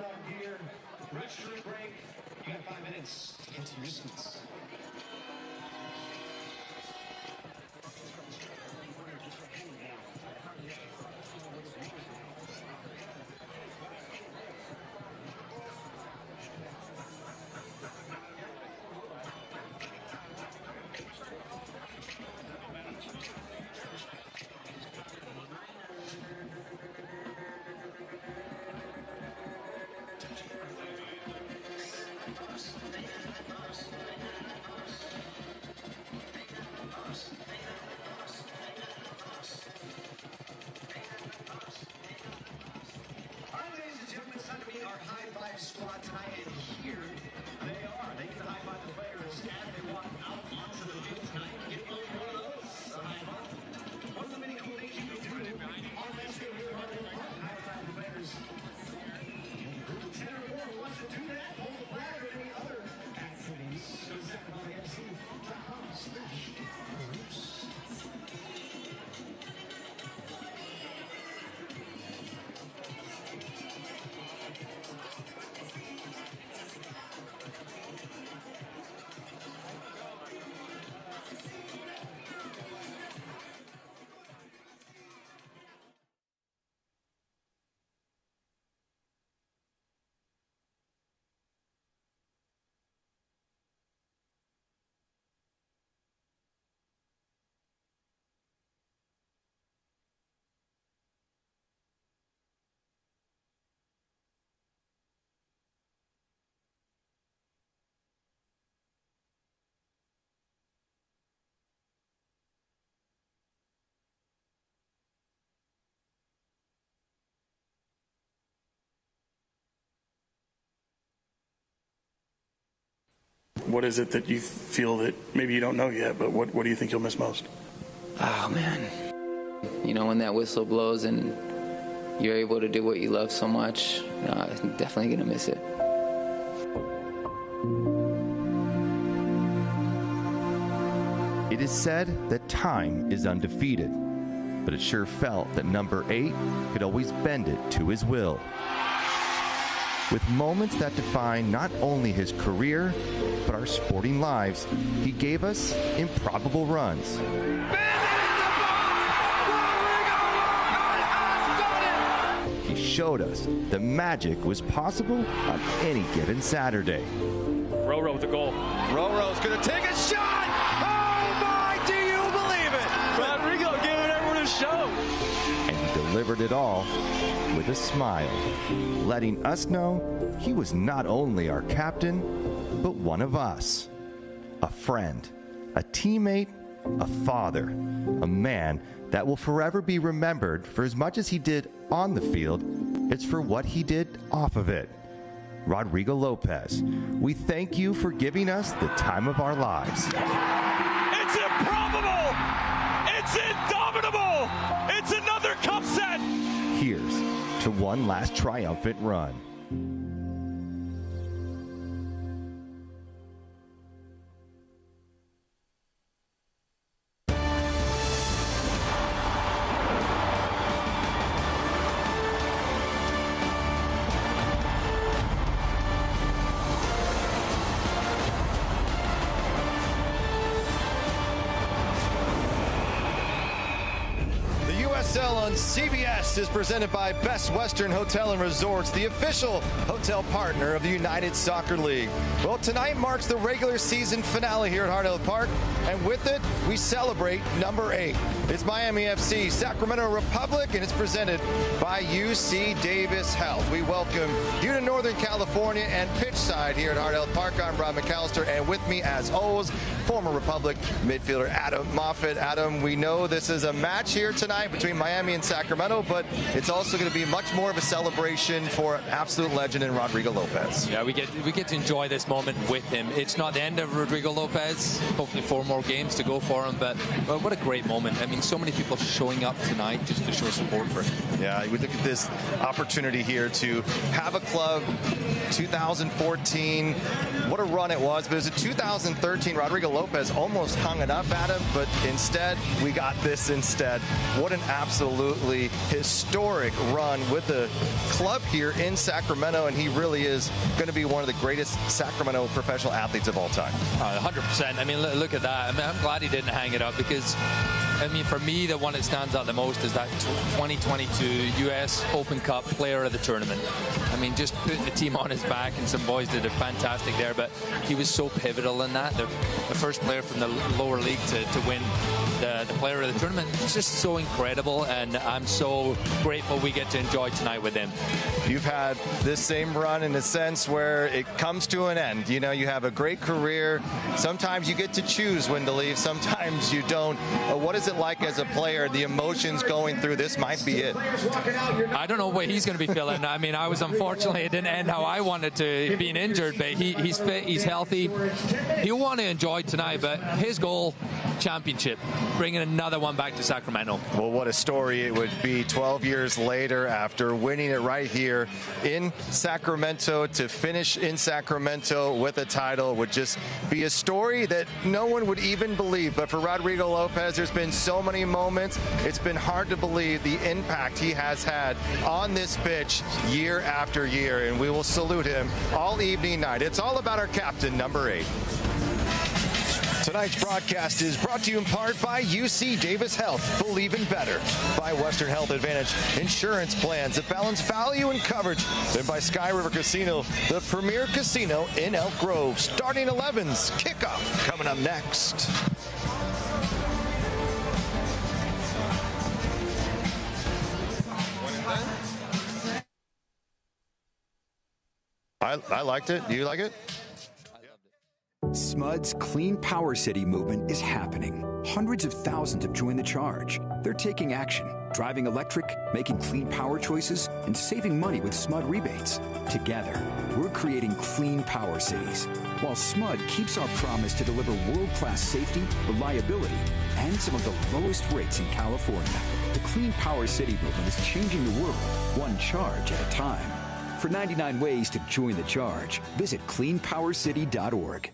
on gear, restroom break. You got 5 minutes to get to your seats. Squad tonight, and here they are. They get to high five the players as they walk out onto the field tonight. Get one of those. A high five. One of the many cool things you can do on this field here at high five the players. Group 10 or more who wants to do that, hold the flag or any other activities. So Sacramento FC.com/groups. What is it that you feel that maybe you don't know yet, but what do you think you'll miss most? Oh, man. You know, when that whistle blows and you're able to do what you love so much, I'm definitely going to miss it. It is said that time is undefeated, but it sure felt that number 8 could always bend it to his will. With moments that define not only his career, but our sporting lives, he gave us improbable runs. He showed us the magic was possible on any given Saturday. Roro with the goal. Roro's going to take a shot! Oh my, do you believe it? Rodrigo giving everyone a show. And he delivered it all with a smile, letting us know he was not only our captain, but one of us. A friend, a teammate, a father, a man that will forever be remembered for as much as he did on the field, it's for what he did off of it. Rodrigo Lopez, we thank you for giving us the time of our lives. It's improbable! It's indomitable! It's another cup set! Here's to one last triumphant run. USL on CBS is presented by Best Western Hotel and Resorts, the official hotel partner of the United Soccer League. Well, tonight marks the regular season finale here at Hart Park, and with it, we celebrate number 8. It's Miami FC, Sacramento Republic, and it's presented by UC Davis Health. We welcome you to Northern California and pitchside here at Hart Park. I'm Rob McAllister, and with me, as always, former Republic midfielder Adam Moffett. Adam, we know this is a match here tonight between Miami and Sacramento, but it's also going to be much more of a celebration for an absolute legend in Rodrigo Lopez. Yeah, we get to enjoy this moment with him. It's not the end of Rodrigo Lopez. Hopefully 4 more games to go for him, but what a great moment. I mean, so many people showing up tonight just to show support for him. Yeah, we look at this opportunity here to have a club. 2014, what a run it was, but it was in 2013, Rodrigo Lopez almost hung it up at him, but instead, we got this instead. What an absolute absolutely historic run with the club here in Sacramento, and he really is going to be one of the greatest Sacramento professional athletes of all time. 100%. I mean, look at that. I mean, I'm glad he didn't hang it up because, I mean, for me, the one that stands out the most is that 2022 U.S. Open Cup Player of the Tournament. I mean, just putting the team on his back, and some boys did a fantastic there, but he was so pivotal in that. The first player from the lower league to win the Player of the Tournament. It's just so incredible, and I'm so grateful we get to enjoy tonight with him. You've had this same run in a sense where it comes to an end. You know, you have a great career. Sometimes you get to choose when to leave. Sometimes you don't. What is it like as a player, the emotions going through this might be it? I don't know what he's going to be feeling. I mean, unfortunately, it didn't end how I wanted to, being injured, but he's fit, he's healthy. He'll want to enjoy tonight, but his goal, championship, bringing another one back to Sacramento. Well, what a story it would be 12 years later after winning it right here in Sacramento. To finish in Sacramento with a title would just be a story that no one would even believe. But for Rodrigo Lopez, there's been so many moments. It's been hard to believe the impact he has had on this pitch year after year, and we will salute him all evening night. It's all about our captain, number 8. Tonight's broadcast is brought to you in part by UC Davis Health. Believe in better. By Western Health Advantage Insurance Plans that balance value and coverage. Then by Sky River Casino, the premier casino in Elk Grove. Starting 11's kickoff coming up next. I liked it. Do you like it? SMUD's Clean Power City movement is happening. Hundreds of thousands have joined the charge. They're taking action, driving electric, making clean power choices, and saving money with SMUD rebates. Together, we're creating clean power cities, while SMUD keeps our promise to deliver world-class safety, reliability, and some of the lowest rates in California. The Clean Power City movement is changing the world, one charge at a time. For 99 ways to join the charge, visit cleanpowercity.org.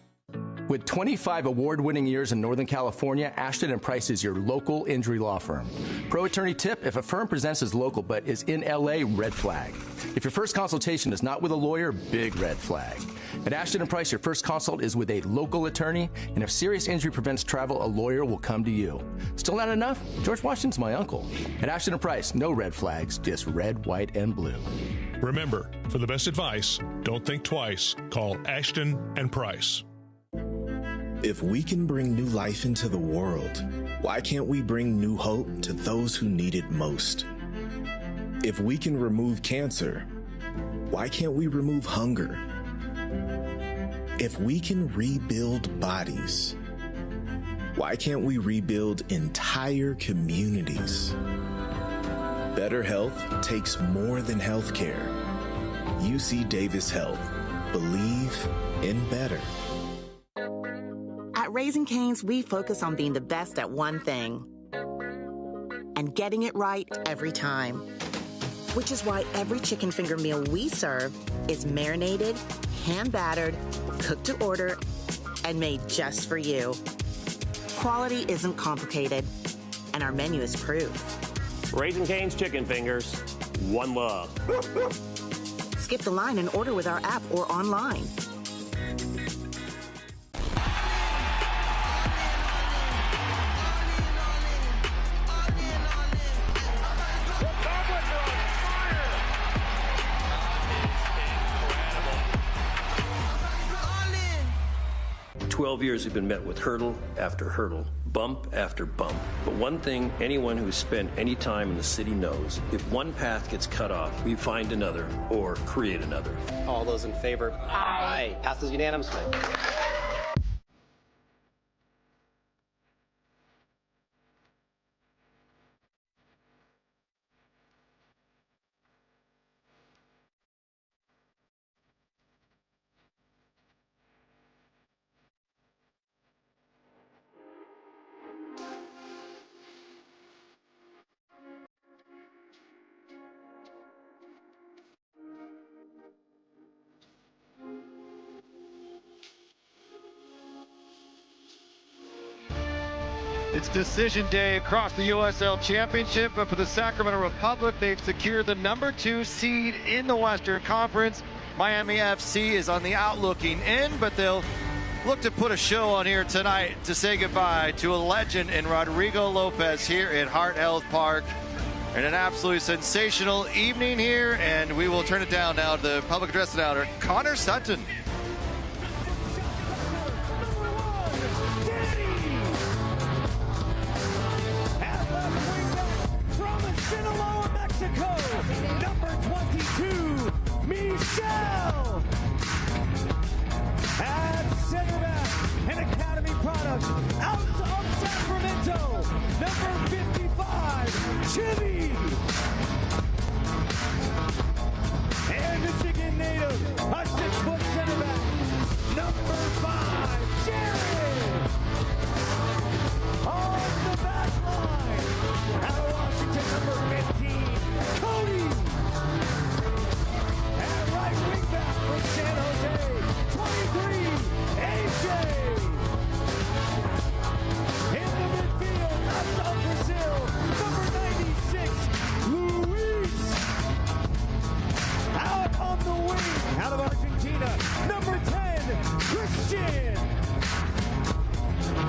With 25 award-winning years in Northern California, Ashton & Price is your local injury law firm. Pro attorney tip: if a firm presents as local but is in LA, red flag. If your first consultation is not with a lawyer, big red flag. At Ashton & Price, your first consult is with a local attorney, and if serious injury prevents travel, a lawyer will come to you. Still not enough? George Washington's my uncle. At Ashton & Price, no red flags, just red, white, and blue. Remember, for the best advice, don't think twice. Call Ashton & Price. If we can bring new life into the world, why can't we bring new hope to those who need it most? If we can remove cancer, why can't we remove hunger? If we can rebuild bodies, why can't we rebuild entire communities? Better health takes more than healthcare. UC Davis Health. Believe in better. At Raising Cane's, we focus on being the best at one thing and getting it right every time. Which is why every chicken finger meal we serve is marinated, hand-battered, cooked to order, and made just for you. Quality isn't complicated, and our menu is proof. Raising Cane's chicken fingers, one love. Skip the line and order with our app or online. Years have been met with hurdle after hurdle, bump after bump. But one thing anyone who's spent any time in the city knows: if one path gets cut off, we find another or create another. All those in favor? Aye. Passes unanimously. It's decision day across the USL Championship, but for the Sacramento Republic, they've secured the #2 seed in the Western Conference. Miami FC is on the outlooking in, but they'll look to put a show on here tonight to say goodbye to a legend in Rodrigo Lopez here at Hart Health Park. And an absolutely sensational evening here, and we will turn it down now to the public address announcer, Connor Sutton. Sinaloa, Mexico, number 22, Michel. At center back, an Academy product, out of Sacramento, number 55, Chili. And Michigan native, a 6-foot center back, number 5, Jared. On the back line, out of Washington, number 15, Cody. And right wing back from San Jose, 23, AJ. In the midfield, out of Brazil, number 96, Luis. Out on the wing, out of Argentina, number 10, Christian.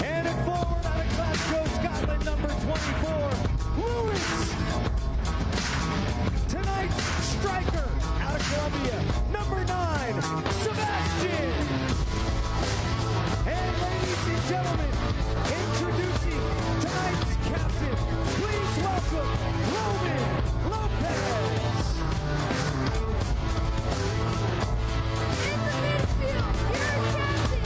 And it forward out of Glasgow, Scotland, number 24, Lewis. Tonight's striker out of Colombia, number 9, Sebastian. And ladies and gentlemen, introducing tonight's captain, please welcome Roman Lopez. In the midfield, your captain,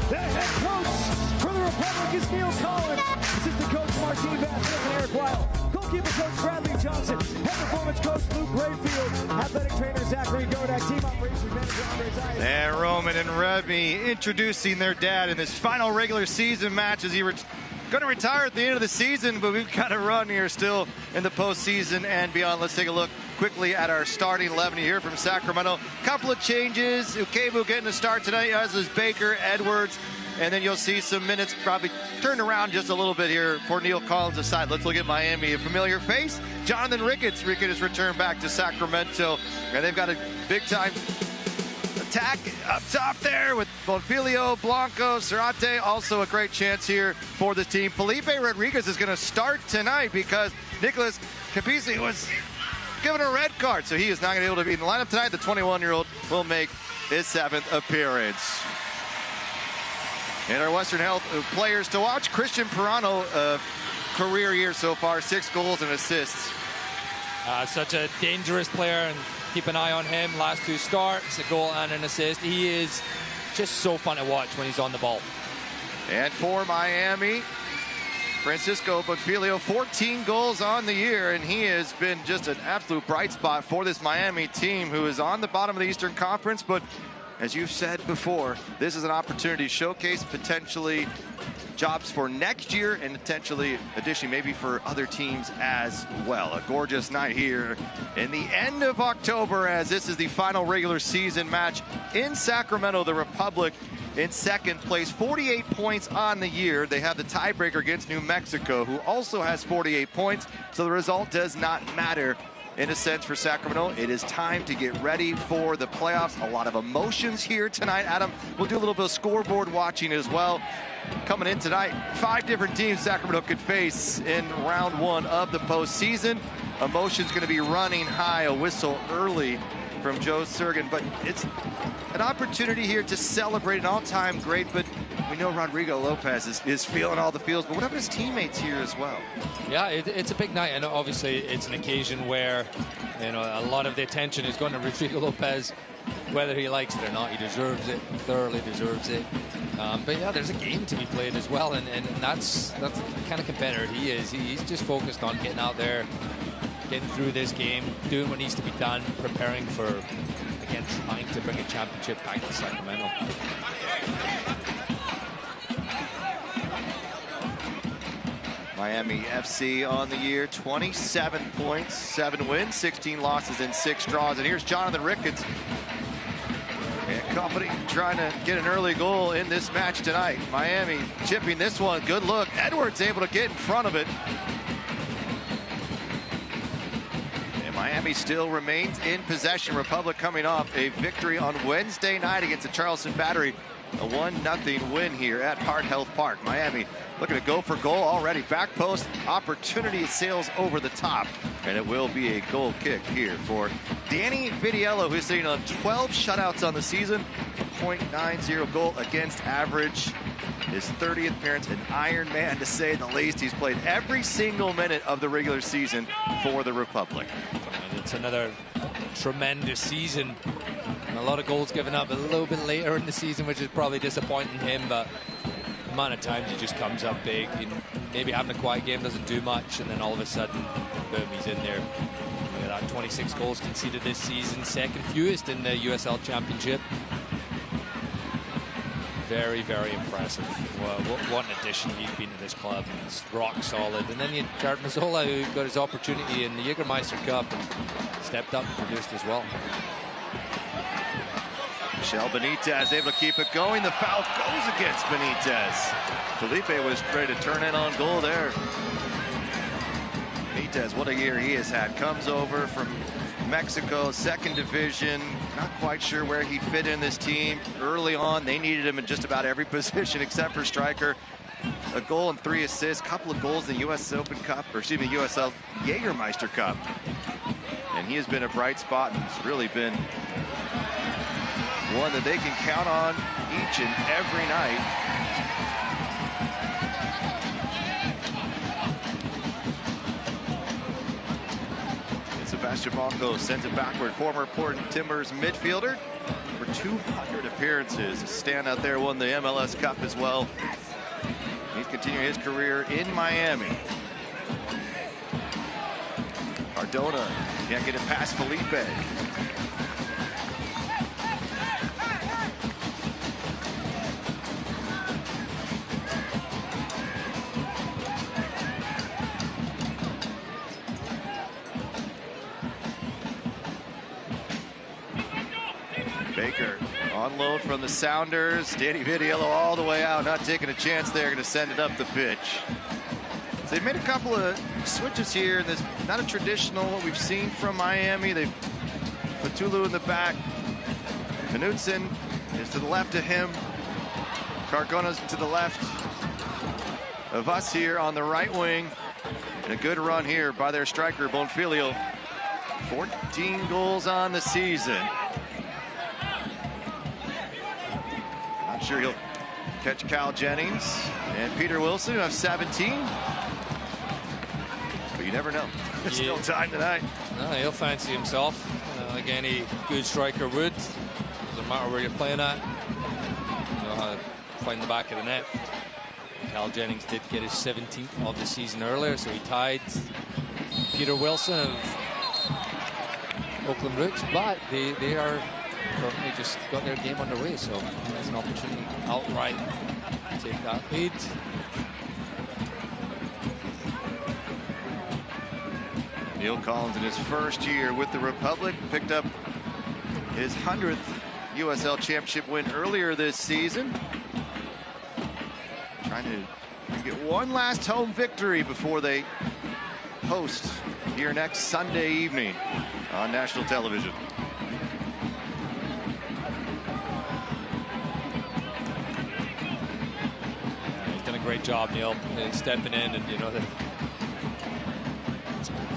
The head coach for the Republic is Neil Collins. Assistant coach Martine Bassett and Eric Weil. Goalkeeper coach Bradley Johnson. Head performance coach Luke Rayfield. Athletic trainer Zachary Godak. Team operations manager Andre Zayas. And Roman and Remy introducing their dad in this final regular season match as he going to retire at the end of the season, but we've got a run here still in the postseason and beyond. Let's take a look quickly at our starting 11 here from Sacramento. Couple of changes. Ukebu getting a start tonight, as is Baker, Edwards, and then you'll see some minutes probably turned around just a little bit here for Neil Collins aside. Let's look at Miami. A familiar face, Jonathan Ricketts. Ricketts returned back to Sacramento, and they've got a big-time attack up top there with Bonfilio, Blanco, Cerate. Also a great chance here for the team. Felipe Rodriguez is going to start tonight because Nicholas Capizzi was given a red card, so he is not going to be able to be in the lineup tonight. The 21-year-old will make his 7th appearance. And our Western Health players to watch, Christian Pirano, career year so far, 6 goals and assists. Such a dangerous player, and keep an eye on him. Last 2 starts, a goal and an assist. He is just so fun to watch when he's on the ball. And for Miami, Francisco Bonfilio, 14 goals on the year, and he has been just an absolute bright spot for this Miami team, who is on the bottom of the Eastern Conference. But as you've said before, this is an opportunity to showcase potentially jobs for next year and potentially additionally maybe for other teams as well. A gorgeous night here in the end of October, as this is the final regular season match in Sacramento. The Republic in 2nd place, 48 points on the year. They have the tiebreaker against New Mexico, who also has 48 points, so the result does not matter in a sense for Sacramento. It is time to get ready for the playoffs. A lot of emotions here tonight. Adam, we'll do a little bit of scoreboard watching as well. Coming in tonight, 5 different teams Sacramento could face in round 1 of the postseason. Emotions going to be running high. A whistle early from Joe Surgan, but it's an opportunity here to celebrate an all-time great. But we know Rodrigo Lopez is feeling all the feels, but what about his teammates here as well? Yeah, it's a big night, and obviously it's an occasion where, you know, a lot of the attention is going to Rodrigo Lopez, whether he likes it or not. He deserves it, thoroughly deserves it. But yeah, there's a game to be played as well, and that's the kind of competitor he is. He's just focused on getting out there, getting through this game, doing what needs to be done, preparing for, again, trying to bring a championship back to Sacramento. Miami FC on the year, 27 points, 7 wins, 16 losses, and 6 draws. And here's Jonathan Ricketts. company trying to get an early goal in this match tonight. Miami chipping this one. Good look. Edwards able to get in front of it. And Miami still remains in possession. Republic coming off a victory on Wednesday night against the Charleston Battery. A 1-0 win here at Heart Health Park. Miami looking to go for goal already. Back post opportunity sails over the top. And it will be a goal kick here for Danny Vidiello, who's sitting on 12 shutouts on the season. A .90 goal against average. His 30th appearance, an Iron Man to say the least. He's played every single minute of the regular season for the Republic. And it's another tremendous season. And a lot of goals given up a little bit later in the season, which is probably disappointing him, but the amount of times he just comes up big. And maybe having a quiet game doesn't do much, and then all of a sudden, boom, he's in there. Look at that, 26 goals conceded this season, second fewest in the USL Championship. Very, very impressive. Well, what an addition he's been to this club. It's rock solid. And then you had Jared Mazzola, who got his opportunity in the Jägermeister Cup and stepped up and produced as well. Michel Benitez able to keep it going. The foul goes against Benitez. Felipe was ready to turn in on goal there. Benitez, what a year he has had. Comes over from Mexico, second division. Not quite sure where he'd fit in this team. Early on, they needed him in just about every position except for striker. A goal and 3 assists. Couple of goals in the USL Jägermeister Cup. And he has been a bright spot and it's really been one that they can count on each and every night. And Sebastian Malco sends it backward. Former Portland Timbers midfielder for 200 appearances. A standout there, won the MLS Cup as well. He's continuing his career in Miami. Cardona can't get it past Felipe. Baker on load from the Sounders. Danny Vidiello all the way out, not taking a chance there, going to send it up the pitch. So they've made a couple of switches here, and there's not a traditional what we've seen from Miami. They've put Tulu in the back. Knutson is to the left of him. Cargona's to the left of us here on the right wing. And a good run here by their striker, Bonfilio. 14 goals on the season. Not sure he'll catch Cal Jennings and Peter Wilson, who have 17. But you never know. There's still time tonight. No, he'll fancy himself, like any good striker would. Doesn't matter where you're playing at. You know how to find the back of the net. Cal Jennings did get his 17th of the season earlier, so he tied Peter Wilson of Oakland Roots, but they are currently just got their game underway, so there's an opportunity outright to take that lead. Neil Collins in his first year with the Republic picked up his 100th USL Championship win earlier this season. Trying to get one last home victory before they host here next Sunday evening on national television. He's done a great job, Neil, stepping in, and you know that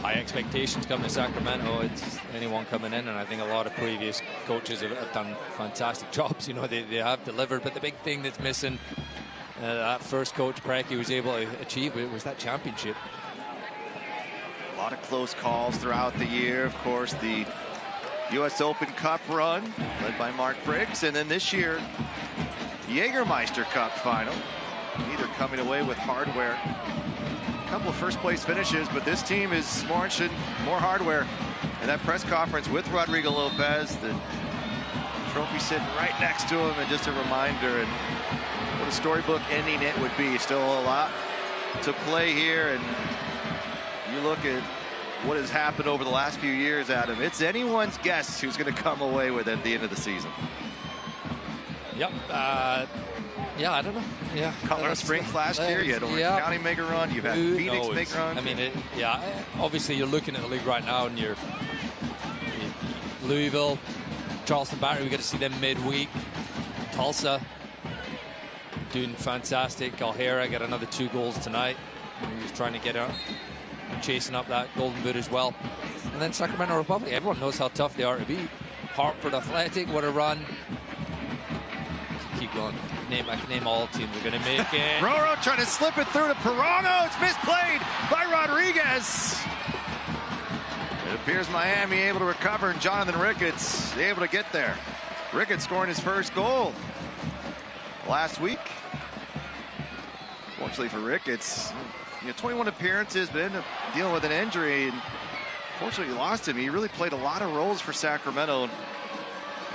high expectations coming to Sacramento. It's anyone coming in, and I think a lot of previous coaches have done fantastic jobs. You know, they have delivered, but the big thing that's missing, that first coach Preki was able to achieve, was that championship. A lot of close calls throughout the year. Of course, the U.S. Open Cup run led by Mark Briggs, and then this year Jägermeister Cup final, neither coming away with hardware. A couple of first place finishes, but this team is more interested, more hardware. And that press conference with Rodrigo Lopez, the trophy sitting right next to him, and just a reminder and what a storybook ending it would be. Still a lot to play here, and you look at what has happened over the last few years, Adam. It's anyone's guess who's going to come away with it at the end of the season. Yep. Yeah, I don't know. Yeah. Colorado Springs last year, you had Orange County make a run, you've had Phoenix make a run. I mean, obviously you're looking at the league right now, and you're Louisville, Charleston Battery, we get to see them midweek. Tulsa doing fantastic. O'Hara got another 2 goals tonight. He was trying to get out, chasing up that Golden Boot as well. And then Sacramento Republic, everyone knows how tough they are to beat. Hartford Athletic, what a run. Keep going. I can name all teams are going to make it. Roro trying to slip it through to Pirano. It's misplayed by Rodriguez. It appears Miami able to recover, and Jonathan Ricketts able to get there. Ricketts scoring his first goal last week. Fortunately for Ricketts, 21 appearances, but ended up dealing with an injury. And fortunately, lost him. He really played a lot of roles for Sacramento.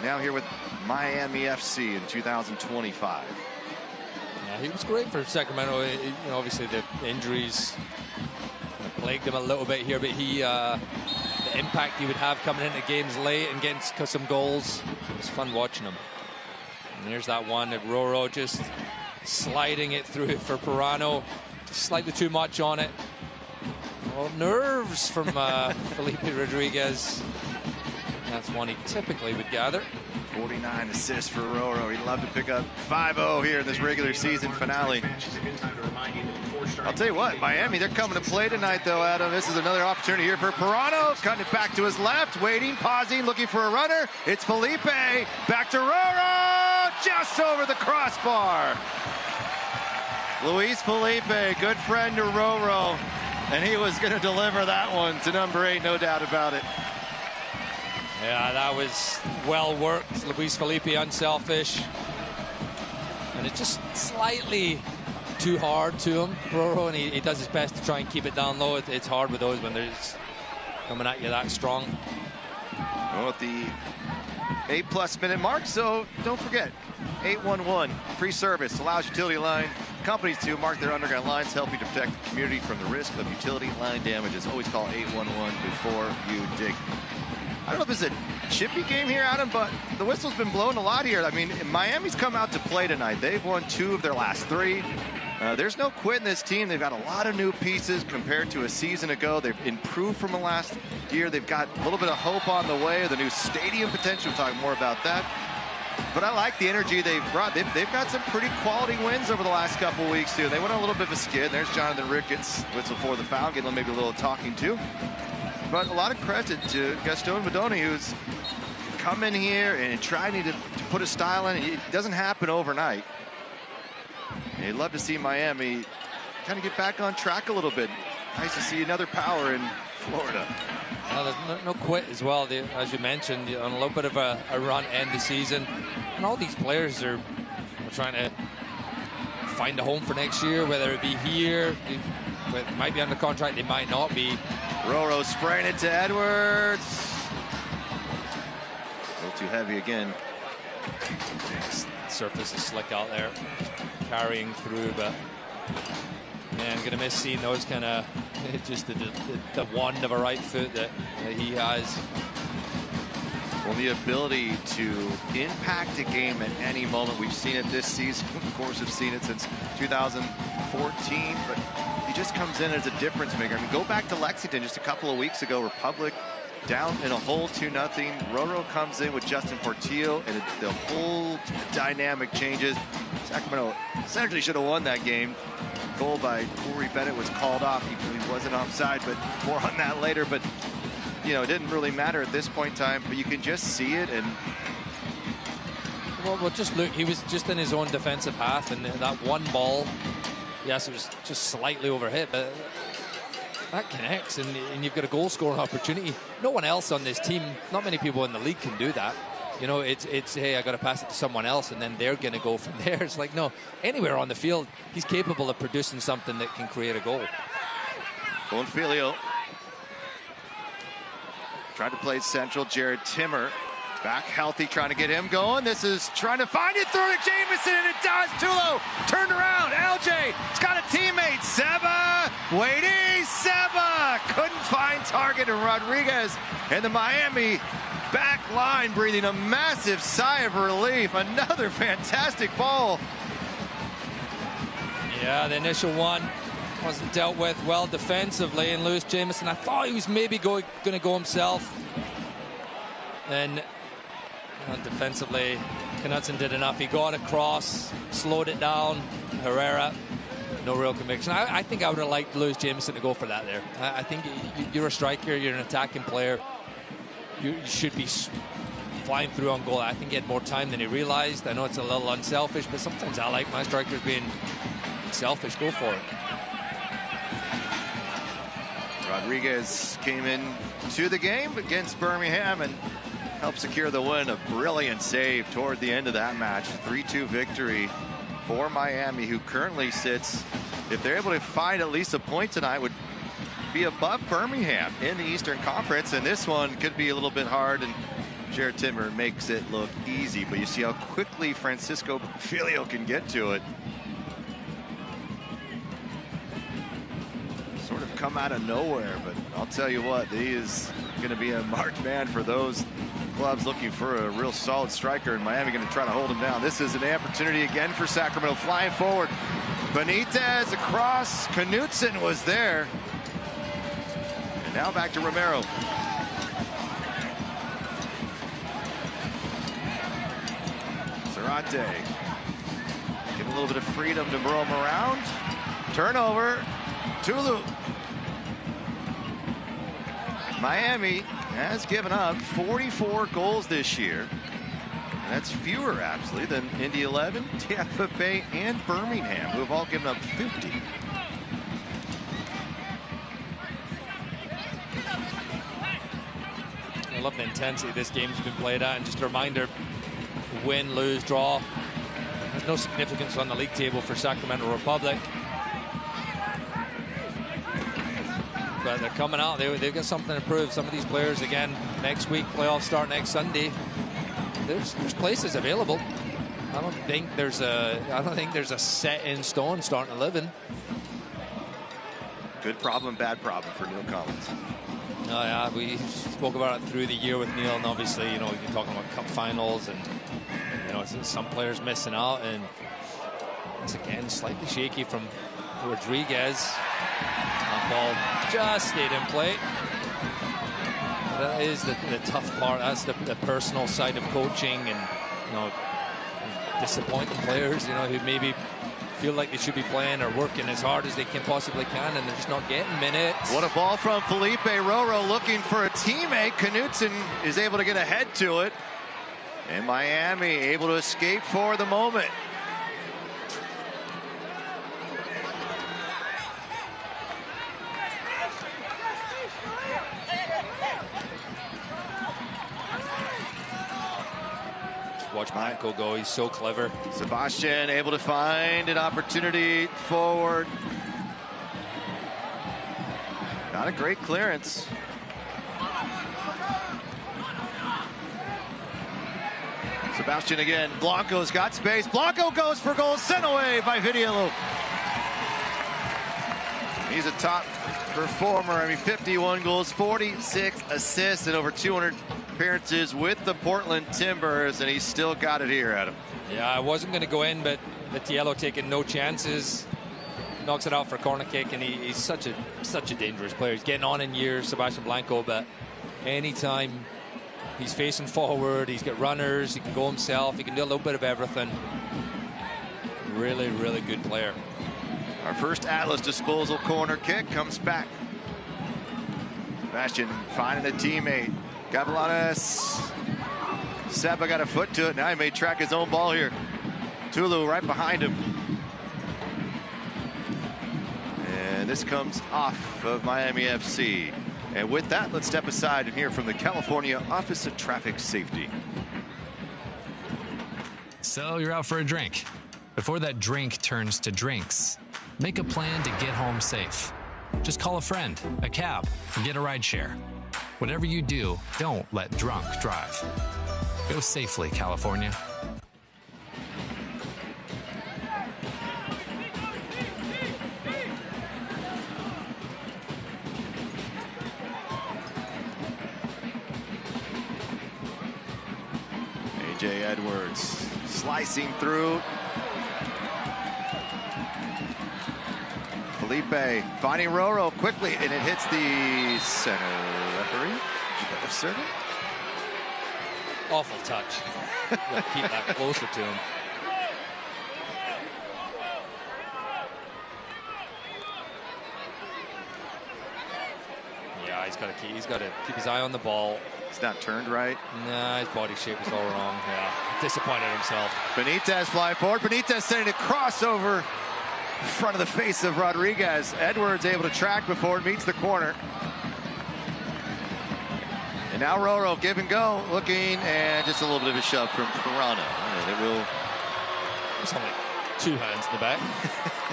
Now here with Miami FC in 2025. Yeah, he was great for Sacramento. Obviously the injuries plagued him a little bit here, but the impact he would have coming into games late and getting some goals, it was fun watching him. And there's that one at Roro, just sliding it through for Pirano. Slightly too much on it. Well, nerves from Felipe Rodriguez. That's one he typically would gather. 49 assists for Roro. He'd love to pick up 5-0 here in this regular season finale. I'll tell you what, Miami, they're coming to play tonight, though, Adam. This is another opportunity here for Pirano. Cutting it back to his left, waiting, pausing, looking for a runner. It's Felipe. Back to Roro. Just over the crossbar. Luis Felipe, good friend to Roro. And he was going to deliver that one to number 8, no doubt about it. Yeah, that was well worked. Luis Felipe unselfish. And it's just slightly too hard to him, Roro, and he does his best to try and keep it down low. It's hard with those when they're coming at you that strong. Well, at the 8+ minute mark, so don't forget, 811 free service allows utility line companies to mark their underground lines, help you to protect the community from the risk of utility line damages. Always call 811 before you dig. I don't know if it's a chippy game here, Adam, but the whistle's been blown a lot here. I mean, Miami's come out to play tonight. They've won 2 of their last 3. There's no quit in this team. They've got a lot of new pieces compared to a season ago. They've improved from the last year. They've got a little bit of hope on the way. The new stadium potential. We'll talk more about that. But I like the energy they've brought. They've got some pretty quality wins over the last couple of weeks, too. They went on a little bit of a skid. There's Jonathan Ricketts, whistle for the foul, getting maybe a little talking to. But a lot of credit to Gaston Madoni, who's come in here and trying to put a style in it. It doesn't happen overnight. And you'd love to see Miami kind of get back on track a little bit. Nice to see another power in Florida. Well, there's no quit as well. As you mentioned, on a little bit of a run end the season. And all these players are trying to find a home for next year, whether it be here, they might be under contract, they might not be. Roro spraying it to Edwards. A little too heavy again. Surface is slick out there, carrying through, but man, gonna miss seeing those kind of just the wand of a right foot that he has. Well, the ability to impact a game at any moment. We've seen it this season. Of course, we've seen it since 2014, but he just comes in as a difference maker. I mean, go back to Lexington just a couple of weeks ago. Republic down in a hole 2-0. Roro comes in with Justin Portillo, and the whole dynamic changes. Sacramento essentially should have won that game. Goal by Corey Bennett was called off. He wasn't offside, but more on that later. But you know, it didn't really matter at this point in time. But you can just see it. And well, just look. He was just in his own defensive half, and that one ball. Yes, it was just slightly overhit, but that connects, and you've got a goal-scoring opportunity. No one else on this team, not many people in the league can do that. You know, it's hey, I got to pass it to someone else, and then they're going to go from there. It's like, no, anywhere on the field, he's capable of producing something that can create a goal. Bonfilio tried to play central. Jared Timmer back healthy, trying to get him going. This is trying to find it through to Jamison, and it does. Tulo turned around. LJ, it's got a teammate. Seba waiting. Seba couldn't find target, and Rodriguez and the Miami back line breathing a massive sigh of relief. Another fantastic ball. Yeah, the initial one wasn't dealt with well defensively, and Lewis Jamieson, I thought he was maybe going to go himself. And defensively, Knutson did enough. He got across, slowed it down. Herrera, no real conviction. I think I would have liked Lewis Jamieson to go for that there. I think you're a striker, you're an attacking player. You should be flying through on goal. I think he had more time than he realized. I know it's a little unselfish, but sometimes I like my strikers being selfish. Go for it. Rodriguez came in to the game against Birmingham and helped secure the win. A brilliant save toward the end of that match. 3-2 victory for Miami, who currently sits, if they're able to find at least a point tonight, would be above Birmingham in the Eastern Conference. And this one could be a little bit hard, and Jared Timmer makes it look easy. But you see how quickly Francisco Filio can get to it. Sort of come out of nowhere, but I'll tell you what, he is going to be a marked man for those clubs looking for a real solid striker, and Miami going to try to hold him down. This is an opportunity again for Sacramento, flying forward. Benitez across, Knutson was there. And now back to Romero. Zarate. Give a little bit of freedom to roam around. Turnover. Tulu. Miami has given up 44 goals this year. That's fewer, actually, than Indy 11, Tampa Bay, and Birmingham, who have all given up 50. I love the intensity this game's been played at, and just a reminder, win, lose, draw, there's no significance on the league table for Sacramento Republic. But they're coming out. They've got something to prove. Some of these players, again, next week, playoffs start next Sunday. There's places available. I don't think there's a set in stone starting 11. Good problem, bad problem for Neil Collins. Oh yeah, we spoke about it through the year with Neil, and obviously, you know, you're talking about cup finals, and you know, some players missing out, and it's again slightly shaky from Rodriguez. That ball just stayed in play. That is the tough part. That's the personal side of coaching, and you know, disappointing players, you know, who maybe feel like they should be playing or working as hard as they can possibly can, and they're just not getting minutes. What a ball from Felipe Roro, looking for a teammate. Knutson is able to get ahead to it, and Miami able to escape for the moment. Watch Blanco go. He's so clever. Sebastian able to find an opportunity forward. Not a great clearance. Sebastian again. Blanco's got space. Blanco goes for goal. Sent away by Vidiello. He's a top performer. I mean, 51 goals, 46 assists, and over 200 appearances with the Portland Timbers, and he's still got it here, Adam. Yeah, I wasn't going to go in, but Vidiello taking no chances, knocks it out for a corner kick, and he's such a dangerous player. He's getting on in years, Sebastian Blanco, but anytime he's facing forward, he's got runners, he can go himself, he can do a little bit of everything. Really, really good player. Our first Atlas disposal corner kick comes back. Sebastian finding a teammate. Gavilanes. Seba got a foot to it. Now he may track his own ball here. Tulu right behind him. And this comes off of Miami FC. And with that, let's step aside and hear from the California Office of Traffic Safety. So you're out for a drink. Before that drink turns to drinks, make a plan to get home safe. Just call a friend, a cab, or get a ride share. Whatever you do, don't let drunk drive. Go safely, California. AJ Edwards slicing through. Felipe finding Roro quickly, and it hits the center referee. Servant. Awful touch. Gotta keep that closer to him. Yeah, he's got to keep his eye on the ball. It's not turned right. Nah, his body shape is all wrong. Yeah, disappointed himself. Benitez flying forward. Benitez sending a crossover in front of the face of Rodriguez. Edwards able to track before it meets the corner. And now Roro, give and go, looking, and just a little bit of a shove from Pirano. And it will. It's only 2 hands in the back.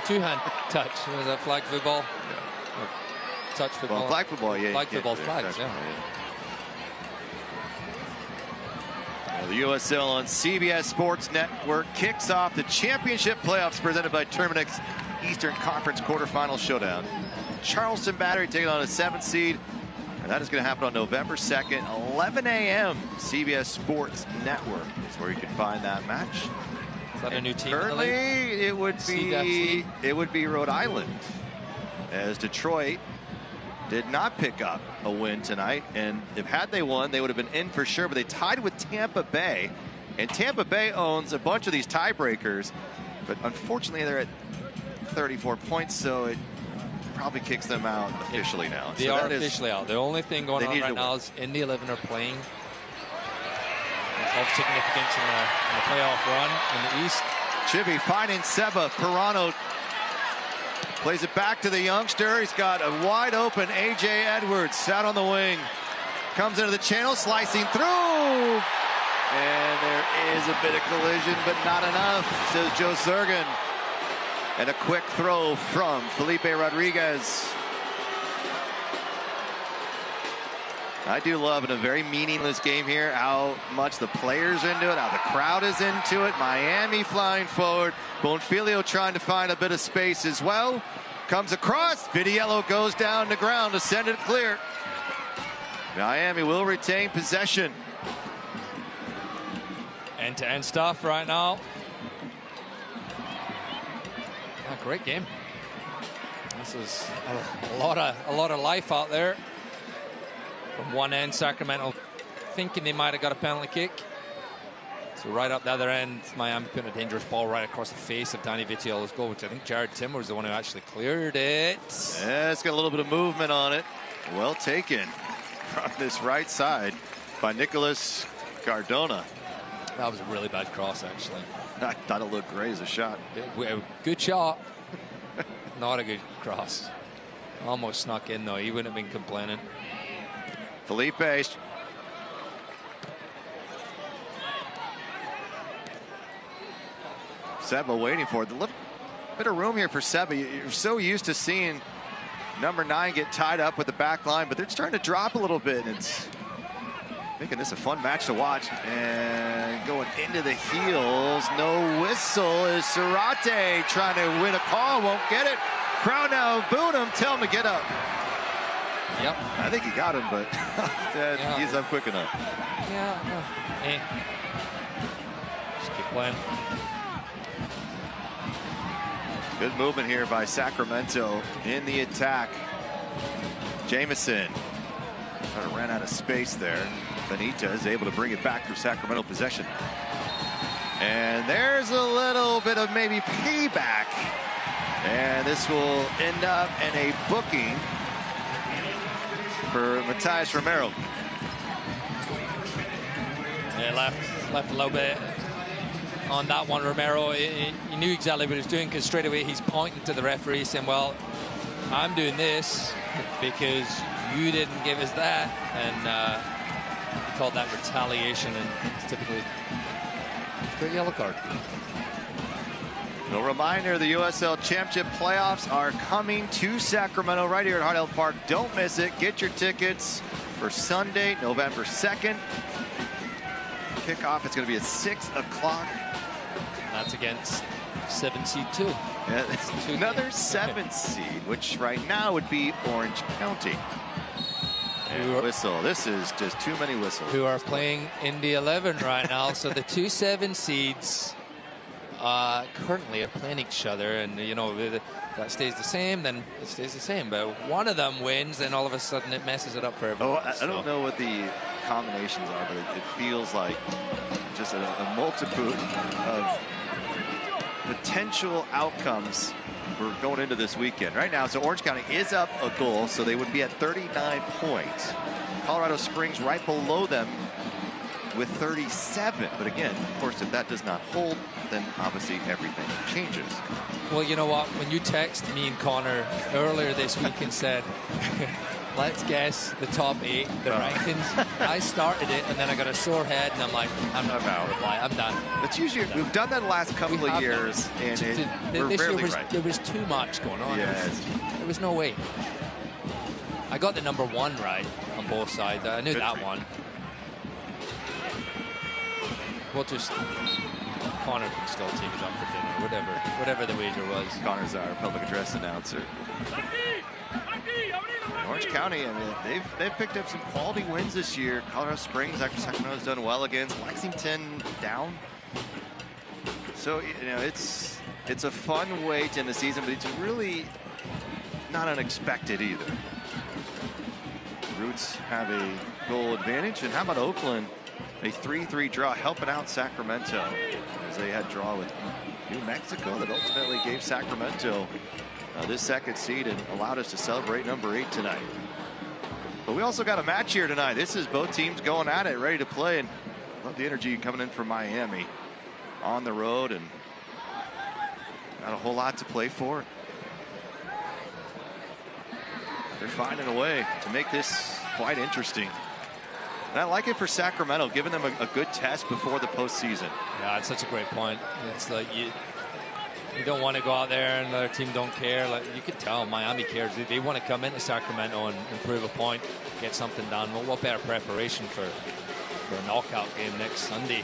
2-hand touch. Was that flag football? Yeah. Or touch football? Well, flag football, yeah. Flag football flags, yeah. The USL on CBS Sports Network kicks off the championship playoffs presented by Terminix Eastern Conference quarterfinal showdown. Charleston Battery taking on a 7th seed. And that is going to happen on November 2nd, 11 a.m. CBS Sports Network is where you can find that match. Is that a new team? Currently, it would be Rhode Island, as Detroit did not pick up a win tonight. And if had they won, they would have been in for sure. But they tied with Tampa Bay, and Tampa Bay owns a bunch of these tiebreakers. But unfortunately, they're at 34 points, so it probably kicks them out officially now. They are officially out. The only thing going on right now is in the 11 are playing of significance in the playoff run in the East. Chibi finding Seba. Pirano plays it back to the youngster. He's got a wide open AJ Edwards out on the wing. Comes into the channel, slicing through. And there is a bit of collision, but not enough, says Joe Sergen. And a quick throw from Felipe Rodriguez. I do love in a very meaningless game here how much the players are into it, how the crowd is into it. Miami flying forward. Bonfilio trying to find a bit of space as well. Comes across. Vidiello goes down to ground to send it clear. Miami will retain possession. End-to-end stuff right now. Great game. This is a lot of life out there. From one end, Sacramento thinking they might have got a penalty kick. So right up the other end, Miami putting a dangerous ball right across the face of Danny Vitiello's goal, which I think Jared Timber was the one who actually cleared it. Yeah, it's got a little bit of movement on it. Well taken from this right side by Nicholas Cardona. That was a really bad cross, actually. I thought it looked great as a shot. Good shot. Not a good cross. Almost snuck in, though. He wouldn't have been complaining. Felipe. Seba waiting for it. A little bit of room here for Seba. You're so used to seeing number 9 get tied up with the back line, but they're starting to drop a little bit, and it's making this a fun match to watch. And going into the heels, no whistle is Serrate trying to win a call, won't get it. Crowd now booed him, tell him to get up. Yep. I think he got him, but he's up quick enough. Yeah. Just keep playing. Good movement here by Sacramento in the attack. Jamison kind of ran out of space there. Benitez is able to bring it back for Sacramento possession. And there's a little bit of maybe payback. And this will end up in a booking for Matias Romero. Yeah, left a little bit on that one. Romero, he knew exactly what he was doing, because straight away he's pointing to the referee saying, well, I'm doing this because you didn't give us that. And he called that retaliation, and it's typically a great yellow card. A reminder, the USL Championship playoffs are coming to Sacramento right here at Hart Health Park. Don't miss it. Get your tickets for Sunday, November 2nd. Kickoff, it's going to be at 6 o'clock. That's against 7 seed 2. Yeah, another 7 seed, which right now would be Orange County. Whistle. This is just too many whistles. Who are playing in the 11 right now. So the 2-7 seeds currently are playing each other, and you know, if that stays the same, then it stays the same. But one of them wins, then all of a sudden it messes it up for everyone. I don't know what the combinations are, but it feels like just a multitude of potential outcomes we're going into this weekend right now. So Orange County is up a goal, so they would be at 39 points. Colorado Springs right below them with 37. But again, of course, if that does not hold, then obviously everything changes. Well, you know what? When you text me and Connor earlier this week and said, let's guess the top 8, the rankings, I started it, and then I got a sore head, and I'm like, I'm out. I'm done. It's usually, we've done that the last couple of years, and we're rarely right. There was too much going on. Yes. There was no way. I got the number 1 right on both sides. I knew that one. We'll just, Connor can still take it up for dinner, whatever the wager was. Connor's our public address announcer. Orange County, I mean, they've picked up some quality wins this year. Colorado Springs, after Sacramento's done well against. Lexington down. So, you know, it's a fun way to end the season, but it's really not unexpected either. Roots have a goal advantage, and how about Oakland? A 3-3 draw, helping out Sacramento as they had a draw with New Mexico that ultimately gave Sacramento this second seed and allowed us to celebrate number 8 tonight. But we also got a match here tonight. This is both teams going at it, ready to play, and love the energy coming in from Miami on the road, and not a whole lot to play for. They're finding a way to make this quite interesting. And I like it for Sacramento, giving them a good test before the postseason. Yeah, it's such a great point. It's like you don't want to go out there and the other team don't care. Like, you could tell Miami cares. They want to come into Sacramento and improve a point, get something done. Well, what better preparation for a knockout game next Sunday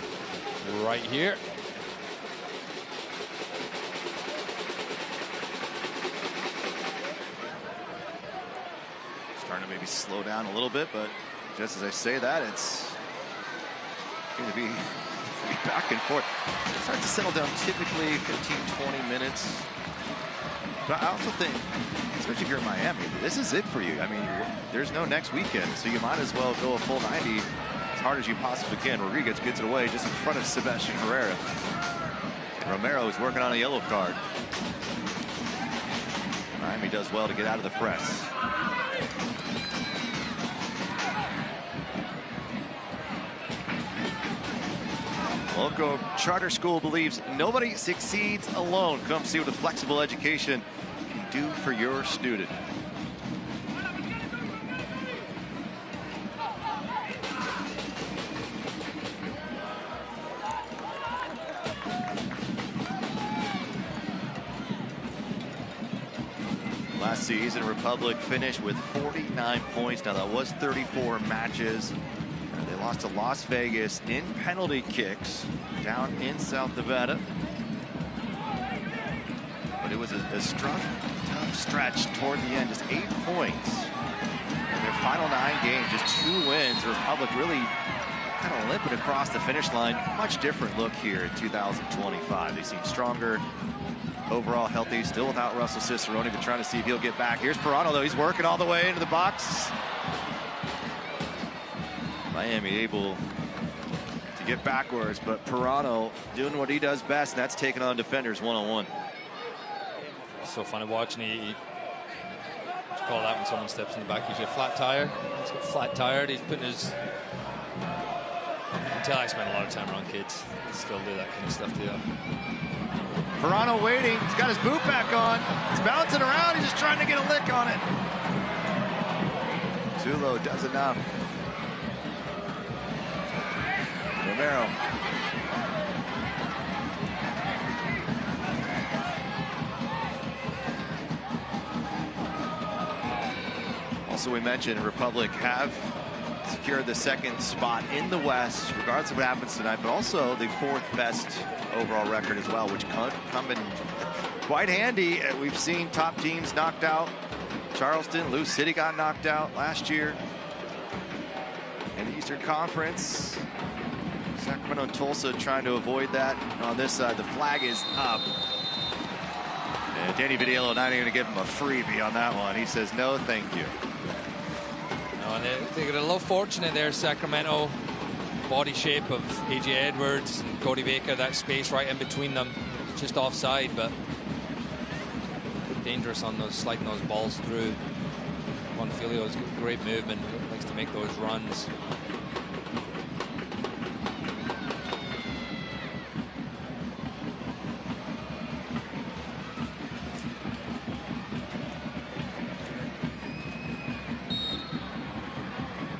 right here. Starting to maybe slow down a little bit, but just as I say that, it's going to be back and forth. It starts to settle down typically 15-20 minutes. But I also think, especially if you're in Miami, this is it for you. I mean, there's no next weekend, so you might as well go a full 90 as hard as you possibly can. Rodriguez gets it away just in front of Sebastian Herrera. Romero is working on a yellow card. Miami does well to get out of the press. Local charter school believes nobody succeeds alone. Come see what a flexible education can do for your student. Last season, Republic finished with 49 points. Now that was 34 matches. They lost to Las Vegas in penalty kicks down in South Nevada. But it was a tough stretch toward the end, just 8 points. In their final 9 games, just 2 wins. The Republic really kind of limping across the finish line. Much different look here in 2025. They seem stronger, overall healthy, still without Russell Cicerone, but trying to see if he'll get back. Here's Pirano, though. He's working all the way into the box. Miami able to get backwards, but Pirano doing what he does best, and that's taking on defenders one-on-one. So funny watching. He call that when someone steps in the back. He's a flat tire. He's got flat tired. He's putting his. You can tell I spend a lot of time around kids. They still do that kind of stuff too. Pirano waiting. He's got his boot back on. He's bouncing around. He's just trying to get a lick on it. Tulo does enough. Romero. Also, we mentioned Republic have secured the 2nd spot in the West, regardless of what happens tonight, but also the 4th best overall record as well, which come in quite handy. We've seen top teams knocked out. Charleston, Lou City got knocked out last year. in the Eastern Conference. Sacramento and Tulsa trying to avoid that. On this side, the flag is up. And Danny Vidiello not even going to give him a freebie on that one. He says, no, thank you. No, they got a little fortunate there, Sacramento. Body shape of AJ Edwards and Cody Baker, that space right in between them, just offside, but dangerous on those, sliding those balls through. Bonfilio's got great movement, likes to make those runs.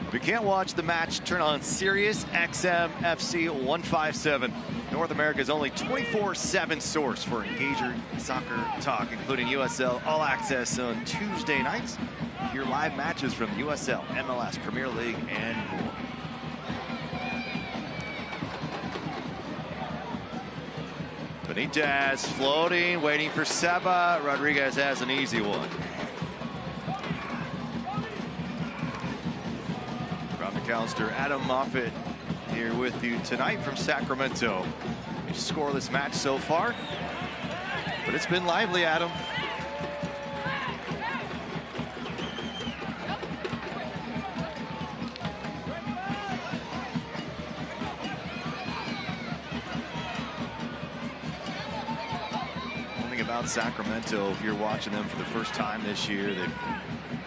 If you can't watch the match, turn on Sirius XM FC 157. North America's only 24/7 source for engaging soccer talk, including USL All Access on Tuesday nights. Hear live matches from USL, MLS, Premier League, and more. Benitez floating, waiting for Seba. Rodriguez has an easy one. McAllister, Adam Moffat here with you tonight from Sacramento. A scoreless match so far, but it's been lively, Adam. One thing about Sacramento, if you're watching them for the first time this year, they've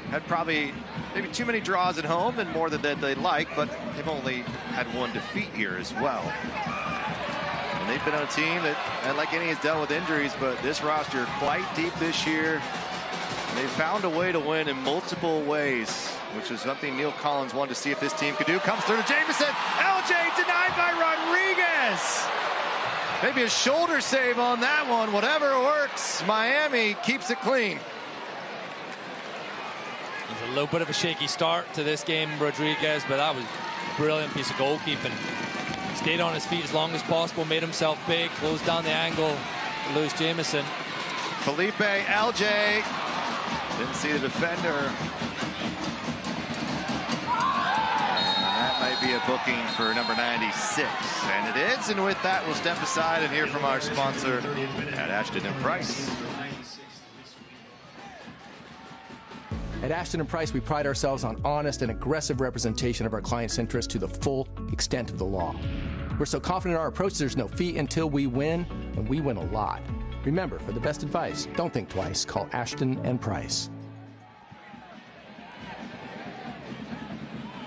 had probably maybe too many draws at home and more than they'd like, but they've only had one defeat here as well. And they've been on a team that, like any, has dealt with injuries, but this roster quite deep this year. And they've found a way to win in multiple ways, which is something Neil Collins wanted to see if this team could do. Comes through to Jamison. LJ denied by Rodriguez. Maybe a shoulder save on that one. Whatever works. Miami keeps it clean. A little bit of a shaky start to this game, Rodriguez, but that was a brilliant piece of goalkeeping. Stayed on his feet as long as possible, made himself big, closed down the angle, Lewis Jamison. Felipe, LJ, didn't see the defender. And that might be a booking for number 96, and it is. And with that, we'll step aside and hear from our sponsor at Ashton and Price. At Ashton & Price, we pride ourselves on honest and aggressive representation of our clients' interests to the full extent of the law. We're so confident in our approach, there's no fee until we win, and we win a lot. Remember, for the best advice, don't think twice. Call Ashton & Price.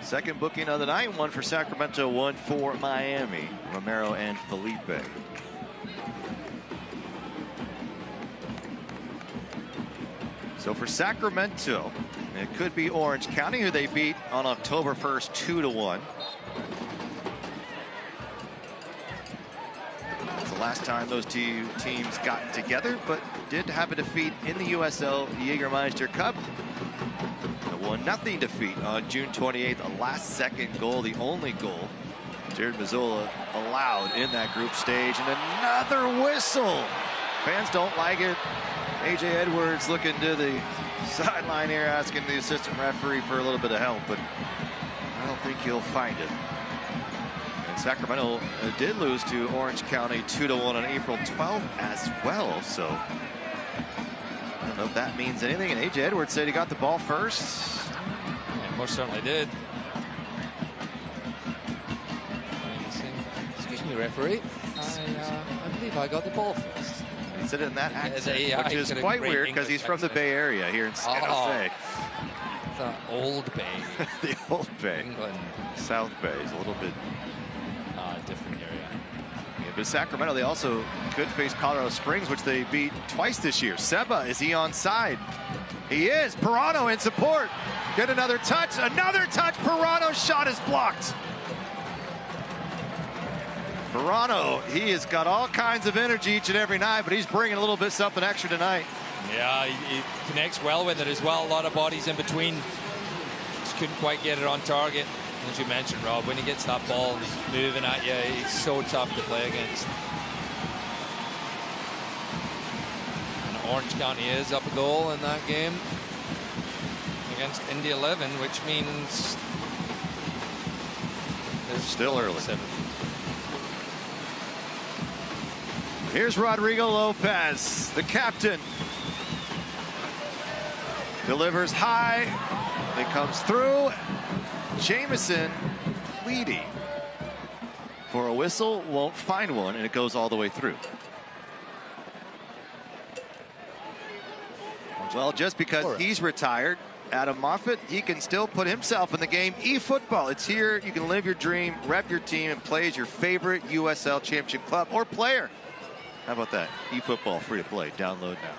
Second booking of the night, one for Sacramento, one for Miami. Romero and Felipe. So for Sacramento, it could be Orange County, who they beat on October 1st, 2-1. It's the last time those two teams got together, but did have a defeat in the USL Jägermeister Cup. A 1-0 defeat on June 28th, a last-second goal, the only goal Jared Mazzola allowed in that group stage. And another whistle. Fans don't like it. AJ Edwards looking to the sideline here, asking the assistant referee for a little bit of help, but I don't think he'll find it. And Sacramento did lose to Orange County 2-1 on April 12th as well, so I don't know if that means anything. And AJ Edwards said he got the ball first. Yeah, most certainly did. Excuse me, referee. I believe I got the ball first. He said it in that accent, yeah, which is quite weird because he's from the Bay Area here in San Jose. The Old Bay. The Old Bay. England. South Bay is a little bit different area. Yeah, but Sacramento, they also could face Colorado Springs, which they beat twice this year. Seba, is he onside? He is. Pirano in support. Get another touch. Another touch. Pirano's shot is blocked. Pirano, he has got all kinds of energy each and every night, but he's bringing a little bit something extra tonight. Yeah, he connects well with it as well. A lot of bodies in between. Just couldn't quite get it on target. As you mentioned, Rob, when he gets that ball and he's moving at you, he's so tough to play against. And Orange County is up a goal in that game against Indy 11, which means It's still early. Here's Rodrigo Lopez, the captain. Delivers high. It comes through. Jamison pleading for a whistle, won't find one, and it goes all the way through. Well, just because he's retired, Adam Moffat, he can still put himself in the game. eFootball, it's here. You can live your dream, rep your team, and play as your favorite USL Championship club or player. How about that? eFootball, free to play. Download now.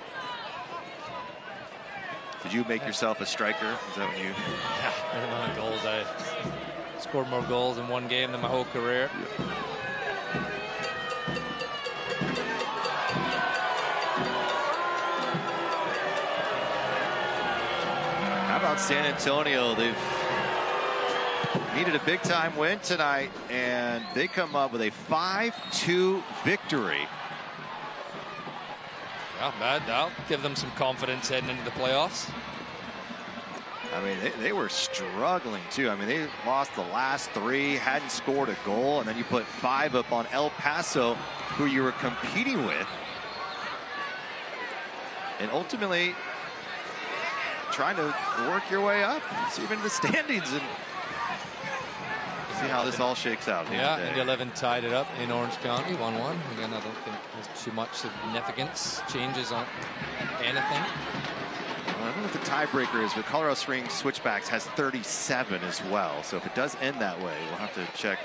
Did you make yourself a striker? Is that when you? Yeah, the amount of goals. I scored more goals in one game than my whole career. How about San Antonio? They've needed a big-time win tonight, and they come up with a 5-2 victory. Not bad. That'll give them some confidence heading into the playoffs. I mean, they were struggling, too. I mean, they lost the last 3, hadn't scored a goal, and then you put 5 up on El Paso, who you were competing with. And ultimately, trying to work your way up, see even the standings, and see how this all shakes out. Yeah, and 11 tied it up in Orange County, 1-1. Again, I don't think there's too much significance, changes on anything. Well, I don't know what the tiebreaker is, but Colorado Springs Switchbacks has 37 as well. So if it does end that way, we'll have to check.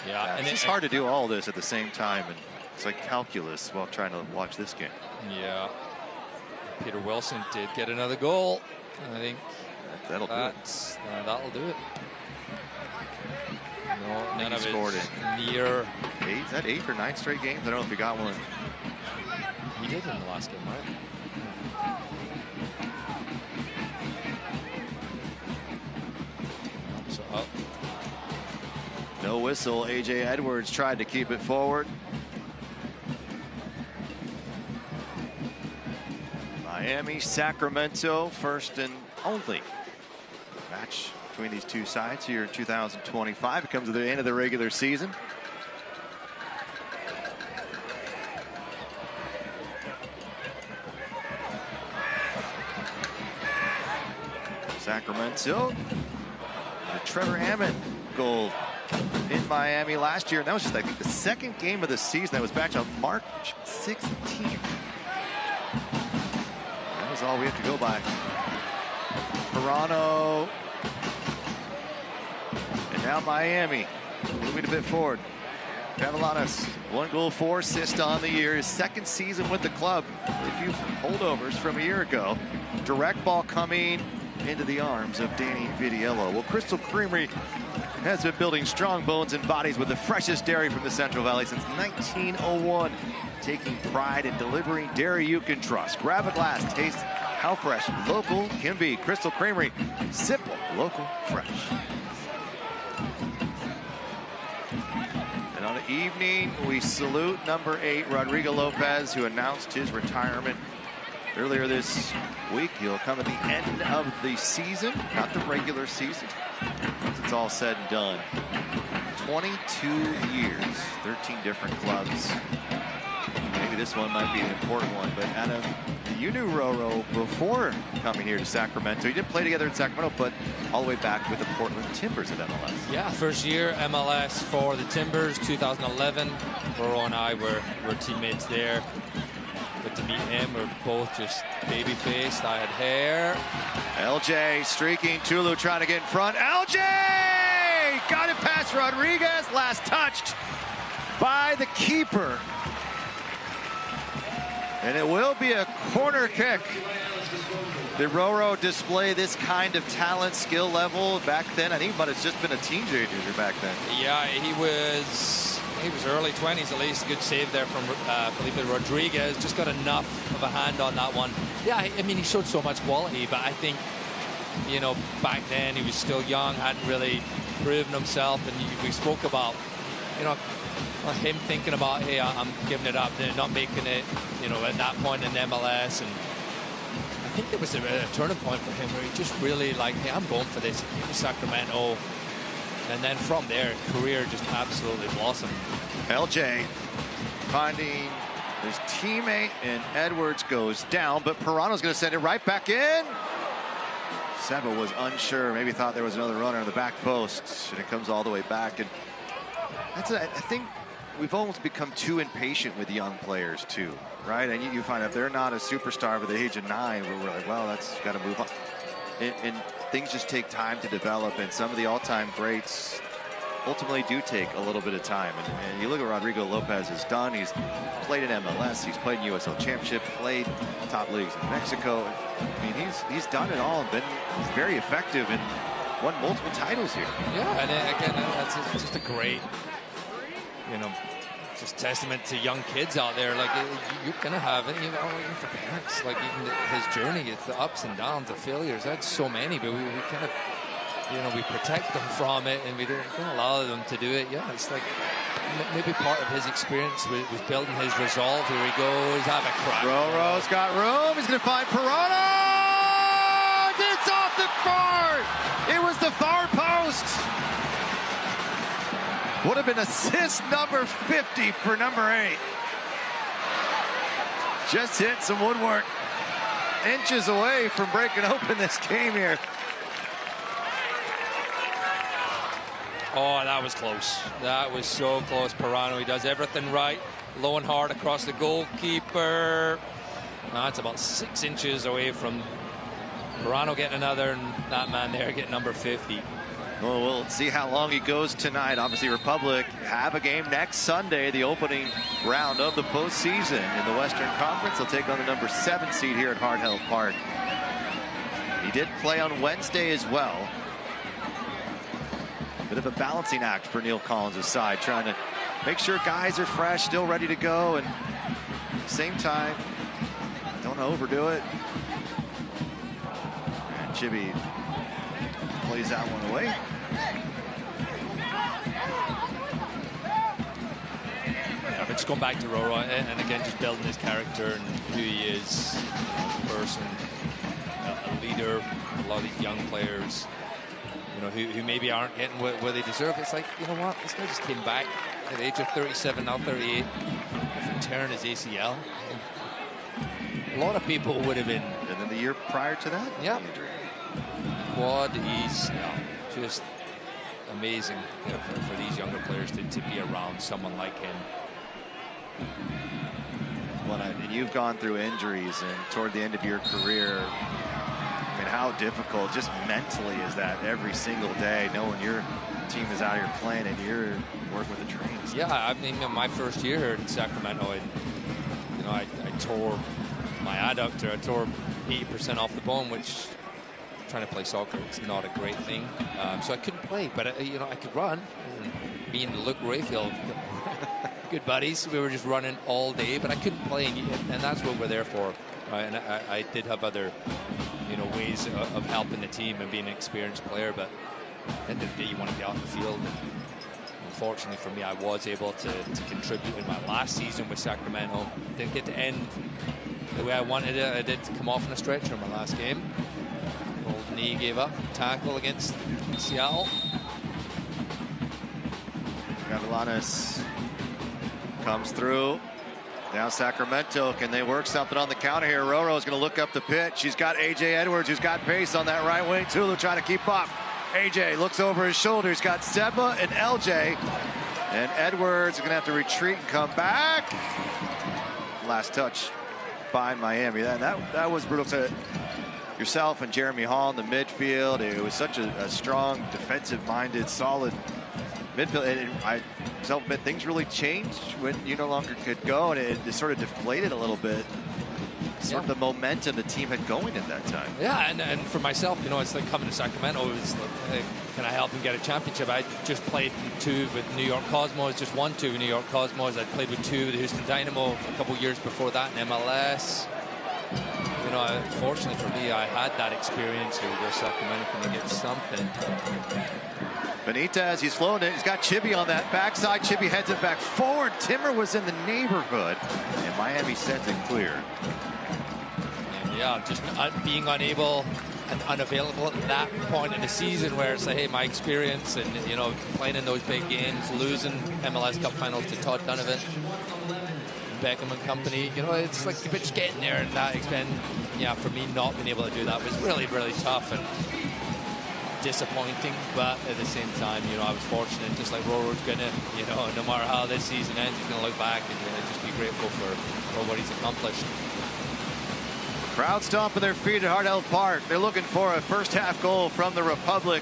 Yeah, and it's hard to do all this at the same time, and it's like calculus while trying to watch this game. Yeah. Peter Wilson did get another goal. I think that'll do it. That'll do it. No, none of it scored it near. Is that 8 or 9 straight games? I don't know if he got one. He did in the last game, right? So up. No whistle. AJ Edwards tried to keep it forward. Miami, Sacramento, first and only match between these two sides here in 2025. It comes to the end of the regular season. Sacramento, the Trevor Hammond goal in Miami last year. And that was just, I think, the second game of the season. That was back on March 16th. That's all we have to go by. Toronto. And now Miami. Moving a bit forward. Cavalanas, 1 goal, 4 assists on the year. His second season with the club. A few holdovers from a year ago. Direct ball coming into the arms of Danny Vidiello. Well, Crystal Creamery has been building strong bones and bodies with the freshest dairy from the Central Valley since 1901. Taking pride in delivering dairy you can trust. Grab a glass, taste how fresh local can be. Crystal Creamery, simple, local, fresh. And on the evening, we salute number 8, Rodrigo Lopez, who announced his retirement earlier this week. He'll come at the end of the season, not the regular season, once it's all said and done. 22 years, 13 different clubs. Maybe this one might be an important one, but Adam, you knew Roro before coming here to Sacramento. You didn't play together in Sacramento, but all the way back with the Portland Timbers at MLS. Yeah, first year MLS for the Timbers, 2011. Roro and I were teammates there. Good to meet him. We're both just baby-faced. I had hair. LJ streaking. Tulu trying to get in front. LJ! Got it past Rodriguez. Last touched by the keeper. And it will be a corner kick. Did Roro display this kind of talent, skill level back then? I think, but it's just been a teenager back then. Yeah, he was early 20s at least. Good save there from Felipe Rodriguez. Just got enough of a hand on that one. Yeah, I mean, he showed so much quality, but I think, you know, back then he was still young, hadn't really proven himself. And we spoke about, you know, him thinking about, hey, I'm giving it up, then not making it, you know, at that point in MLS. And I think there was a turning point for him where he just really like, hey, I'm going for this. He came to Sacramento. And then from there, career just absolutely blossomed. LJ finding his teammate, and Edwards goes down, but Pirano's going to send it right back in. Seba was unsure, maybe thought there was another runner on the back post, and it comes all the way back. And that's I think we've almost become too impatient with young players too, right? And you find if they're not a superstar by the age of 9, we're like, well, that's got to move on. And things just take time to develop, and some of the all-time greats ultimately do take a little bit of time. And you look at Rodrigo Lopez has done. He's played in MLS. He's played in USL Championship, played top leagues in Mexico. I mean, he's done it all and been very effective and won multiple titles here. Yeah, and again, that's just a great, just testament to young kids out there. Like, you're going to have it, even for parents. Like, even his journey, it's the ups and downs, the failures. That's so many, but we kind of, we protect them from it, and we don't allow them to do it. Yeah, it's like maybe part of his experience was building his resolve. Here he goes, have a crack. Roro's got room. He's going to find Pirano. It's off the guard. It was the far post. Would have been assist number 50 for number 8. Just hit some woodwork. Inches away from breaking open this game here. Oh, that was close. That was so close. Pirano, he does everything right. Low and hard across the goalkeeper. Now it's about 6 inches away from Pirano getting another, and that man there getting number 50. Well, we'll see how long he goes tonight. Obviously, Republic have a game next Sunday, the opening round of the postseason in the Western Conference. They'll take on the number 7 seed here at Hard Health Park. He did play on Wednesday as well. Bit of a balancing act for Neil Collins' side, trying to make sure guys are fresh, still ready to go, and at the same time, don't overdo it. And Chibi plays that one away. Yeah, but just going back to Roro, and again, just building his character and who he is, a person, a leader. A lot of these young players, who maybe aren't getting where they deserve. It's like, you know what? This guy just came back at the age of 37, now 38, from tearing his ACL. A lot of people would have been. And then the year prior to that? Yeah. Quad, he's just amazing for these younger players to be around someone like him. Well, and you've gone through injuries, and toward the end of your career, I mean, how difficult just mentally is that every single day, knowing your team is out here playing and you're working with the trains? Yeah, I mean, my first year here in Sacramento, and I tore my adductor. I tore 80% off the bone, which, trying to play soccer, it's not a great thing. So I couldn't play, but I could run. And me and Luke Rayfield, good buddies, we were just running all day, but I couldn't play, and that's what we're there for. Right? And I did have other, ways of helping the team and being an experienced player, but at the end of the day, you want to be out in the field. And unfortunately for me, I was able to contribute in my last season with Sacramento. Didn't get to end the way I wanted it. I did come off in a stretcher in my last game. Old knee gave up. Tackle against Seattle. Gavilanes comes through. Now Sacramento, can they work something on the counter here? Roro is going to look up the pitch. He's got A.J. Edwards, who's got pace on that right wing. Tulu trying to keep up. A.J. looks over his shoulder. He's got Seba and L.J. And Edwards is going to have to retreat and come back. Last touch by Miami. That was brutal. To yourself and Jeremy Hall in the midfield. It was such a strong, defensive-minded, solid midfield. And I self-admit things really changed when you no longer could go, and it sort of deflated a little bit. Sort of the momentum the team had going at that time. Yeah, and for myself, it's like coming to Sacramento. It was like, hey, can I help him get a championship? I just played 2 with New York Cosmos, just won 2 with New York Cosmos. I played with 2 with the Houston Dynamo a couple years before that in MLS. Fortunately for me, I had that experience here with Sacramento. Can they get something? Benitez, he's floating it. He's got Chibi on that backside. Chibi heads it back forward. Timmer was in the neighborhood, and Miami sends it clear. And yeah, just being unable unavailable at that point in the season, where it's like, hey, my experience and, you know, playing in those big games, losing MLS Cup finals to Todd Donovan, Beckham and company, you know, it's like a bit getting there, and that extent, yeah, for me not being able to do that was really, really tough and disappointing. But at the same time, you know, I was fortunate, just like Roro's gonna, you know, no matter how this season ends, he's gonna look back and just be grateful for what he's accomplished. Crowd stomping their feet at Hardell Park. They're looking for a first half goal from the Republic.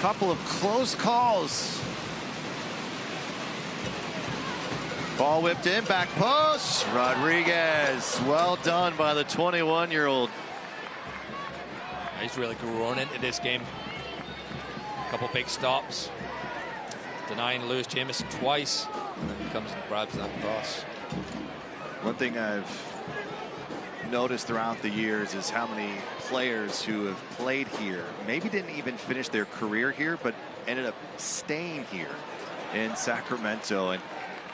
Couple of close calls. Ball whipped in, back post. Rodriguez, well done by the 21-year-old. He's really grown into this game. A couple big stops. Denying Lewis Jamison twice. And then he comes and grabs that cross. One thing I've noticed throughout the years is how many players who have played here maybe didn't even finish their career here, but ended up staying here in Sacramento. And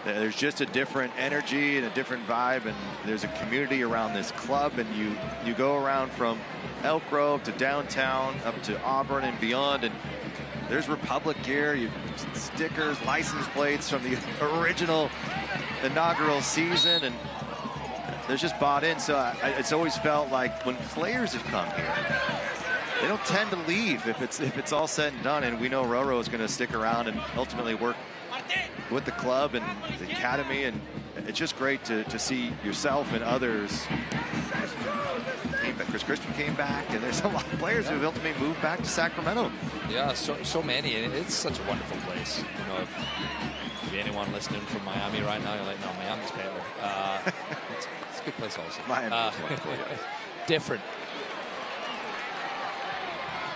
there's just a different energy and a different vibe, and there's a community around this club, and you go around from Elk Grove to downtown up to Auburn and beyond, and there's Republic gear, stickers, license plates from the original inaugural season, and there's just bought in. So it's always felt like when players have come here, they don't tend to leave if it's all said and done, and we know Roro is going to stick around and ultimately work with the club and the academy, and it's just great to see yourself and others. Chris Christian came back, and there's a lot of players who have ultimately moved back to Sacramento. Yeah, so many, and it's such a wonderful place. You know, if anyone listening from Miami right now, you're like, no, Miami's better. It's a good place also. Miami's wonderful, yeah. Different.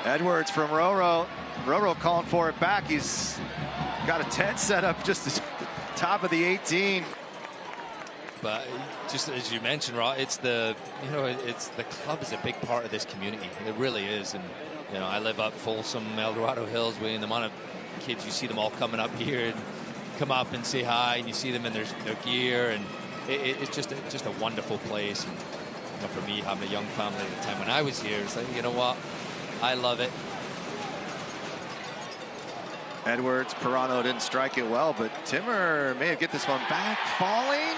Edwards from Roro. Roro calling for it back. He's got a tent set up just at the top of the 18. But just as you mentioned, Rob, it's the club is a big part of this community. It really is. And, you know, I live up Folsom, El Dorado Hills, with the amount of kids, you see them all coming up here and come up and say hi, and you see them in their gear, and it's just a wonderful place. And, you know, for me, having a young family at the time when I was here, it's like, you know what, I love it. Edwards, Pirano didn't strike it well, but Timmer may have get this one back. Falling.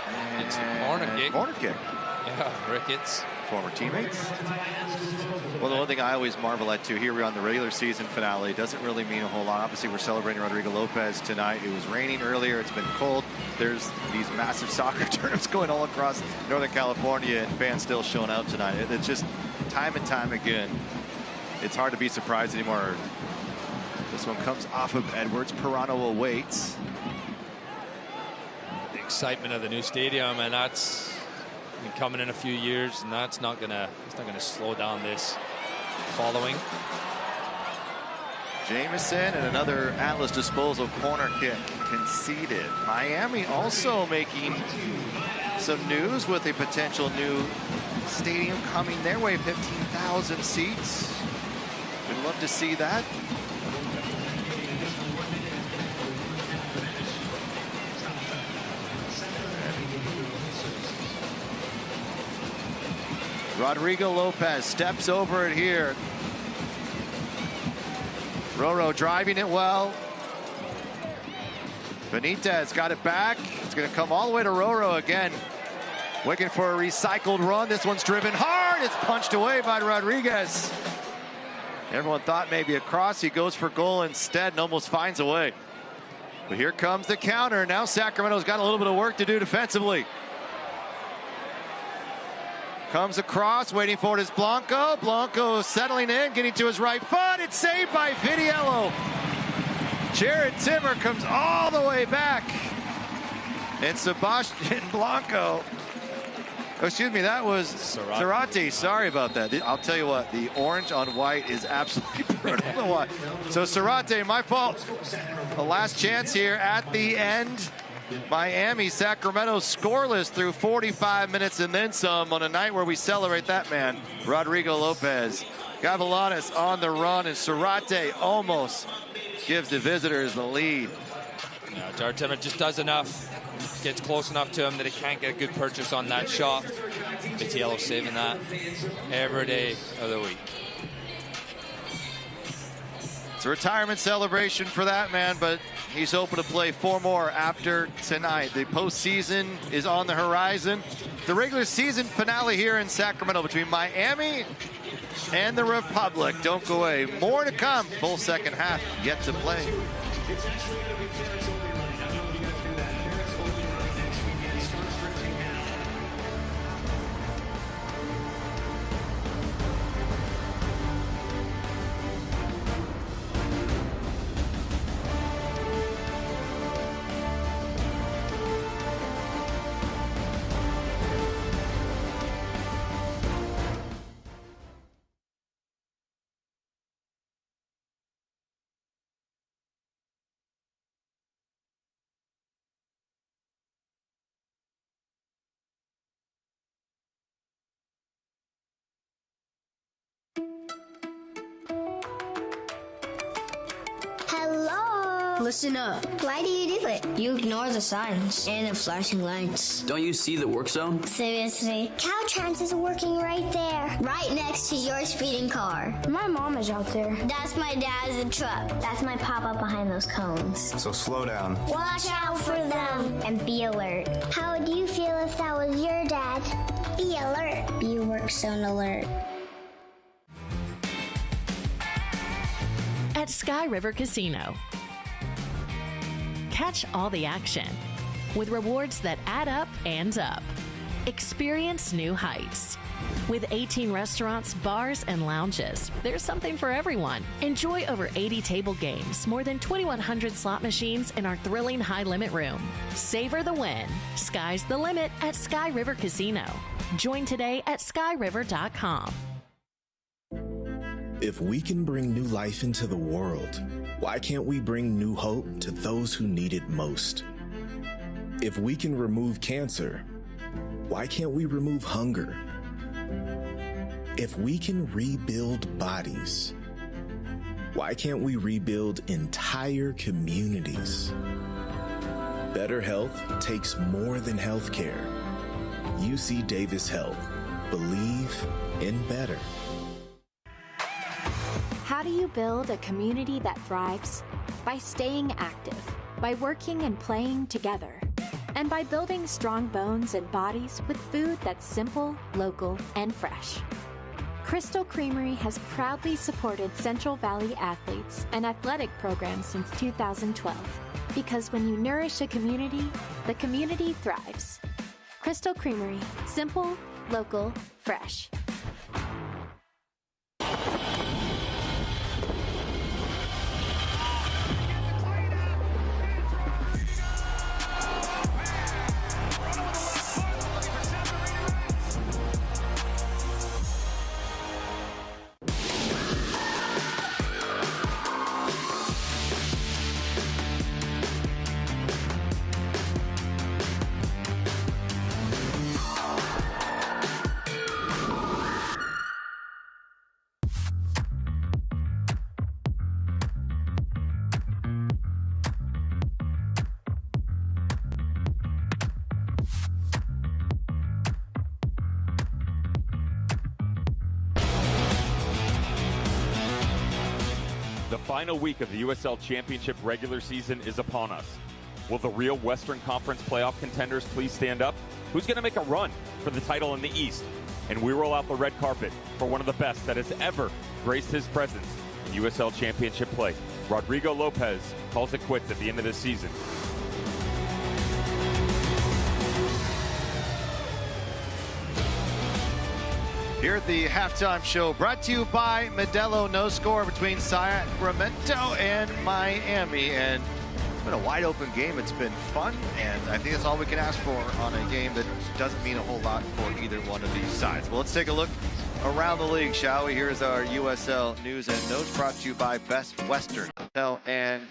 And it's a corner kick. Corner kick. Yeah, Ricketts. Former teammates. Well, the one thing I always marvel at, too, here we're on the regular season finale. Doesn't really mean a whole lot. Obviously, we're celebrating Rodrigo Lopez tonight. It was raining earlier. It's been cold. There's these massive soccer tournaments going all across Northern California, and fans still showing out tonight. It's just time and time again. It's hard to be surprised anymore. This one comes off of Edwards. Pirano awaits. The excitement of the new stadium, and that's coming in a few years, and that's not gonna slow down this following. Jamison and another Atlas disposal corner kick conceded. Miami also making some news with a potential new stadium coming their way, 15,000 seats. We'd love to see that. Rodrigo Lopez steps over it here. Roro driving it well. Benitez got it back. It's going to come all the way to Roro again. Looking for a recycled run. This one's driven hard. It's punched away by Rodriguez. Everyone thought maybe a cross. He goes for goal instead and almost finds a way. But here comes the counter. Now Sacramento's got a little bit of work to do defensively. Comes across, waiting for it is Blanco. Blanco settling in, getting to his right foot. It's saved by Vidiello. Jared Timmer comes all the way back. And Sebastian Blanco. Oh, excuse me, that was Zarate. Sorry about that. I'll tell you what, the orange on white is absolutely brutal. So Zarate, my fault. The last chance here at the end. Miami, Sacramento scoreless through 45 minutes and then some on a night where we celebrate that man, Rodrigo Lopez. Gavilanes on the run, and Zarate almost gives the visitors the lead. Jared Timmer just does enough. gets close enough to him that he can't get a good purchase on that shot. Vitiello saving that every day of the week. It's a retirement celebration for that man, but he's hoping to play 4 more after tonight. The postseason is on the horizon. The regular season finale here in Sacramento between Miami and the Republic. Don't go away. More to come. Full second half yet to play. Listen up. Why do you do it? You ignore the signs and the flashing lights. Don't you see the work zone? Seriously? Caltrans is working right there. Right next to your speeding car. My mom is out there. That's my dad's truck. That's my papa behind those cones. So slow down. Watch out for them. And be alert. How would you feel if that was your dad? Be alert. Be work zone alert. At Sky River Casino. Catch all the action with rewards that add up and up. Experience new heights. With 18 restaurants, bars, and lounges, there's something for everyone. Enjoy over 80 table games, more than 2,100 slot machines, and our thrilling high-limit room. Savor the win. Sky's the limit at Sky River Casino. Join today at skyriver.com. If we can bring new life into the world, why can't we bring new hope to those who need it most? If we can remove cancer, why can't we remove hunger? If we can rebuild bodies, why can't we rebuild entire communities? Better health takes more than healthcare. UC Davis Health. Believe in better. How do you build a community that thrives? By staying active, by working and playing together, and by building strong bones and bodies with food that's simple, local, and fresh. Crystal Creamery has proudly supported Central Valley athletes and athletic programs since 2012. Because when you nourish a community, the community thrives. Crystal Creamery, simple, local, fresh. The final week of the USL Championship regular season is upon us. Will the real Western Conference playoff contenders please stand up? Who's going to make a run for the title in the East? And we roll out the red carpet for one of the best that has ever graced his presence in USL Championship play. Rodrigo Lopez calls it quits at the end of this season. Here at the halftime show, brought to you by Modelo. No score between Sacramento and Miami, and it's been a wide open game. It's been fun, and I think that's all we can ask for on a game that doesn't mean a whole lot for either one of these sides. Well, let's take a look around the league, shall we? Here's our USL news and notes, brought to you by Best Western Hotel and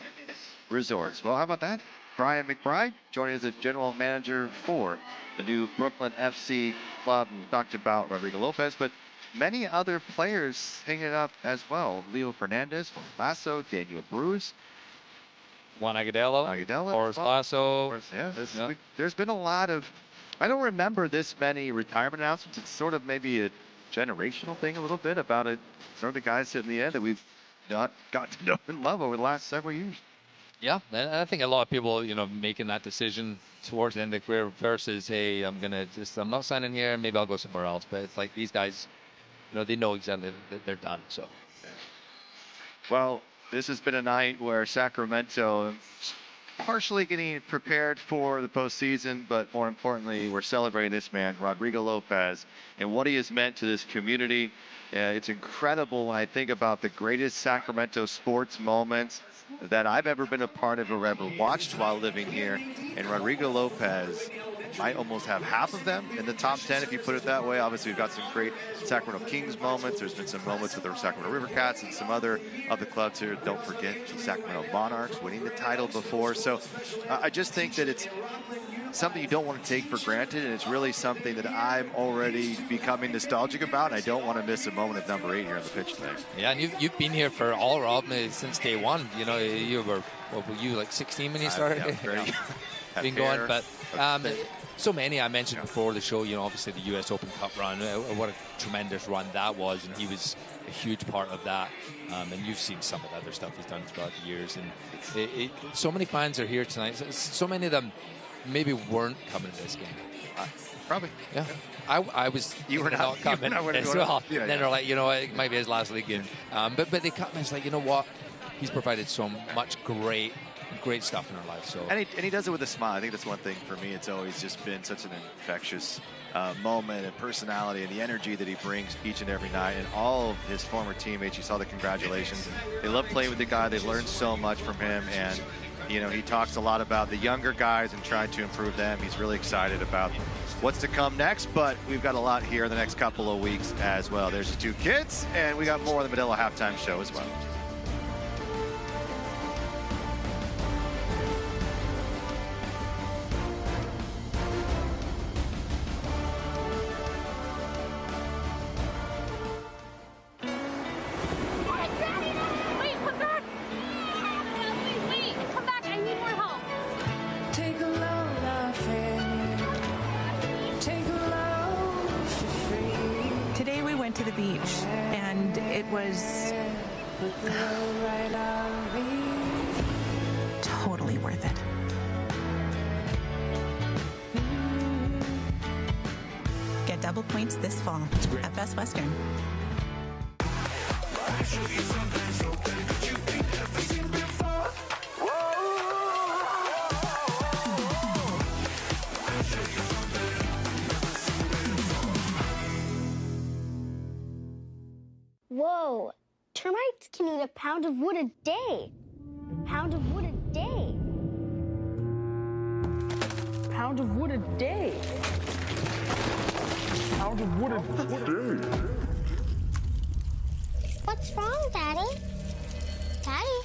Resorts. Well, how about that? Brian McBride joining as the general manager for the new Brooklyn FC club. We talked about Rodrigo Lopez, but many other players hanging it up as well. Leo Fernandez, Lasso, Daniel Bruce. Juan Agudelo, Horace Lasso. Yeah, there's been a lot of, I don't remember this many retirement announcements. It's sort of maybe a generational thing a little bit about it. Some of the guys in the end that we've not got to know and love over the last several years. Yeah, and I think a lot of people, making that decision towards the end of the career versus, hey, I'm not signing here, maybe I'll go somewhere else. But it's like these guys, they know exactly that they're done. So, well, this has been a night where Sacramento partially getting prepared for the postseason, but more importantly, we're celebrating this man, Rodrigo Lopez, and what he has meant to this community. It's incredible when I think about the greatest Sacramento sports moments that I've ever been a part of or ever watched while living here. And Rodrigo Lopez might almost have half of them in the top 10 if you put it that way. Obviously, we've got some great Sacramento Kings moments. There's been some moments with the Sacramento River Cats and some other of the clubs here. Don't forget the Sacramento Monarchs winning the title before. So I just think that it's something you don't want to take for granted, and it's really something that I'm already becoming nostalgic about, and I don't want to miss a moment of number 8 here on the pitch today. Yeah, and you've been here for all Rob since day one. You were, what were you, like 16 when you started? Yeah, been going, but so many I mentioned before the show, obviously the US Open Cup run, what a tremendous run that was, and he was a huge part of that. And you've seen some of the other stuff he's done throughout the years, and so many fans are here tonight. So many of them maybe weren't coming to this game. Probably. Yeah. I was. You were not coming as well. Then they're like, it might be his last league game. But they come and it's like, you know what? He's provided so much great stuff in our lives. So and he does it with a smile. I think that's one thing for me. It's always just been such an infectious moment and personality and the energy that he brings each and every night. And all of his former teammates, you saw the congratulations. They love playing with the guy. They've learned so much from him. And he talks a lot about the younger guys and trying to improve them. He's really excited about what's to come next, but we've got a lot here in the next couple of weeks as well. There's the 2 kids, and we got more in the Medalla halftime show as well. To the beach, and it was totally worth it. Get double points this fall at Best Western. Whoa, termites can eat a pound of wood a day. Pound of wood a day. Pound of wood a day. Pound of wood a day. What's wrong, Daddy? Daddy?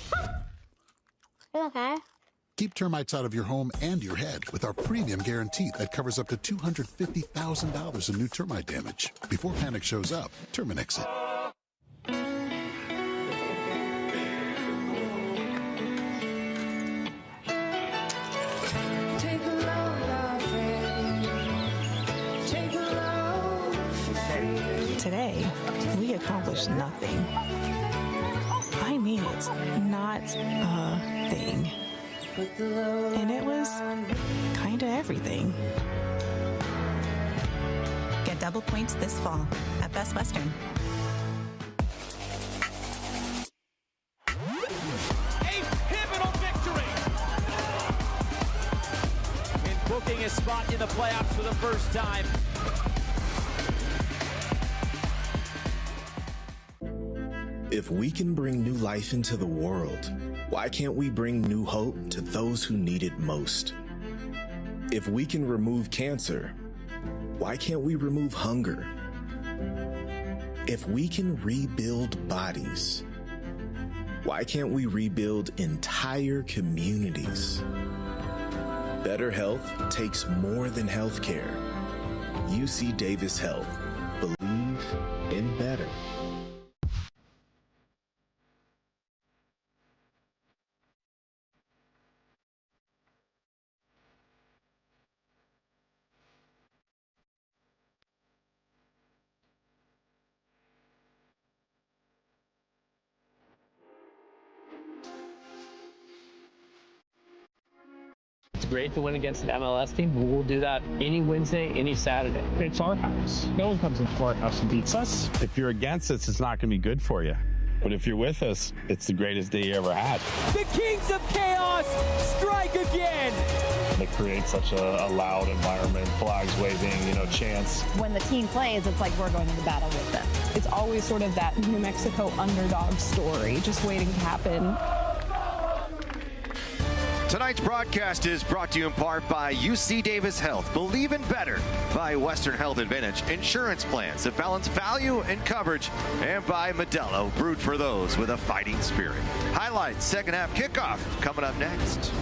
You okay? Keep termites out of your home and your head with our premium guarantee that covers up to $250,000 in new termite damage. Before panic shows up, Terminix it. Today, we accomplished nothing. I mean it, not a thing. And it was kind of everything. Get double points this fall at Best Western. Booking a spot in the playoffs for the first time. If we can bring new life into the world, why can't we bring new hope to those who need it most? If we can remove cancer, why can't we remove hunger? If we can rebuild bodies, why can't we rebuild entire communities? Better health takes more than healthcare. UC Davis Health. Believe in better. great to win against an MLS team, but we'll do that any Wednesday, any Saturday. It's our house. No one comes into our house and beats us. If you're against us, it's not going to be good for you. But if you're with us, it's the greatest day you ever had. The Kings of Chaos strike again. They create such a loud environment, flags waving, chants. When the team plays, it's like we're going into battle with them. It's always sort of that New Mexico underdog story just waiting to happen. Tonight's broadcast is brought to you in part by UC Davis Health. Believe in better by Western Health Advantage Insurance Plans that balance value and coverage, and by Modelo, brewed for those with a fighting spirit. Highlights, second half kickoff coming up next.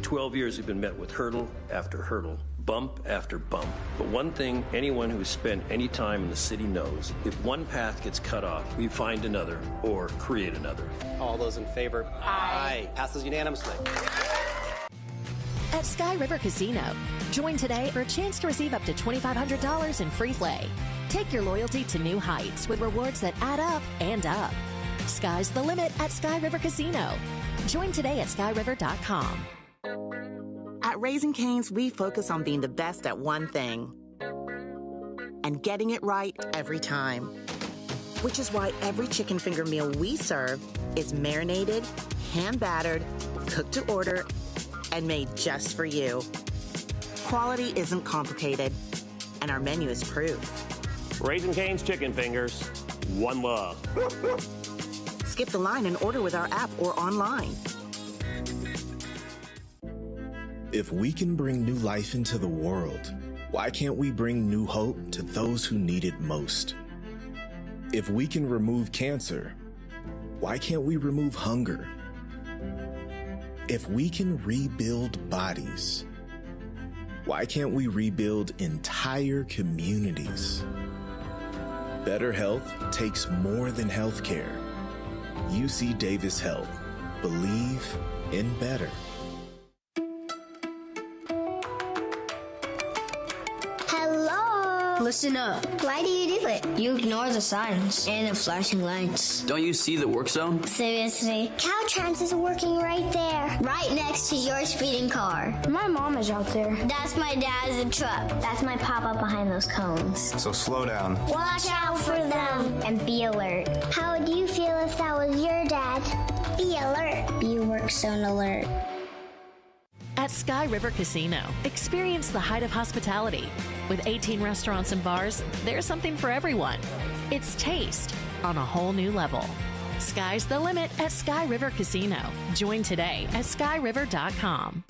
"12 years we've been met with hurdle after hurdle, bump after bump. But one thing anyone who's spent any time in the city knows, if one path gets cut off, we find another or create another." All those in favor? Aye. Passes unanimously. At Sky River Casino, join today for a chance to receive up to $2,500 in free play. Take your loyalty to new heights with rewards that add up and up. Sky's the limit at Sky River Casino. Join today at skyriver.com. At Raising Cane's, we focus on being the best at one thing and getting it right every time. Which is why every chicken finger meal we serve is marinated, hand-battered, cooked to order, and made just for you. Quality isn't complicated, and our menu is proof. Raising Cane's chicken fingers, one love. Skip the line and order with our app or online. If we can bring new life into the world, why can't we bring new hope to those who need it most? If we can remove cancer, why can't we remove hunger? If we can rebuild bodies, why can't we rebuild entire communities? Better health takes more than healthcare. UC Davis Health. Believe in better. Listen up. Why do you do it? You ignore the signs and the flashing lights. Don't you see the work zone? Seriously? Caltrans is working right there. Right next to your speeding car. My mom is out there. That's my dad's truck. That's my papa behind those cones. So slow down. Watch out for them. And be alert. How would you feel if that was your dad? Be alert. You work zone alert. At Sky River Casino, experience the height of hospitality. With 18 restaurants and bars, there's something for everyone. It's taste on a whole new level. Sky's the limit at Sky River Casino. Join today at skyriver.com.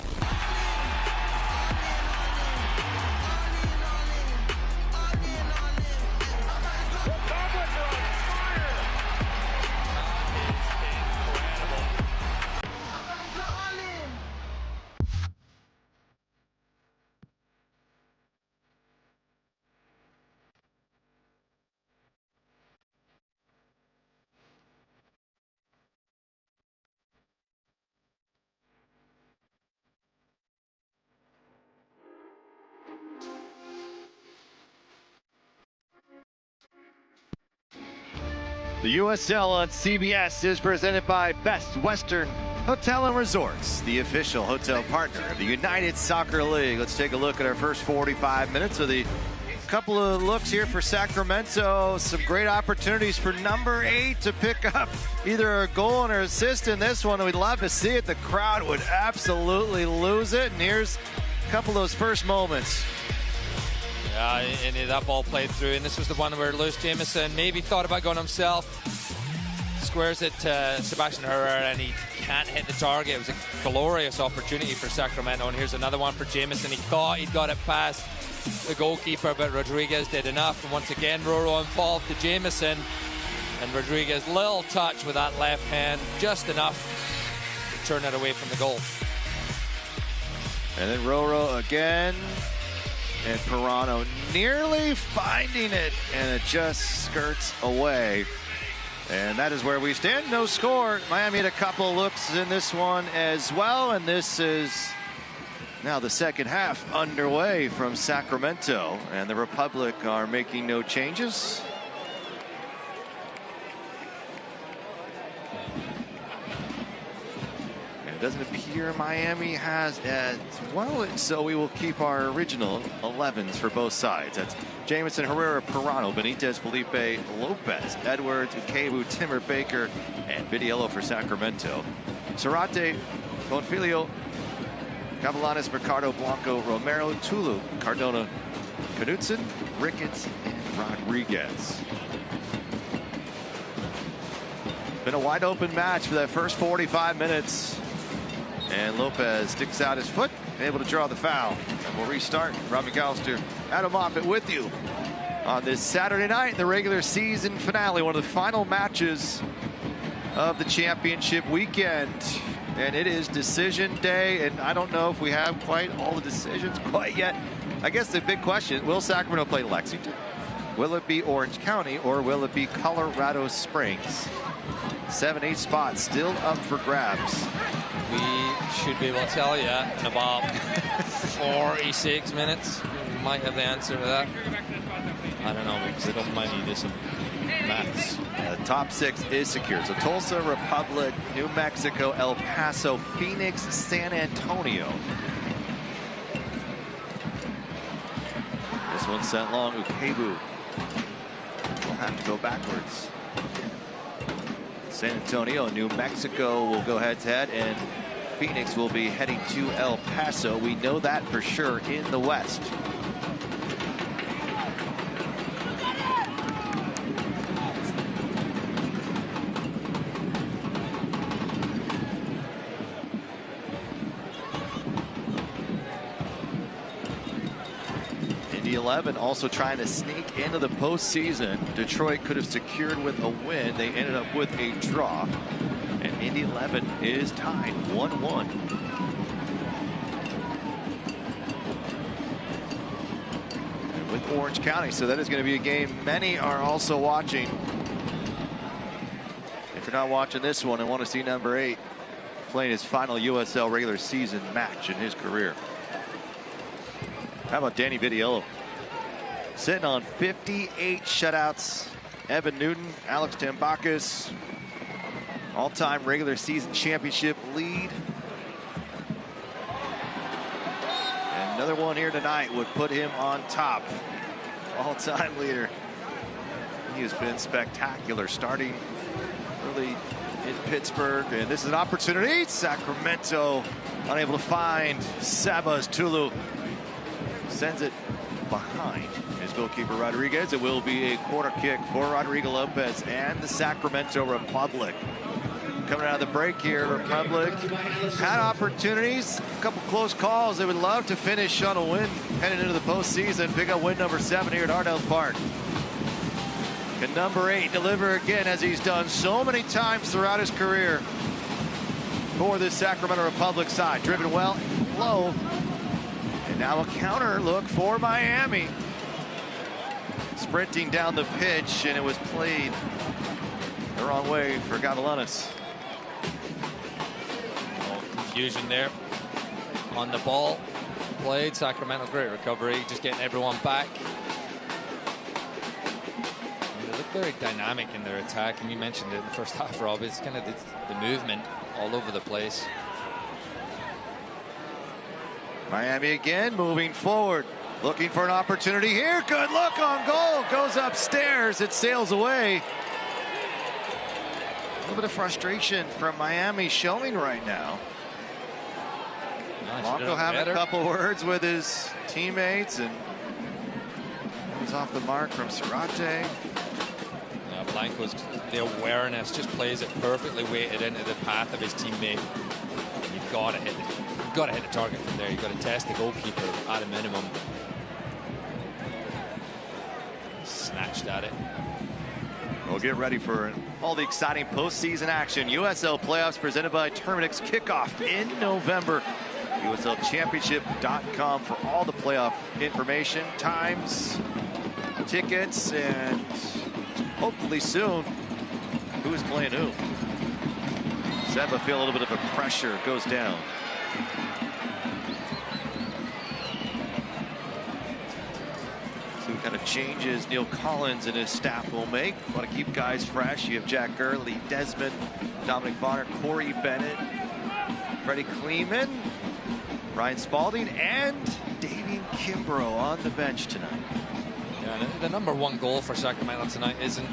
The USL on CBS is presented by Best Western Hotel and Resorts, the official hotel partner of the United Soccer League. Let's take a look at our first 45 minutes with a couple of looks here for Sacramento. Some great opportunities for number 8 to pick up either a goal and an assist in this one. We'd love to see it. The crowd would absolutely lose it. And here's a couple of those first moments. Yeah, and that ball played through, and this was the one where Lewis Jamison maybe thought about going himself. Squares it to Sebastian Herrera, and he can't hit the target. It was a glorious opportunity for Sacramento, and here's another one for Jamison. He thought he'd got it past the goalkeeper, but Rodriguez did enough. And once again, Roro involved to Jamison, and Rodriguez, little touch with that left hand, just enough to turn it away from the goal. And then Roro again. And Pirano nearly finding it, and it just skirts away. And that is where we stand. No score. Miami had a couple looks in this one as well, and this is Now the second half underway from Sacramento, and the Republic are making no changes. And it doesn't appear Miami has as well, so we will keep our original 11s for both sides. That's Jamison, Herrera, Pirano, Benitez, Felipe, Lopez, Edwards, Ukebu, Timmer, Baker, and Vidiello for Sacramento. Zarate, Bonfilio, Cavallanes, Mercado, Blanco, Romero, Tulu, Cardona, Knudsen, Ricketts, and Rodriguez. Been a wide open match for that first 45 minutes. And Lopez sticks out his foot, able to draw the foul. And we'll restart. Rob McAllister, Adam Moffat with you on this Saturday night, the regular season finale, one of the final matches of the championship weekend. And it is decision day, and I don't know if we have quite all the decisions quite yet. I guess the big question, will Sacramento play Lexington? Will it be Orange County, or will it be Colorado Springs? 7-8 spots still up for grabs. We should be able to tell you in about 46 minutes. We might have the answer to that. I don't know, because I don't mind you do some maths. The top 6 is secured. So Tulsa, Republic, New Mexico, El Paso, Phoenix, San Antonio. This one sent long. Ukebu will have to go backwards. San Antonio and New Mexico will go head-to-head, and Phoenix will be heading to El Paso. We know that for sure in the West. Indy 11 also trying to sneak into the postseason. Detroit could have secured with a win. They ended up with a draw. And Indy 11 is tied 1-1. With Orange County, so that is going to be a game many are also watching. If you're not watching this one and want to see number 8 playing his final USL regular season match in his career. How about Danny Vidiello? Sitting on 58 shutouts. Evan Newton, Alex Tambakis, all-time regular season championship lead. And another one here tonight would put him on top. All-time leader. He has been spectacular, starting early in Pittsburgh. And this is an opportunity. Sacramento unable to find Sabas. Tulu sends it behind his goalkeeper Rodriguez. It will be a corner kick for Rodrigo Lopez and the Sacramento Republic. Coming out of the break here, Republic had opportunities, a couple close calls. They would love to finish on a win heading into the postseason. Pick up win number 7 here at Ardell Park. Can number 8 deliver again, as he's done so many times throughout his career for this Sacramento Republic side. Driven well, low. And now a counter look for Miami. Sprinting down the pitch, and it was played the wrong way for Gavallanes. Confusion there on the ball played. Sacramento, great recovery, just getting everyone back. And they look very dynamic in their attack, and you mentioned it in the first half, Rob. It's kind of the movement all over the place. Miami again moving forward, looking for an opportunity here. Good look on goal, goes upstairs, it sails away. A little bit of frustration from Miami showing right now. Blanco having a couple words with his teammates, and it was off the mark from Zarate. Yeah, Blanco's the awareness just plays it perfectly weighted into the path of his teammate. You've got to hit the target from there. You've got to test the goalkeeper at a minimum. Snatched at it. We'll get ready for all the exciting postseason action. USL playoffs presented by Terminix, kickoff in November. USLChampionship.com for all the playoff information, times, tickets, and hopefully soon, who is playing who. Seba feel a little bit of a pressure, goes down. kind of changes Neil Collins and his staff will make. Want to keep guys fresh. You have Jack Gurley, Desmond, Dominic Bonner, Corey Bennett, Freddie Kleeman, Ryan Spalding, and Davian Kimbrough on the bench tonight. Yeah, the number one goal for Sacramento tonight isn't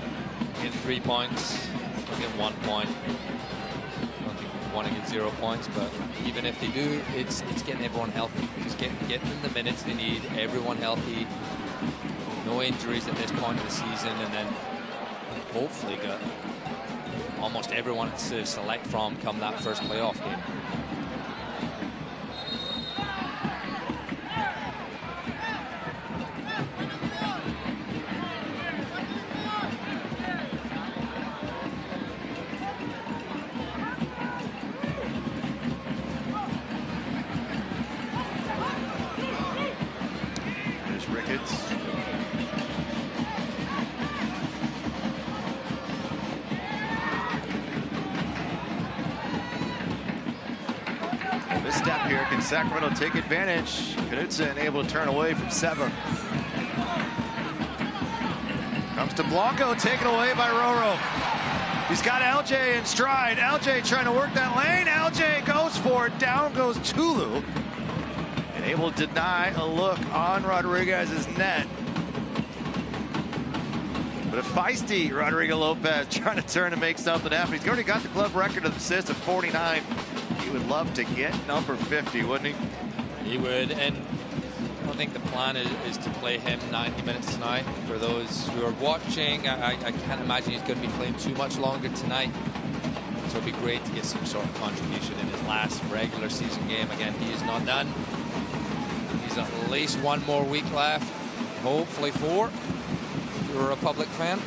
in 3 points. They'll get 1 point. I don't think they want to get 0 points, but even if they do, it's getting everyone healthy. Just getting them the minutes they need, everyone healthy, no injuries at this point of the season, and then hopefully got almost everyone to select from come that first playoff game. Misstep here. Can Sacramento take advantage? Knudsen able to turn away from Seba. Comes to Blanco, taken away by Roro. He's got LJ in stride. LJ trying to work that lane. LJ goes for it. Down goes Tulu. And able to deny a look on Rodriguez's net. But a feisty Rodrigo Lopez trying to turn and make something happen. He's already got the club record of assists of 49. He would love to get number 50, wouldn't he? He would, and I think the plan is to play him 90 minutes tonight. For those who are watching, I can't imagine he's going to be playing too much longer tonight. So it'd be great to get some sort of contribution in his last regular season game. Again, he is not done. He's at least 1 more week left, hopefully 4. If you're a Republic fan.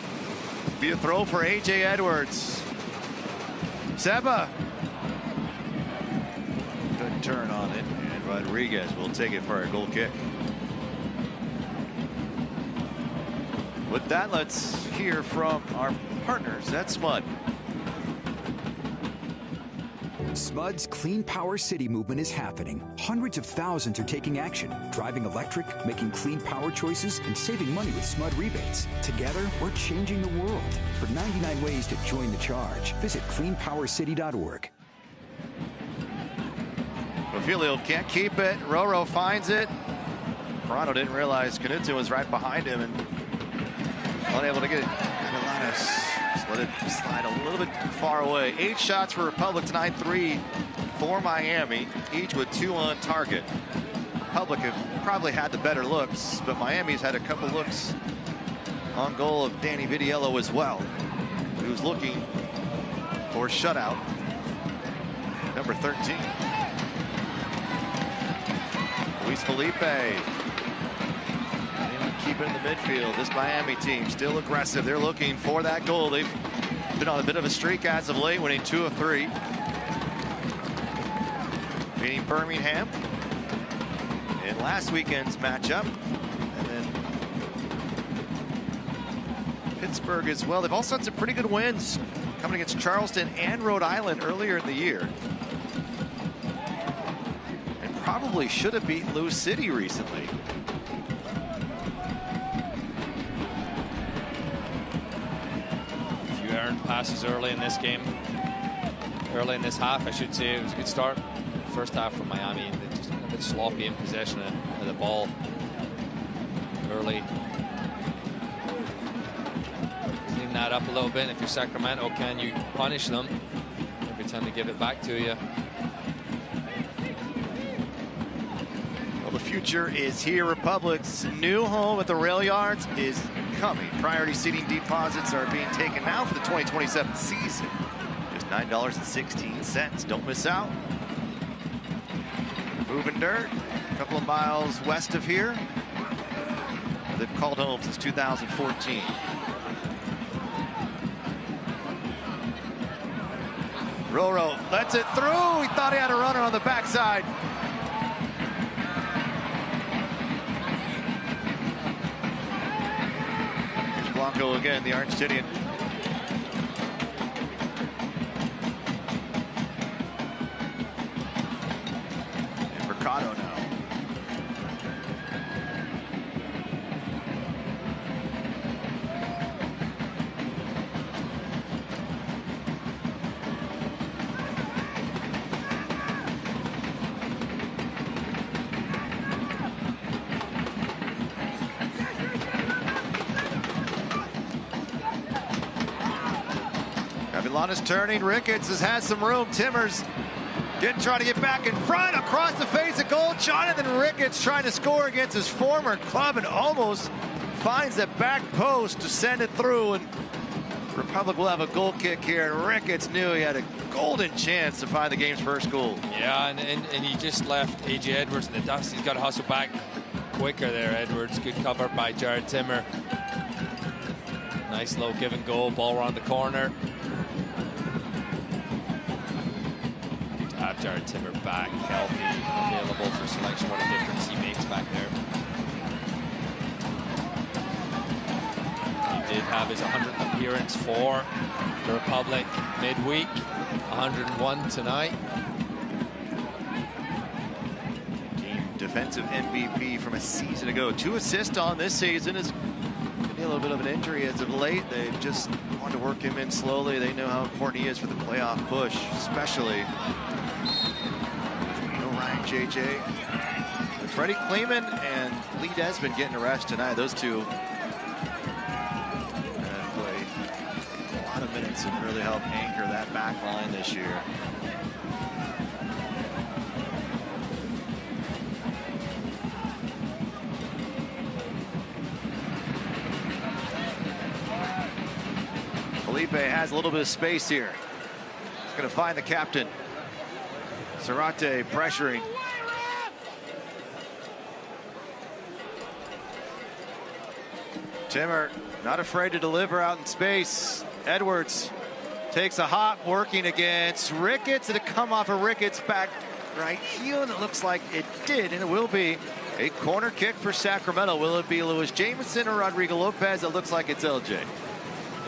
Be a throw for AJ Edwards. Seba. Good turn on it, and Rodriguez will take it for a goal kick. With that, let's hear from our partners at SMUD. SMUD's Clean Power City movement is happening. Hundreds of thousands are taking action, driving electric, making clean power choices, and saving money with SMUD rebates. Together, we're changing the world. For 99 ways to join the charge, visit cleanpowercity.org. Ophelio can't keep it. Roro finds it. Toronto didn't realize Knudsen was right behind him and unable to get it. Just let it slide a little bit far away. 8 shots for Republic tonight, 3 for Miami, each with 2 on target. Republic have probably had the better looks, but Miami's had a couple looks on goal of Danny Vidiello as well, who's looking for shutout. Number 13. Luis Felipe. Keep it in the midfield. This Miami team still aggressive. They're looking for that goal. They've been on a bit of a streak as of late, winning 2 of 3. Beating Birmingham in last weekend's matchup. And then Pittsburgh as well. They've also had some pretty good wins coming against Charleston and Rhode Island earlier in the year. And probably should have beaten Lou City recently. Passes early in this game, early in this half, I should say. It was a good start. First half for Miami, and they're just a bit sloppy in possession of the ball early. Clean that up a little bit. If you're Sacramento, can you punish them every time they give it back to you? Well, the future is here. Republic's new home at the rail yards is coming. Priority seating deposits are being taken now for the 2027 season. Just $9.16. Don't miss out. Moving dirt, a couple of miles west of here. They've called home since 2014. Roro lets it through. He thought he had a runner on the backside. Blanco again, the Argentinian. And Mercado now. Kilana's turning. Ricketts has some room. Timmers trying to get back in front. Across the face of goal. Jonathan Ricketts trying to score against his former club and almost finds the back post to send it through. And Republic will have a goal kick here. And Ricketts knew he had a golden chance to find the game's first goal. Yeah, and he just left A.J. Edwards in the dust. He's got to hustle back quicker there, Edwards. Good cover by Jared Timmer. Nice low give and go. Ball around the corner. Good to have Jared Timmer back, healthy, available for selection. What a difference he makes back there. He did have his 100th appearance for the Republic midweek. 101 tonight. Team defensive MVP from a season ago. 2 assists on this season. Is a little bit of an injury as of late. They've just wanted to work him in slowly. They know how important he is for the playoff push, especially. Ryan JJ. Freddie Kleeman and Lee Desmond getting a rest tonight. Those two play a lot of minutes and really help anchor that back line this year. Felipe has a little bit of space here. He's going to find the captain. Zarate pressuring. Timmer not afraid to deliver out in space. Edwards takes a hop, working against Ricketts. Did it come off of Ricketts' back right heel? And it looks like it did, and it will be a corner kick for Sacramento. Will it be Lewis Jamison or Rodrigo Lopez? It looks like it's LJ.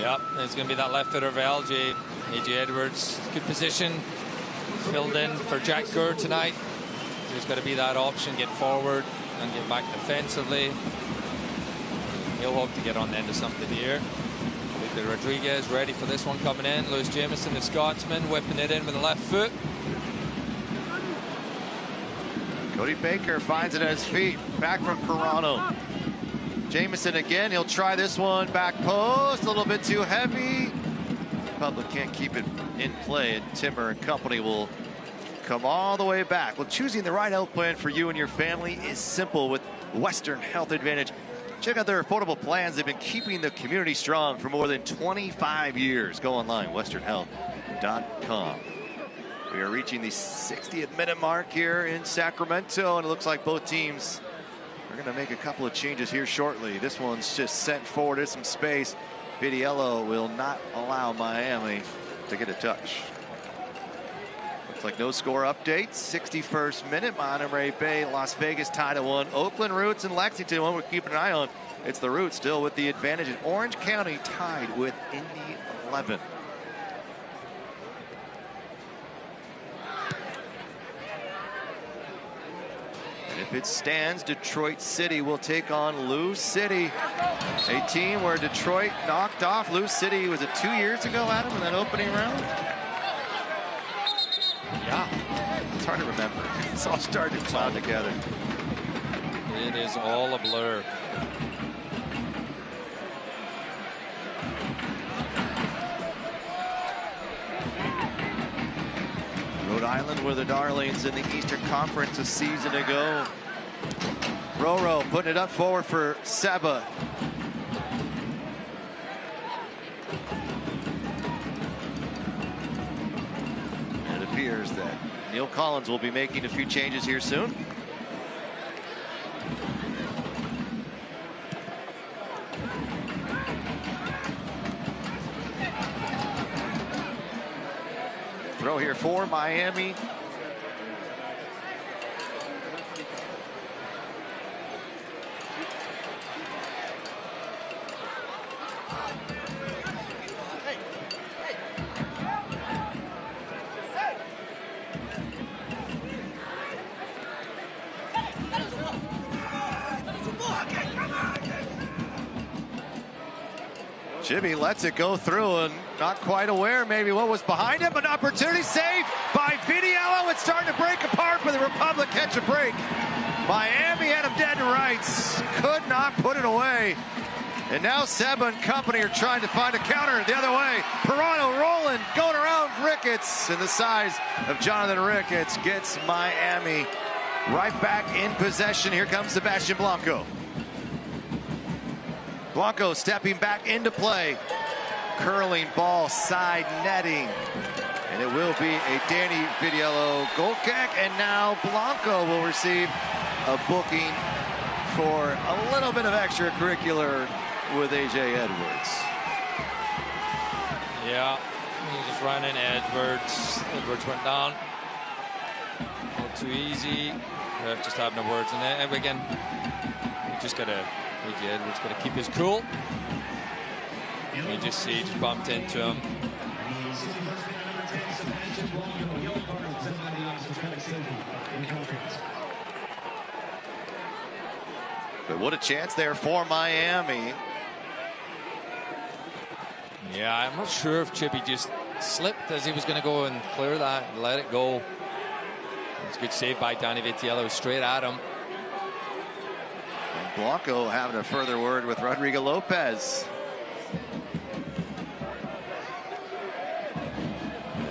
Yep, it's going to be that left footer of LJ. A.J. Edwards, good position. Filled in for Jack Kerr tonight. There's got to be that option, get forward and get back defensively. He'll hope to get on the end of something here. Felipe Rodriguez ready for this one coming in. Lewis Jamison, the Scotsman, whipping it in with the left foot. Cody Baker finds it at his feet. Back from Pirano. Jamison again, he'll try this one. Back post, a little bit too heavy. Republic can't keep it in play, and Timmer and company will come all the way back. Well, choosing the right health plan for you and your family is simple with Western Health Advantage. Check out their affordable plans. They've been keeping the community strong for more than 25 years. Go online, westernhealth.com. We are reaching the 60th minute mark here in Sacramento, and it looks like both teams are going to make a couple of changes here shortly. This one's just sent forward to some space. Vidiello will not allow Miami to get a touch. Looks like no score update. 61st minute, Monterey Bay, Las Vegas tied at 1. Oakland Roots and Lexington, one we're keeping an eye on. It's the Roots still with the advantage, and Orange County tied with Indy 11. And if it stands, Detroit City will take on Lou City, a team where Detroit knocked off Lou City. Was it 2 years ago, Adam, in that opening round? Yeah, it's hard to remember. It's all starting to cloud together. It is all a blur. Rhode Island were the darlings in the Eastern Conference a season ago. Roro putting it up forward for Seba. It appears that Neil Collins will be making a few changes here soon. Throw here for Miami. Jimmy lets it go through and not quite aware maybe what was behind him. An opportunity saved by Vidiello. It's starting to break apart, but the Republic catch a break. Miami had him dead to rights. Could not put it away. And now Seba and company are trying to find a counter the other way. Pirano rolling, going around Ricketts. And the size of Jonathan Ricketts gets Miami right back in possession. Here comes Sebastian Blanco. Blanco stepping back into play. Curling ball, side netting. And it will be a Danny Vitiello goal kick. And now Blanco will receive a booking for a little bit of extracurricular with AJ Edwards. Yeah, he just ran into Edwards. Edwards went down. Not too easy. Ref just having the words in there. And again, you just gotta, AJ Edwards gotta keep his cool. You just see, he just bumped into him. But what a chance there for Miami. Yeah, I'm not sure if Chippy just slipped as he was going to go and clear that and let it go. It's a good save by Danny Vitiello, straight at him. And Blanco having a further word with Rodrigo Lopez.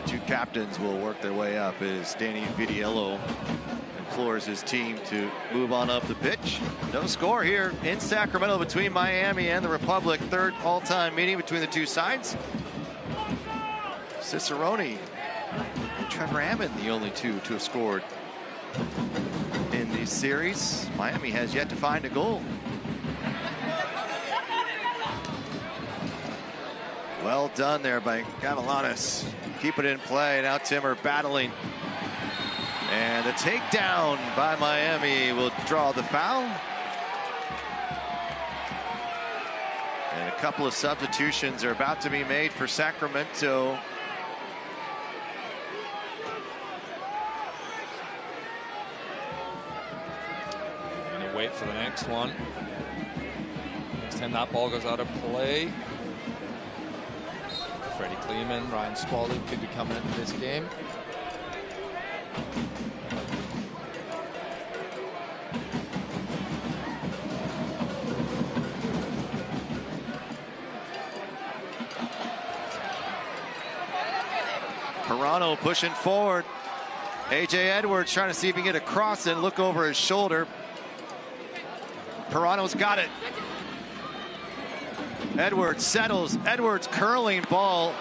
The two captains will work their way up as Danny Vitiello implores his team to move on up the pitch. No score here in Sacramento between Miami and the Republic. Third all-time meeting between the two sides. Cicerone and Trevor Hammond, the only two to have scored in these series. Miami has yet to find a goal. Well done there by Gavilanes. Keep it in play. Now Timmer battling. And the takedown by Miami will draw the foul. And a couple of substitutions are about to be made for Sacramento. Gonna wait for the next one. Next time that ball goes out of play. Freddie Kleeman, Ryan Spalding could be coming into this game. Pirano pushing forward. AJ Edwards trying to see if he can get a cross and look over his shoulder. Pirano's got it. Edwards settles. Edwards curling ball.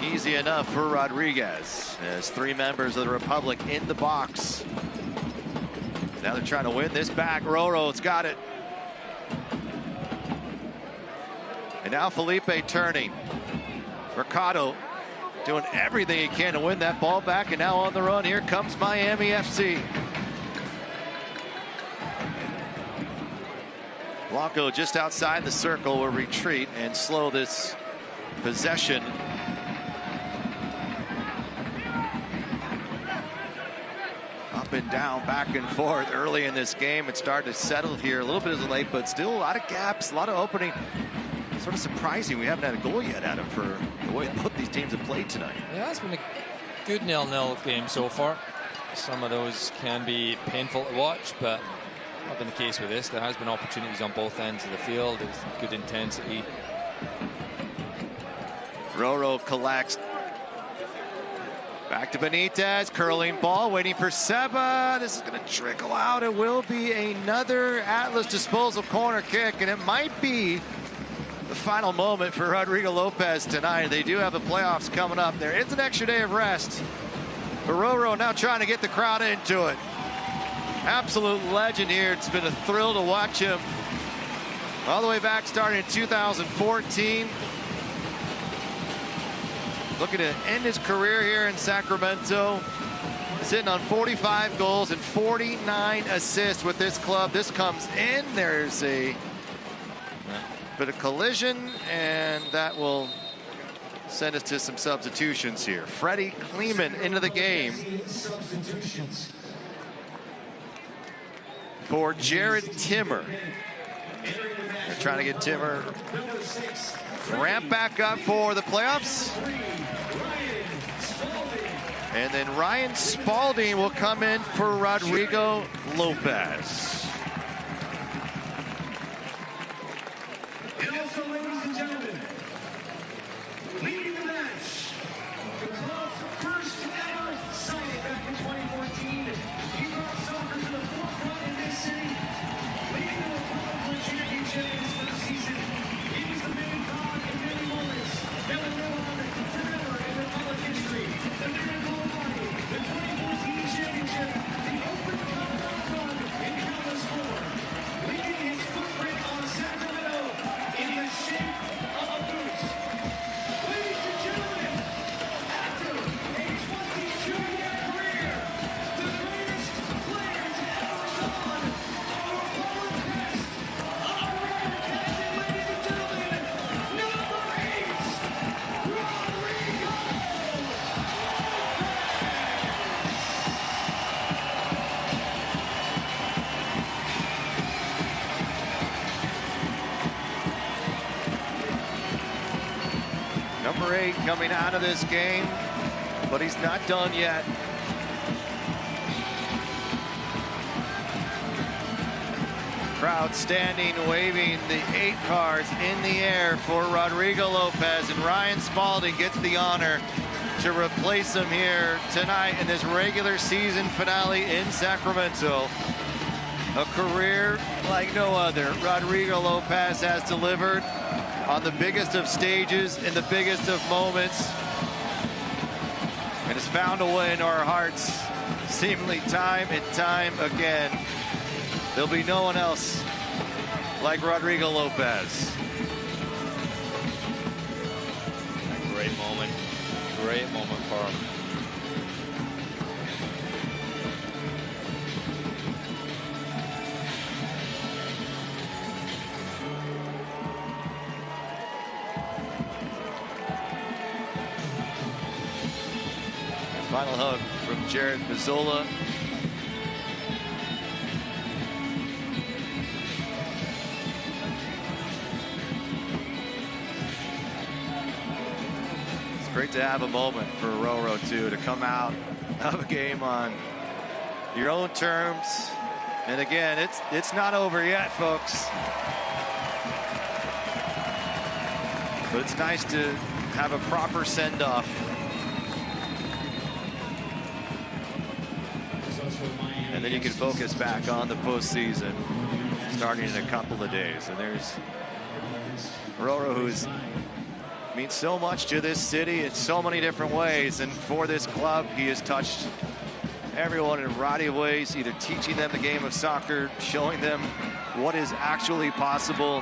Easy enough for Rodriguez. There's three members of the Republic in the box. Now they're trying to win this back. Roro's got it. And now Felipe turning. Mercado doing everything he can to win that ball back, and now on the run, here comes Miami FC. Blanco just outside the circle will retreat and slow this possession. Up and down, back and forth early in this game. It started to settle here a little bit as late, but still a lot of gaps, a lot of opening. Sort of surprising we haven't had a goal yet, Adam, for the way both these teams have played tonight. Yeah, it's been a good 0-0 game so far. Some of those can be painful to watch, but not been the case with this. There has been opportunities on both ends of the field. It's good intensity. Roro collects. Back to Benitez, curling ball, waiting for Seba. This is going to trickle out. It will be another Atlas disposal corner kick, and it might be the final moment for Rodrigo Lopez tonight. They do have the playoffs coming up. There is an extra day of rest. Roro now trying to get the crowd into it. Absolute legend here. It's been a thrill to watch him all the way back, starting in 2014. Looking to end his career here in Sacramento. Sitting on 45 goals and 49 assists with this club. This comes in. There's a bit of collision, and that will send us to some substitutions here. Freddie Kleeman into the game for Jared Timmer. They're trying to get Timmer ramp back up for the playoffs. And then Ryan Spalding will come in for Rodrigo Lopez. Number 8 coming out of this game, but he's not done yet. Crowd standing, waving the 8 cards in the air for Rodrigo Lopez, and Ryan Spalding gets the honor to replace him here tonight in this regular season finale in Sacramento. A career like no other. Rodrigo Lopez has delivered on the biggest of stages in the biggest of moments, and has found a way into our hearts seemingly time and time again. There'll be no one else like Rodrigo Lopez. Great moment for him. Final hug from Jared Mazzola. It's great to have a moment for Roro too, to come out of a game on your own terms. And again, it's not over yet, folks. But it's nice to have a proper send-off. And then you can focus back on the postseason starting in a couple of days. And there's Roro, who's means so much to this city in so many different ways. And for this club, he has touched everyone in a variety of ways, either teaching them the game of soccer, showing them what is actually possible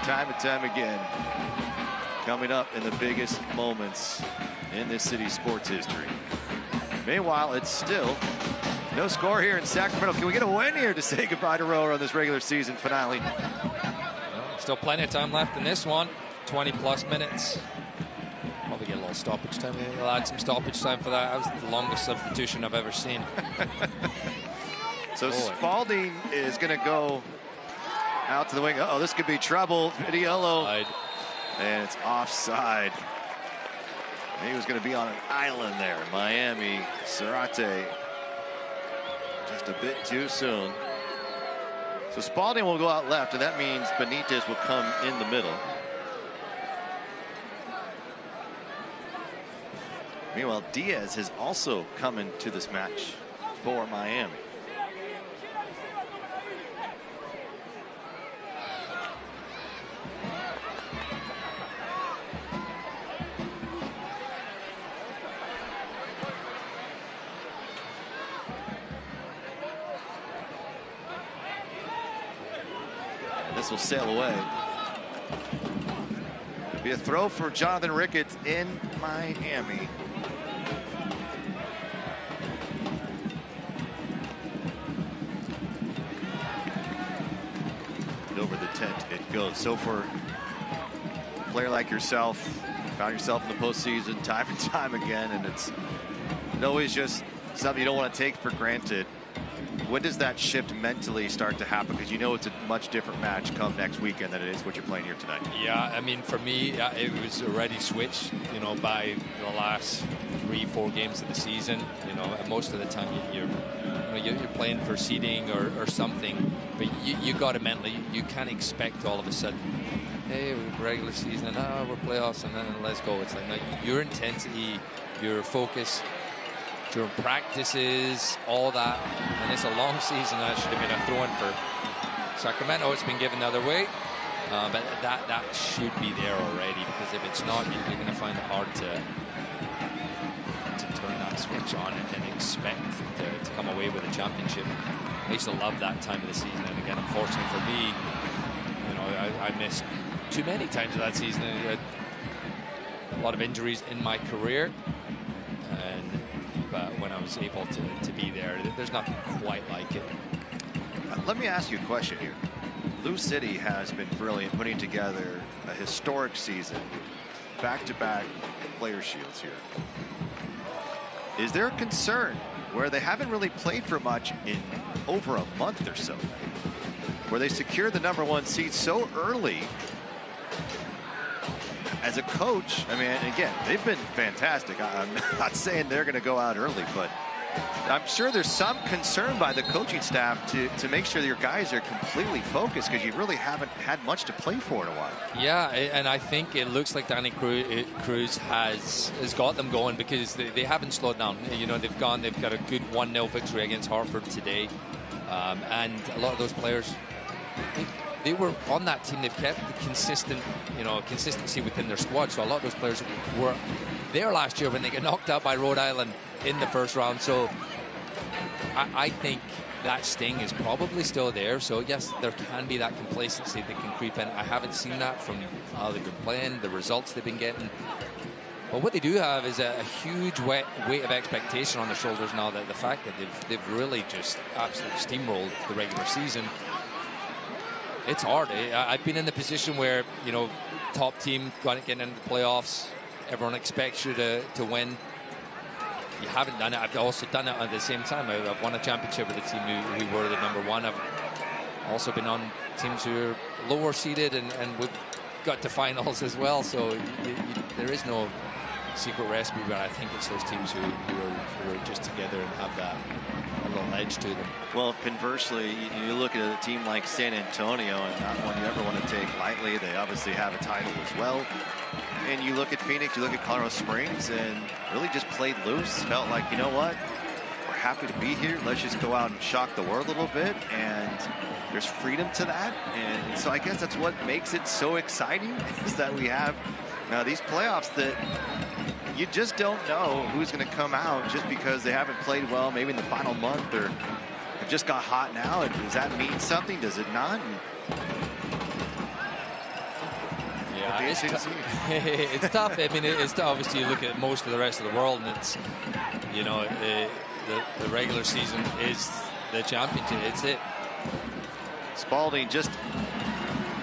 time and time again. Coming up in the biggest moments in this city's sports history. Meanwhile, it's still no score here in Sacramento. Can we get a win here to say goodbye to Roro on this regular season finale? Still plenty of time left in this one. 20+ minutes. Probably get a little stoppage time. We'll add some stoppage time for that. That was the longest substitution I've ever seen. So Spalding is going to go out to the wing. Uh-oh, this could be trouble. Vitiello. And it's offside. He was going to be on an island there. Miami, Zarate. Just a bit too soon. So Spalding will go out left, and that means Benitez will come in the middle. Meanwhile, Diaz has also come into this match for Miami. This will sail away. It'll be a throw for Jonathan Ricketts in Miami. And over the tent it goes. So for a player like yourself, you found yourself in the postseason time and time again, and it's always just something you don't want to take for granted. When does that shift mentally start to happen? Because you know it's a much different match come next weekend than it is what you're playing here tonight. Yeah, I mean, for me, it was already switched, you know, by the last 3-4 games of the season. You know, and most of the time you're playing for seeding or something, but you got to mentally, you can't expect all of a sudden, hey, we're regular season and we're playoffs and then let's go. It's like, no, your intensity, your focus during practices, all that, and it's a long season. That should have been a throw-in for Sacramento. It's been given the other way, but that should be there already, because if it's not, you're going to find it hard to turn that switch on and expect to come away with a championship. I used to love that time of the season, and again, unfortunately for me, you know, I missed too many times of that season. I had a lot of injuries in my career, but when I was able to be there, there's nothing quite like it. Let me ask you a question here. Lou City has been brilliant putting together a historic season, back-to-back player shields here. Is there a concern where they haven't really played for much in over a month or so, where they secured the #1 seed so early, as a coach, I mean, and again, they've been fantastic. I'm not saying they're going to go out early, but I'm sure there's some concern by the coaching staff to make sure that your guys are completely focused, because you really haven't had much to play for in a while. Yeah, and I think it looks like Danny Cruz has got them going, because they haven't slowed down. You know, they've got a good 1-0 victory against Hartford today, and a lot of those players, they were on that team. They've kept the consistency within their squad. So a lot of those players were there last year when they got knocked out by Rhode Island in the first round. So I think that sting is probably still there. So yes, there can be that complacency that can creep in. I haven't seen that from how they've been playing, the results they've been getting. But what they do have is a huge weight of expectation on their shoulders now. That the fact that they've really just absolutely steamrolled the regular season. It's hard. I've been in the position where, you know, top team getting into the playoffs, everyone expects you to win. You haven't done it. I've also done it at the same time. I've won a championship with a team who were the #1. I've also been on teams who are lower seeded, and we've got to finals as well. So there is no secret recipe, but I think it's those teams who are just together and have that a little edge to them. Well, conversely, you look at a team like San Antonio, and not one you ever want to take lightly. They obviously have a title as well. And you look at Phoenix, you look at Colorado Springs, and really just played loose. Felt like, you know what, we're happy to be here. Let's just go out and shock the world a little bit. And there's freedom to that. And so I guess that's what makes it so exciting, is that we have now these playoffs that you just don't know who's going to come out just because they haven't played well maybe in the final month, or have just got hot now. And does that mean something? Does it not? Yeah, it's tough. I mean, it's tough. Obviously, you look at most of the rest of the world, and it's, you know, the regular season is the championship. It's it. Spalding just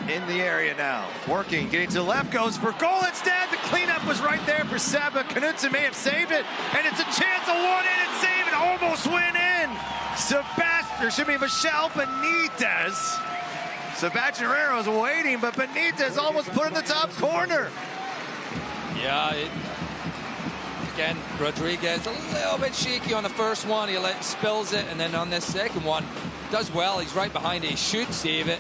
in the area now, working, getting to the left, goes for goal instead. The cleanup was right there for Seba. Knutson may have saved it, and it's a chance, a one-handed save, and almost went in. Michelle Benitez. Sebastian Herrera's waiting, but Benitez almost put it in the top corner. Yeah, again, Rodriguez a little bit shaky on the first one. He spills it, and then on this second one, does well. He's right behind it. He should save it.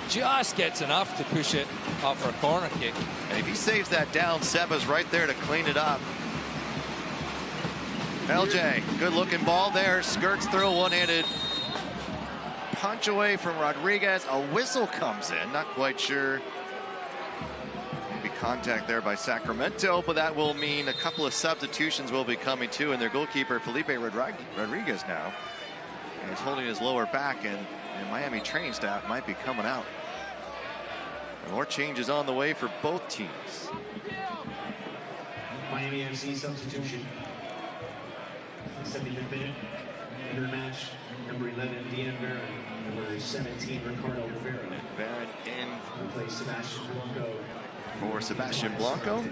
Just gets enough to push it out for a corner kick. And if he saves that down, Seba's right there to clean it up. LJ, good looking ball there, skirts through, one-handed punch away from Rodriguez. A whistle comes in, not quite sure. Maybe contact there by Sacramento, but that will mean a couple of substitutions will be coming too, and their goalkeeper Felipe Rodriguez now is holding his lower back, and Miami training staff might be coming out. More changes on the way for both teams. Miami FC substitution. 75th minute. Into the match, number 11, Dean Barron. Number 17, Ricardo Rivera. Barron in replace Sebastian Blanco. For Sebastian Blanco.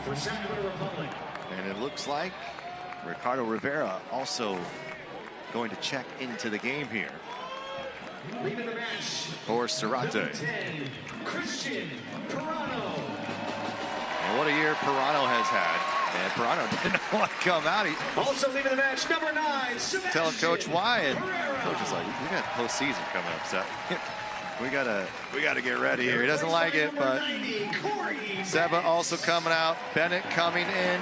For Sacramento Republic. And it looks like Ricardo Rivera also going to check into the game here. Leaving the match for Serrate. 10, Christian Pirano. And what a year Pirano has had. And Pirano didn't want to come out. Also leaving the match, number 9, Sebastian telling Coach why, and Coach is like, we got postseason coming up, so we gotta get ready here. He doesn't like it, but Seba also coming out. Bennett coming in.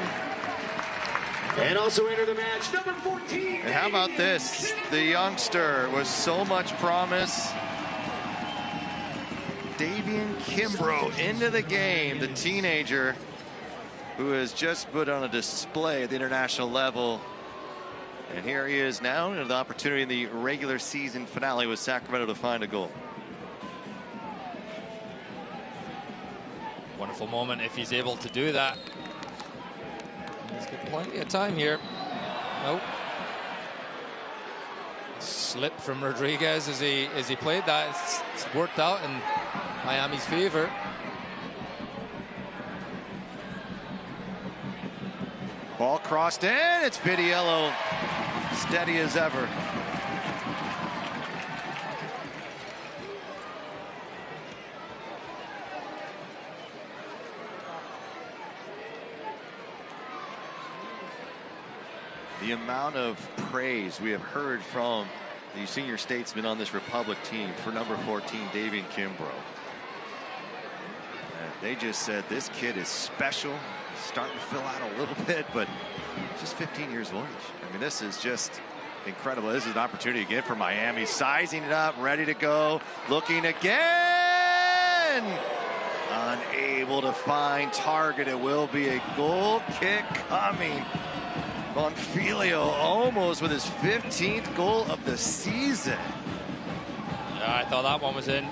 And also enter the match, number 14. And how about this? The youngster with so much promise. Davian Kimbrough into the game, the teenager who has just put on a display at the international level. And here he is now, and the opportunity in the regular season finale with Sacramento to find a goal. Wonderful moment if he's able to do that. He's got plenty of time here. Nope. Slip from Rodriguez as he played that. It's worked out in Miami's favor. Ball crossed in. It's Vidiello, steady as ever. The amount of praise we have heard from the senior statesman on this Republic team for number 14, Davian Kimbrough. They just said this kid is special. He's starting to fill out a little bit, but just 15 years of age. I mean, this is just incredible. This is an opportunity again for Miami, sizing it up, ready to go, looking again. Unable to find target. It will be a goal kick coming. Bonfilio almost with his 15th goal of the season. Yeah, I thought that one was in.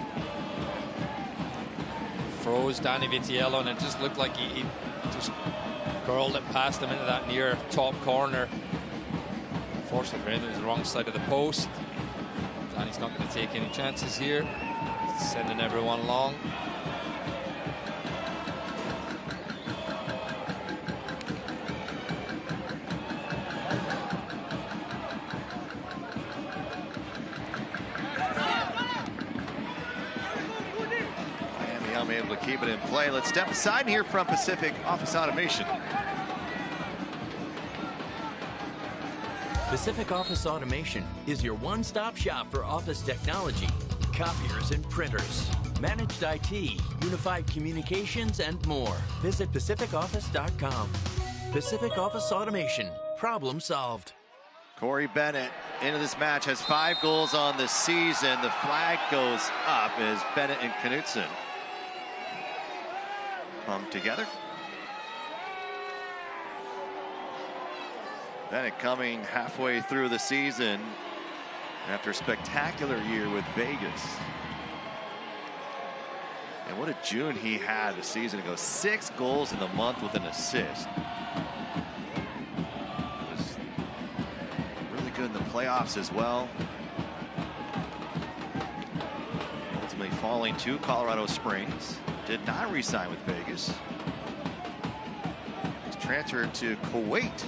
Froze Danny Vitiello, and it just looked like he just curled it past him into that near top corner. Unfortunately for him, it was the wrong side of the post. Danny's not going to take any chances here. Sending everyone along. Able to keep it in play. Let's step aside here from Pacific Office Automation. Pacific Office Automation is your one-stop shop for office technology, copiers and printers, managed IT, unified communications, and more. Visit pacificoffice.com. Pacific Office Automation. Problem solved. Corey Bennett into this match has 5 goals on the season. The flag goes up as Bennett and Knutson come together. Bennett coming halfway through the season after a spectacular year with Vegas. And what a June he had a season ago. 6 goals in the month with an assist. It was really good in the playoffs as well. Ultimately falling to Colorado Springs. Did not re-sign with Vegas. He's transferred to Kuwait.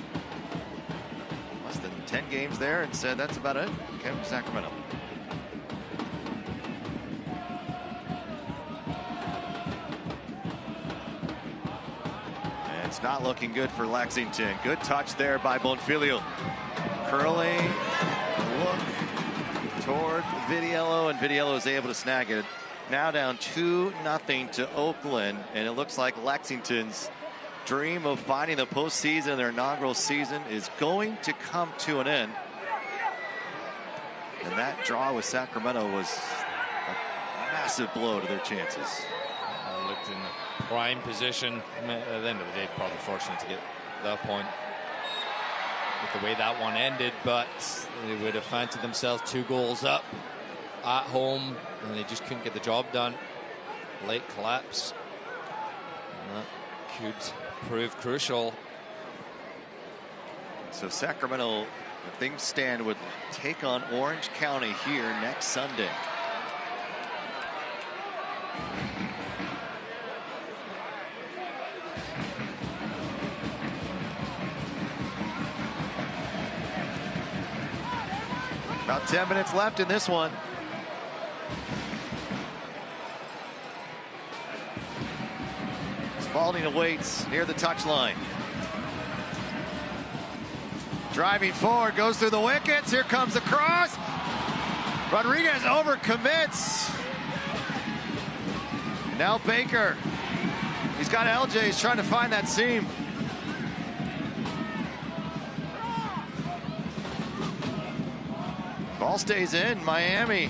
Less than 10 games there and said that's about it. Came to Sacramento. And it's not looking good for Lexington. Good touch there by Bonfilio. Curling look toward Vitiello, and Vitiello is able to snag it. Now down 2-0 to Oakland, and it looks like Lexington's dream of finding the postseason in their inaugural season is going to come to an end. And that draw with Sacramento was a massive blow to their chances. Looked in the prime position. At the end of the day, probably fortunate to get that point with the way that one ended, but they would have fancied themselves 2 goals up at home, and they just couldn't get the job done. Late collapse. And that could prove crucial. So Sacramento, if things stand, would take on Orange County here next Sunday. About 10 minutes left in this one. Spalding awaits near the touchline. Driving forward, goes through the wickets. Here comes the cross. Rodriguez overcommits. Now Baker. He's got LJ. He's trying to find that seam. Ball stays in. Miami.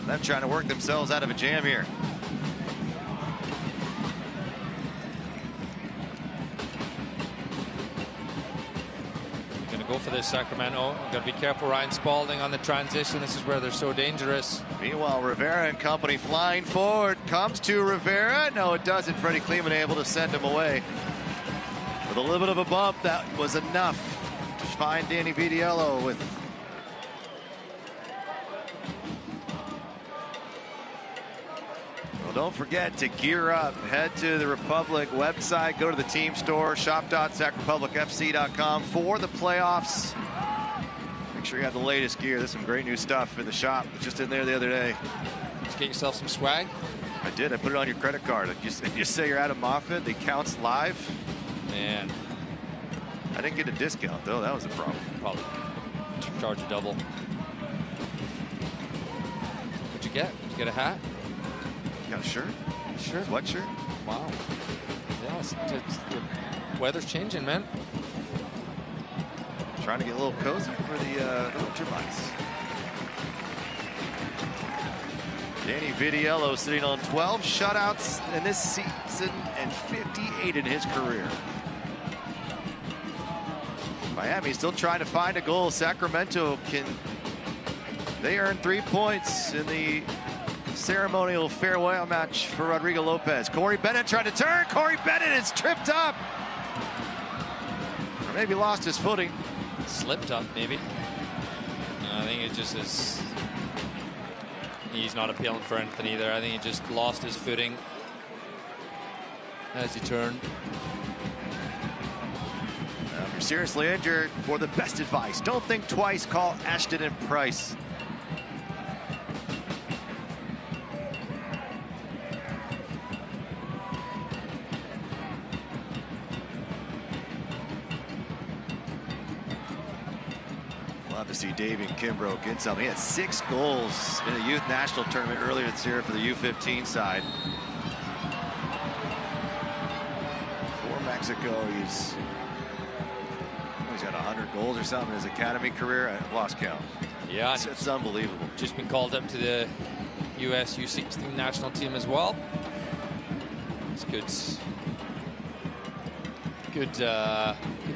They're trying to work themselves out of a jam here. Going to go for this, Sacramento. Got to be careful, Ryan Spalding, on the transition. This is where they're so dangerous. Meanwhile, Rivera and company flying forward. Comes to Rivera. No, it doesn't. Freddie Kleeman able to send him away. With a little bit of a bump, that was enough to find Danny Vitiello with. Well, don't forget to gear up. Head to the Republic website, go to the team store, shop.sacrepublicfc.com for the playoffs. Make sure you have the latest gear. There's some great new stuff in the shop. Just in there the other day. Just get yourself some swag. I did. I put it on your credit card. You say you're Adam Moffat, the counts live. Man, I didn't get a discount though. That was a problem. Probably charge a double. What'd you get? Did you get a hat? You got a shirt? Shirt? Sweatshirt? Wow. Yeah, the weather's changing, man. Trying to get a little cozy for the winter months. Danny Vitiello sitting on 12 shutouts in this season and 58 in his career. Miami still trying to find a goal. Sacramento they earn 3 points in the ceremonial farewell match for Rodrigo Lopez. Corey Bennett tried to turn. Corey Bennett is tripped up. Or maybe lost his footing. Slipped up, maybe. I think it just is. He's not appealing for anything either. I think he just lost his footing as he turned. If you're seriously injured, for the best advice, don't think twice. Call Ashton and Price. To see Davian Kimbrough get some. He had 6 goals in the youth national tournament earlier this year for the U15 side. For Mexico, he's got 100 goals or something in his academy career. I lost count. Yeah, it's unbelievable. Just been called up to the US U16 national team as well. It's good. Good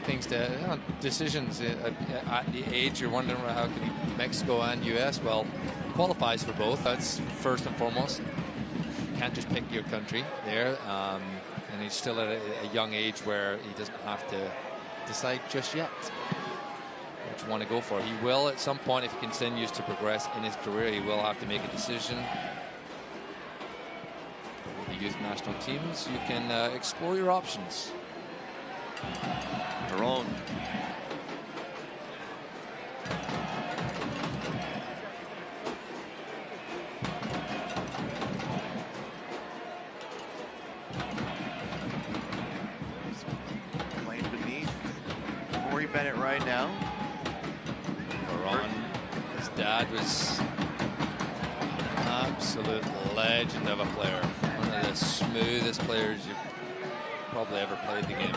things to decisions at the age. You're wondering how can Mexico and US. Well, qualifies for both. That's first and foremost. Can't just pick your country there, and he's still at a young age where he doesn't have to decide just yet which one to go for. He will at some point, if he continues to progress in his career, he will have to make a decision. With the youth national teams, you can explore your options. Perron. Playing beneath Corey Bennett right now. Perron, his dad was an absolute legend of a player. One of the smoothest players you've probably ever played the game.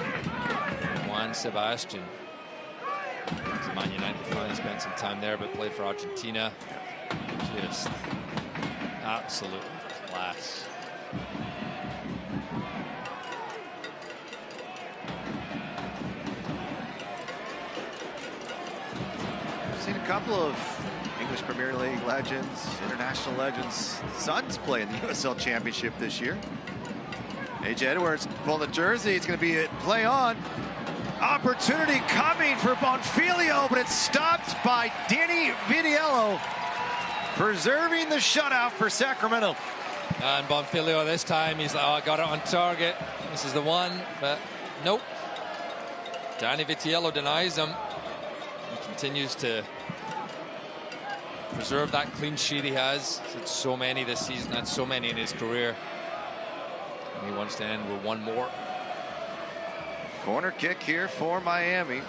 Juan Sebastian. He's a Man United fan. He spent some time there, but played for Argentina. Just absolute class. I've seen a couple of English Premier League legends, international legends. Suns play in the USL Championship this year. AJ Edwards pulling the jersey. It's going to be a play on. Opportunity coming for Bonfiglio, but it's stopped by Danny Vitiello, preserving the shutout for Sacramento. And Bonfiglio this time, he's like, oh, I got it on target. This is the one, but nope. Danny Vitiello denies him. He continues to preserve that clean sheet he has. He's had so many this season, had so many in his career. And he wants to end with one more. Corner kick here for Miami.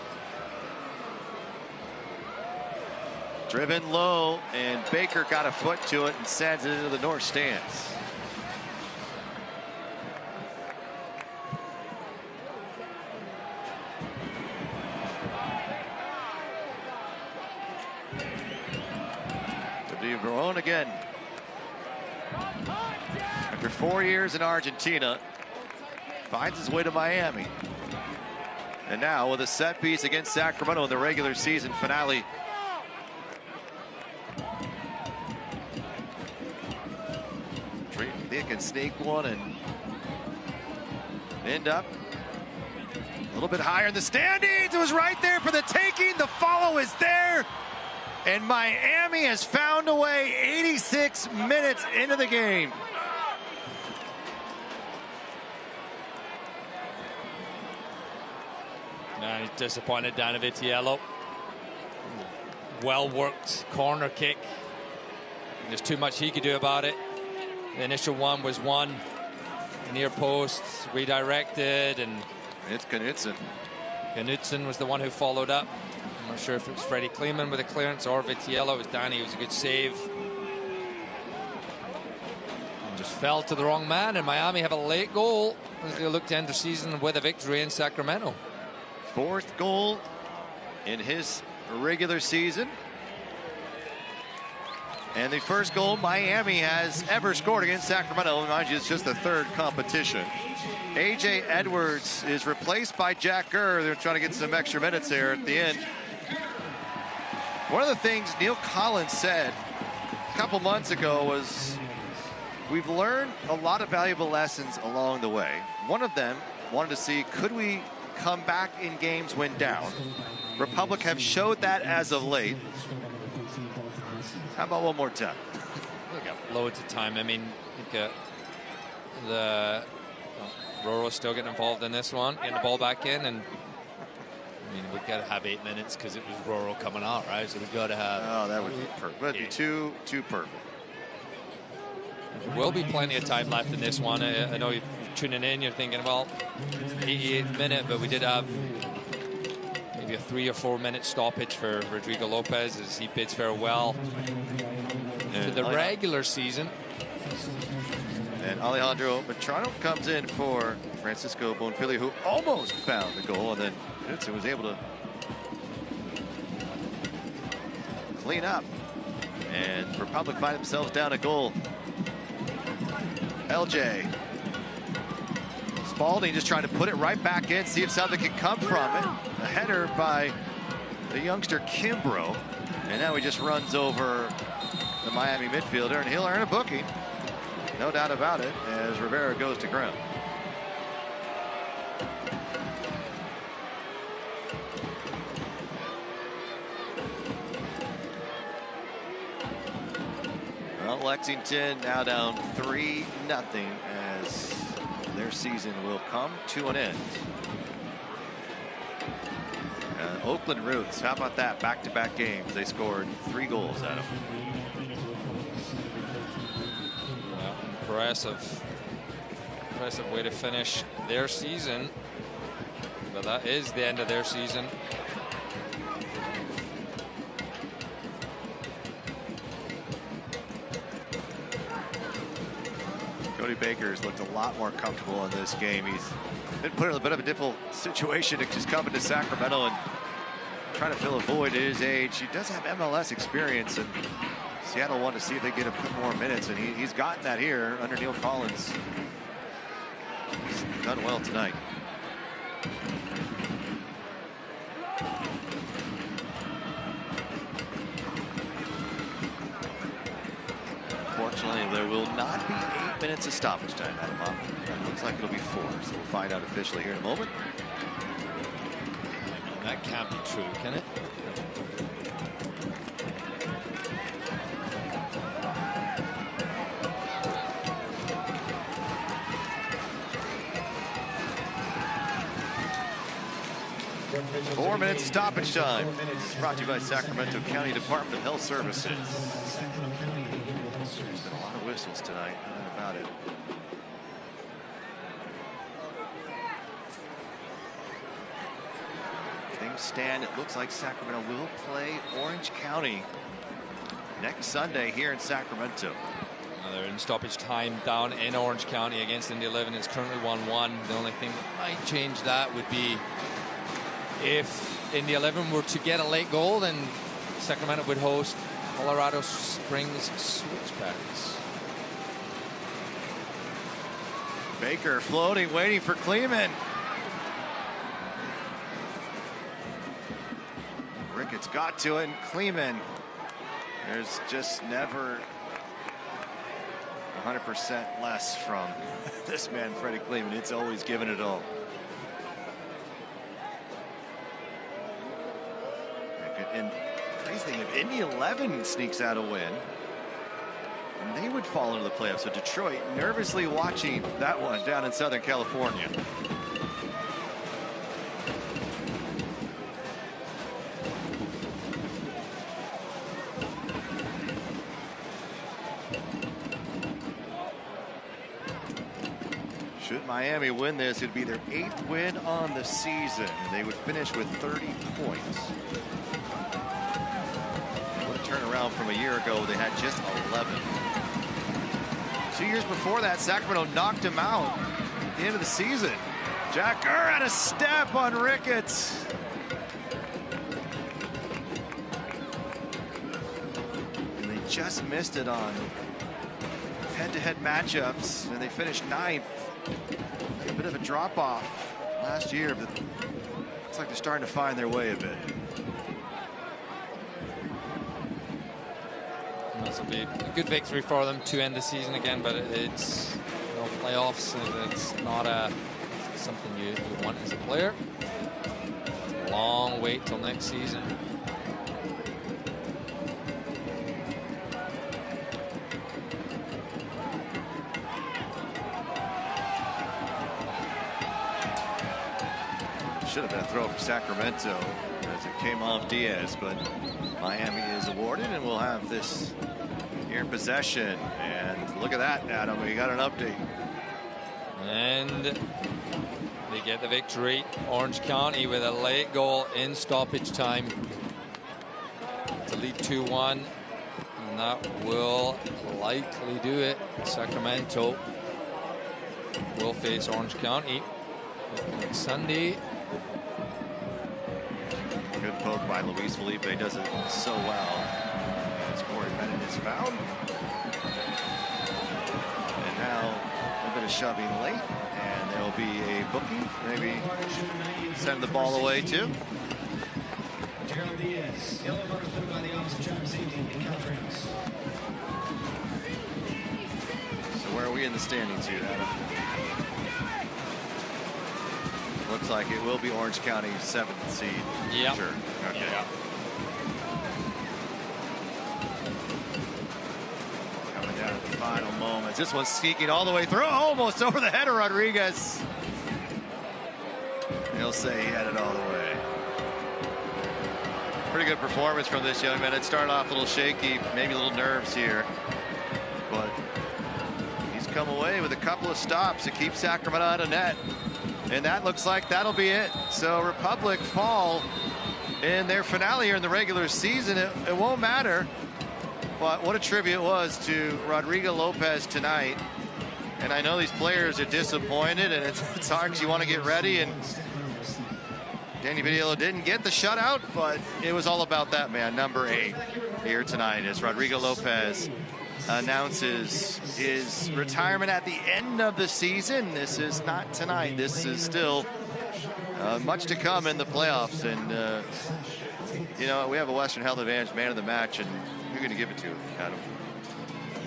Driven low, and Baker got a foot to it and sends it into the north stands. Perron again. After 4 years in Argentina, finds his way to Miami. And now with a set piece against Sacramento in the regular season finale. They can sneak one and end up a little bit higher in the standings. It was right there for the taking. The follow is there. And Miami has found a way 86 minutes into the game. No, he's disappointed, Danny Vitiello. Well worked corner kick. There's too much he could do about it. The initial one was one near post, redirected, and it's Knutson. Knutson was the one who followed up. I'm not sure if it was Freddie Kleeman with a clearance or Vitiello. It was Danny. It was a good save. And just fell to the wrong man, and Miami have a late goal as they look to end the season with a victory in Sacramento. 4th goal in his regular season. And the first goal Miami has ever scored against Sacramento. Mind you, it's just the 3rd competition. A.J. Edwards is replaced by Jack Gurr. They're trying to get some extra minutes there at the end. One of the things Neil Collins said a couple months ago was, we've learned a lot of valuable lessons along the way. One of them wanted to see, could we come back in games when down? Republic have showed that as of late. How about one more time? We got loads of time. I mean, I think Roro's still getting involved in this one, getting the ball back in, and I mean, we've got to have 8 minutes because it was Roro coming out, right? So we've got to have. Oh, that would be perfect. That'd be too perfect. There will be plenty of time left in this one. I know you're tuning in, you're thinking, well, 88th minute, but we did have maybe a 3 or 4 minute stoppage for Rodrigo Lopez as he bids farewell to the regular season. And Alejandro Matrano comes in for Francisco Bonfili, who almost found the goal, and then Knutson was able to clean up. And Republic find themselves down a goal. LJ. Spalding just trying to put it right back in, see if something can come from it. A header by the youngster Kimbrough. And now he just runs over the Miami midfielder, and he'll earn a booking. No doubt about it, as Rivera goes to ground. Well, Lexington now down 3-0 as their season will come to an end. Oakland Roots, how about that? Back-to-back games. They scored 3 goals out of them. Impressive way to finish their season, but that is the end of their season. Cody Baker's looked a lot more comfortable in this game. He's been put in a bit of a difficult situation to just coming to Sacramento and trying to fill a void at his age. He does have MLS experience, and Seattle wanted to see if they get a couple more minutes, and he's gotten that here under Neil Collins. He's done well tonight. Unfortunately, there will not be 8 minutes of stoppage time, Adam. It looks like it'll be 4, so we'll find out officially here in a moment. That can't be true, can it? Four minutes stoppage time. Brought to you by Sacramento County Department of Health Services. There's been a lot of whistles tonight, no doubt about it. Things stand, it looks like Sacramento will play Orange County next Sunday here in Sacramento. They're in stoppage time down in Orange County against Indy 11. It's currently 1-1. The only thing that might change that would be if Indy 11 were to get a late goal, then Sacramento would host Colorado Springs Switchbacks. Baker floating, waiting for Kleeman. Ricketts got to it, and Kleeman. There's just never 100% less from this man, Freddie Kleeman. It's always given it all. And crazy thing, if Indy 11 sneaks out a win, and they would fall into the playoffs. So Detroit nervously watching that one down in Southern California. Miami win this, it'd be their 8th win on the season, and they would finish with 30 points. What a turnaround from a year ago. They had just 11. 2 years before that, Sacramento knocked him out at the end of the season. Jack Gurr had a step on Ricketts. And they just missed it on head-to-head matchups, and they finished 9th. A bit of a drop-off last year, but looks like they're starting to find their way a bit. This will be a good victory for them to end the season again, but it's playoffs. It's not something you want as a player. It's a long wait till next season. Should have been a throw for Sacramento as it came off Diaz, but Miami is awarded, and we'll have this here in possession. And look at that, Adam. We got an update. And they get the victory. Orange County with a late goal in stoppage time to lead 2-1. And that will likely do it. Sacramento will face Orange County next Sunday. Good poke by Luis Felipe, does it so well. As Corey Bennett is fouled. And now a bit of shoving late, and there'll be a booking. Maybe send the ball away too. Gerald Diaz, yellow marks put by the Office of Child Safety and Caltrans. So where are we in the standings here, Adam? Looks like it will be Orange County's 7th seed. Yeah. Sure. Okay. Yeah. Coming down at the final moments. This one's sneaking all the way through. Almost over the head of Rodriguez. He'll say he had it all the way. Pretty good performance from this young man. It started off a little shaky, maybe a little nerves here. But he's come away with a couple of stops to keep Sacramento out of net. And that looks like that'll be it. So Republic fall in their finale here in the regular season. It won't matter. But what a tribute it was to Rodrigo Lopez tonight. And I know these players are disappointed, and it's hard because you want to get ready. And Danny Vidillo didn't get the shutout, but it was all about that man, number 8, here tonight as Rodrigo Lopez announces his retirement at the end of the season. This is not tonight. This is still much to come in the playoffs. And, you know, we have a Western Health Advantage man of the match, and who's going to give it to, Adam?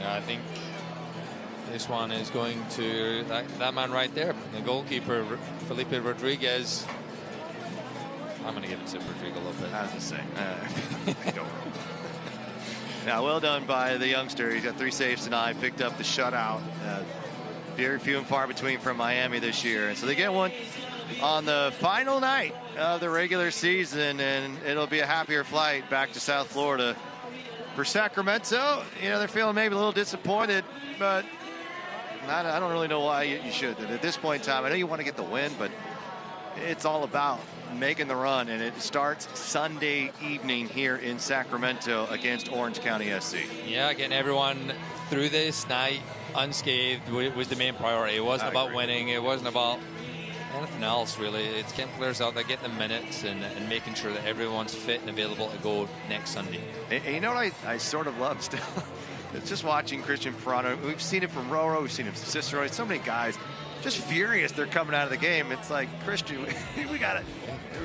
Yeah, I think this one is going to that man right there, the goalkeeper, Felipe Rodriguez. I'm going to give it to Rodrigo Lopez. I was just saying. I don't know. Now, well done by the youngster. He's got 3 saves tonight, picked up the shutout. Very few and far between from Miami this year. And so they get one on the final night of the regular season, and it'll be a happier flight back to South Florida. For Sacramento, you know, they're feeling maybe a little disappointed, but I don't really know why you should. At this point in time, I know you want to get the win, but it's all about making the run, and it starts Sunday evening here in Sacramento against Orange County SC. Yeah, getting everyone through this night unscathed was the main priority. It wasn't about winning. It wasn't about anything else, really. It's getting players out there, getting the minutes, and making sure that everyone's fit and available to go next Sunday. And you know what I sort of love still? It's just watching Christian Perano. We've seen it from Roro. We've seen it from Cicero. So many guys just furious they're coming out of the game. It's like, Christian, we got it.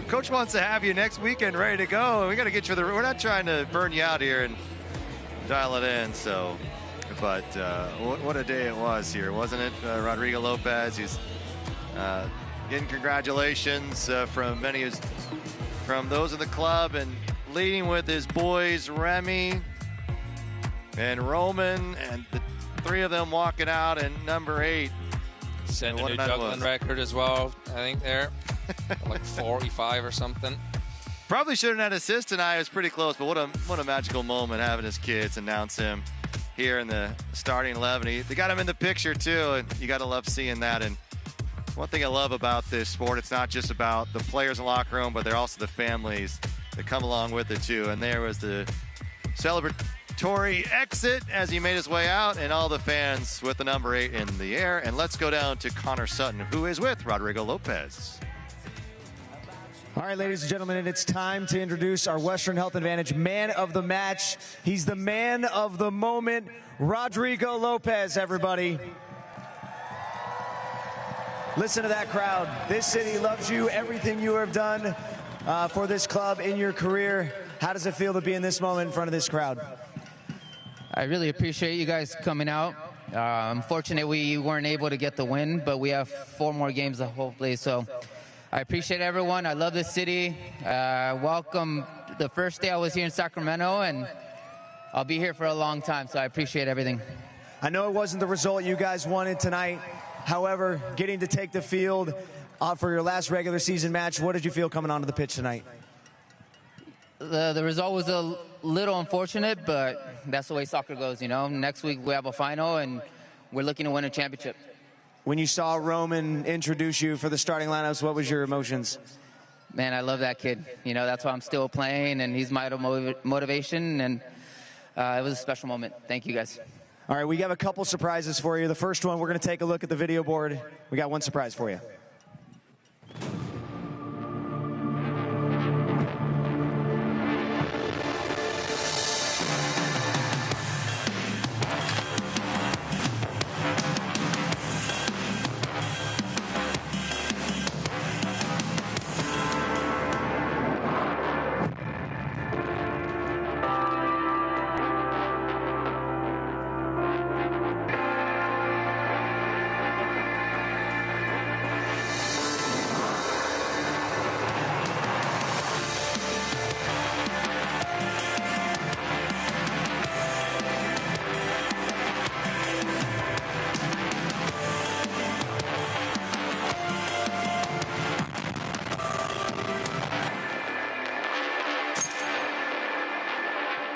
Coach wants to have you next weekend ready to go. We got to get you we're not trying to burn you out here and dial it in. So, but what a day it was here, wasn't it? Rodrigo Lopez, he's getting congratulations from from those in the club, and leading with his boys, Remy and Roman, and the 3 of them walking out, and number 8. Setting a new juggling record as well, I think there. Like 45 or something. Probably shouldn't have had assist tonight. It was pretty close, but what a magical moment having his kids announce him here in the starting 11. They got him in the picture too, and you got to love seeing that. And One thing I love about this sport, it's not just about the players in the locker room, but they're also the families that come along with it too. And there was the celebratory exit as he made his way out, and all the fans with the number 8 in the air. And let's go down to Connor Sutton, who is with Rodrigo Lopez. All right, ladies and gentlemen, it's time to introduce our Western Health Advantage man of the match. He's the man of the moment, Rodrigo Lopez, everybody. Listen to that crowd. This city loves you, everything you have done for this club in your career. How does it feel to be in this moment in front of this crowd? I really appreciate you guys coming out. Unfortunately, we weren't able to get the win, but we have 4 more games to hopefully, so I appreciate everyone. I love this city. Welcome the first day I was here in Sacramento, and I'll be here for a long time, so I appreciate everything. I know it wasn't the result you guys wanted tonight. However, getting to take the field for your last regular season match, what did you feel coming onto the pitch tonight? The result was a little unfortunate, but that's the way soccer goes, you know. Next week we have a final, and we're looking to win a championship. When you saw Roman introduce you for the starting lineups, what was your emotions? Man, I love that kid. You know, that's why I'm still playing, and he's my motivation, and it was a special moment. Thank you, guys. All right, we have a couple surprises for you. The first one, we're going to take a look at the video board. We got one surprise for you.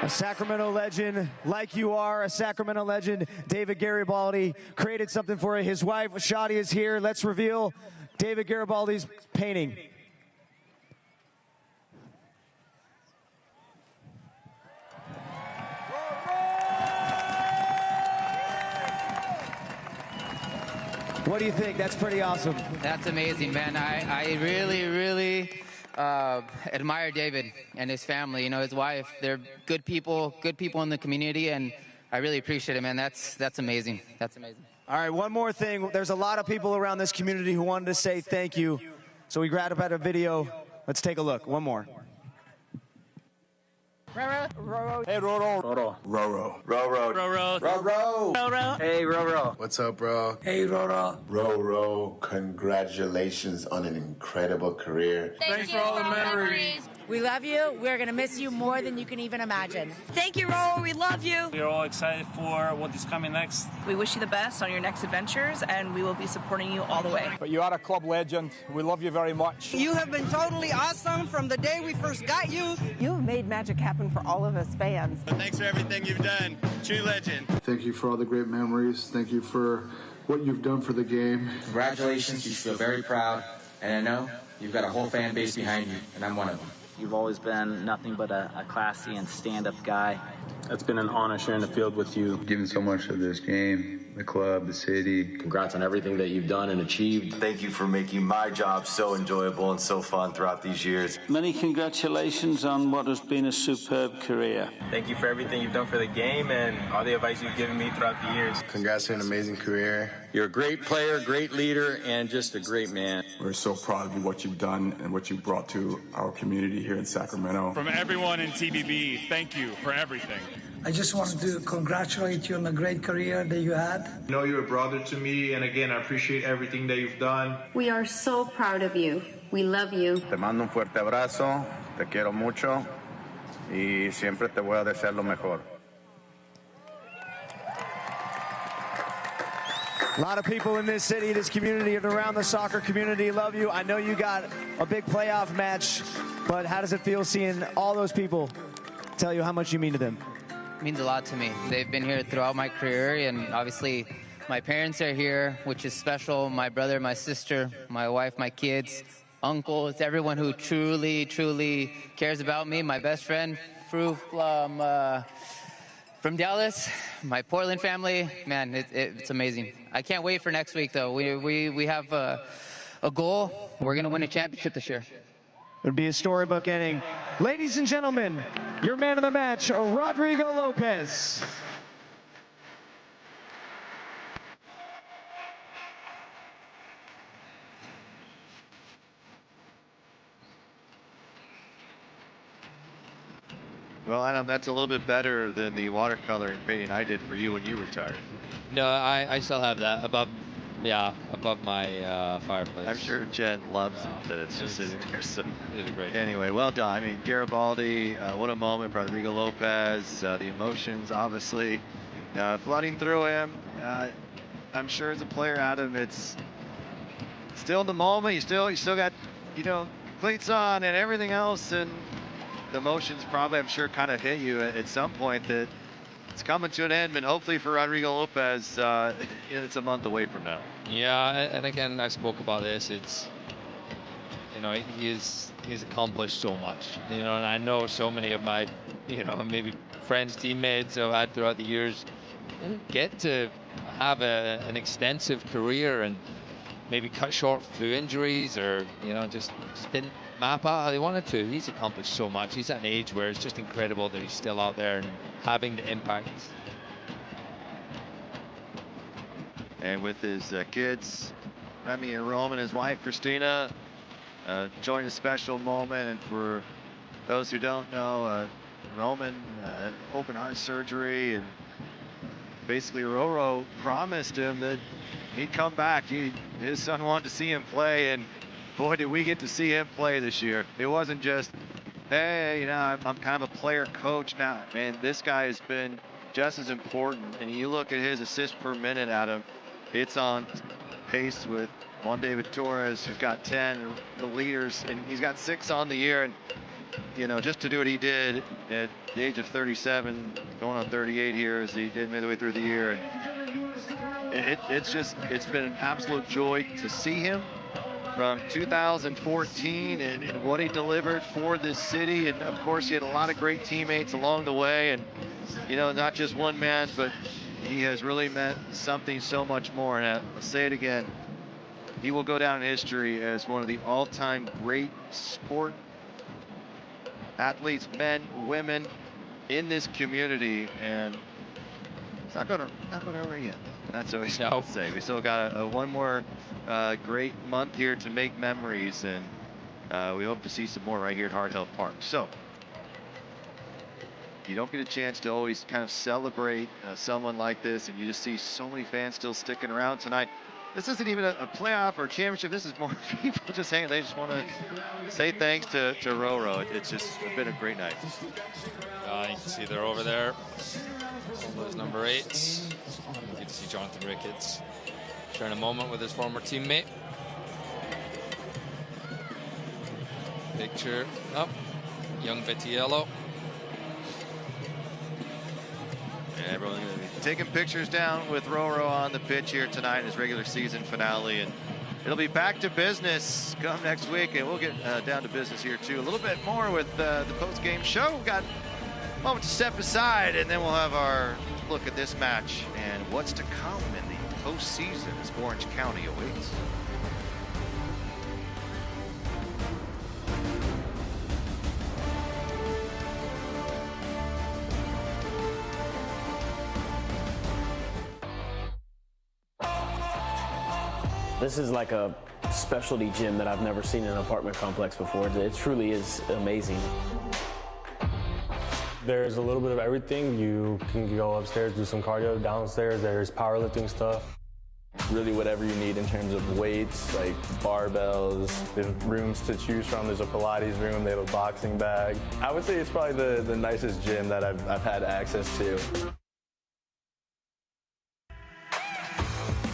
A Sacramento legend, like you are, a Sacramento legend, David Garibaldi created something for you. His wife, Shadi, is here. Let's reveal David Garibaldi's painting. What do you think? That's pretty awesome. That's amazing, man. I really admire David and his family, you know, his wife. They're good people in the community, and I really appreciate it, man. That's amazing. That's amazing. All right, one more thing. There's a lot of people around this community who wanted to say thank you. So we grabbed up a video. Let's take a look. One more. Roro. Hey, Roro. Roro. Roro. Roro. Roro. Roro. Roro. Hey, Roro. What's up, bro? Hey, Roro. Roro, congratulations on an incredible career. Thanks for all the memories. We love you. We're going to miss you more than you can even imagine. Thank you, Roro. We love you. We're all excited for what is coming next. We wish you the best on your next adventures, and we will be supporting you all the way. But you are a club legend. We love you very much. You have been totally awesome from the day we first got you. You have made magic happen for all of us fans. Thanks for everything you've done. True legend. Thank you for all the great memories. Thank you for what you've done for the game. Congratulations. You should feel very proud. And I know you've got a whole fan base behind you, and I'm one of them. You've always been nothing but a classy and stand-up guy. It's been an honor sharing the field with you. Given so much of this game, the club, the city. Congrats on everything that you've done and achieved. Thank you for making my job so enjoyable and so fun throughout these years. Many congratulations on what has been a superb career. Thank you for everything you've done for the game and all the advice you've given me throughout the years. Congrats on an amazing career. You're a great player, great leader, and just a great man. We're so proud of what you've done and what you've brought to our community here in Sacramento. From everyone in TBB, thank you for everything. I just wanted to congratulate you on the great career that you had. I know you're a brother to me, and again, I appreciate everything that you've done. We are so proud of you. We love you. Te mando un fuerte abrazo, te quiero mucho, y siempre te voy a desear lo mejor. A lot of people in this city, this community, and around the soccer community love you. I know you got a big playoff match, but how does it feel seeing all those people tell you how much you mean to them? It means a lot to me. They've been here throughout my career, and obviously My parents are here, which is special. My brother, my sister, my wife, my kids, uncles, everyone who truly, truly cares about me. My best friend, Fru, from Dallas, my Portland family. Man, it's amazing. I can't wait for next week, though. We have a goal. We're going to win a championship this year. It would be a storybook ending. Ladies and gentlemen, your man of the match, Rodrigo Lopez. Well, Adam, that's a little bit better than the watercoloring painting I did for you when you retired. No, I still have that above my fireplace. I'm sure Jen loves it that it's just sitting there. So. It was great. Anyway, well done. I mean, Garibaldi, what a moment. Rodrigo Lopez, the emotions, obviously, flooding through him. I'm sure as a player, Adam, it's still the moment. You still got, cleats on and everything else, and the emotions probably, I'm sure, kind of hit you at some point that it's coming to an end, and hopefully for Rodrigo Lopez, it's a month away from now. Yeah, and again, I spoke about this. It's, he's accomplished so much, and I know so many of my, maybe friends, teammates I've had throughout the years get to have an extensive career and maybe cut short through injuries or, just didn't map out how they wanted to. He's accomplished so much. He's at an age where it's just incredible that he's still out there and having the impact. And with his kids, Remy and Roman, his wife, Christina, joined a special moment. And for those who don't know, Roman had open heart surgery, and basically Roro promised him that he'd come back. His son wanted to see him play, and boy, did we get to see him play this year. It wasn't just, hey, I'm kind of a player coach now. Man, this guy has been just as important. And you look at his assists per minute, Adam, it's on pace with Juan David Torres, who's got 10, the leaders, and he's got 6 on the year. And, just to do what he did at the age of 37, going on 38 here as he did midway through the year. And it's been an absolute joy to see him from 2014 and what he delivered for this city. And of course, he had a lot of great teammates along the way, and not just one man, but he has really meant something so much more. And I'll say it again, he will go down in history as one of the all-time great sport athletes, men, women, in this community. And it's not going over yet. That's what we say. We still got one more great month here to make memories, and we hope to see some more right here at Hard Hill Park. So you don't get a chance to always kind of celebrate someone like this, and you just see so many fans still sticking around tonight. This isn't even a playoff or a championship. This is more people just hanging. They just want to say thanks to Roro. It's just been a great night. You can see they're over there. All those number 8s. Good to see Jonathan Ricketts sharing a moment with his former teammate. Picture up. Young Vitiello. And everyone's going to be taking pictures down with Roro on the pitch here tonight in his regular season finale. And it'll be back to business come next week. And we'll get down to business here, too. A little bit more with the post-game show. We've got a moment to step aside, and then we'll have our look at this match and what's to come in the postseason as Orange County awaits. This is like a specialty gym that I've never seen in an apartment complex before. It truly is amazing. There's a little bit of everything. You can go upstairs, do some cardio. Downstairs, there's powerlifting stuff. Really whatever you need in terms of weights, like barbells. There's rooms to choose from. There's a Pilates room. They have a boxing bag. I would say it's probably the nicest gym that I've had access to.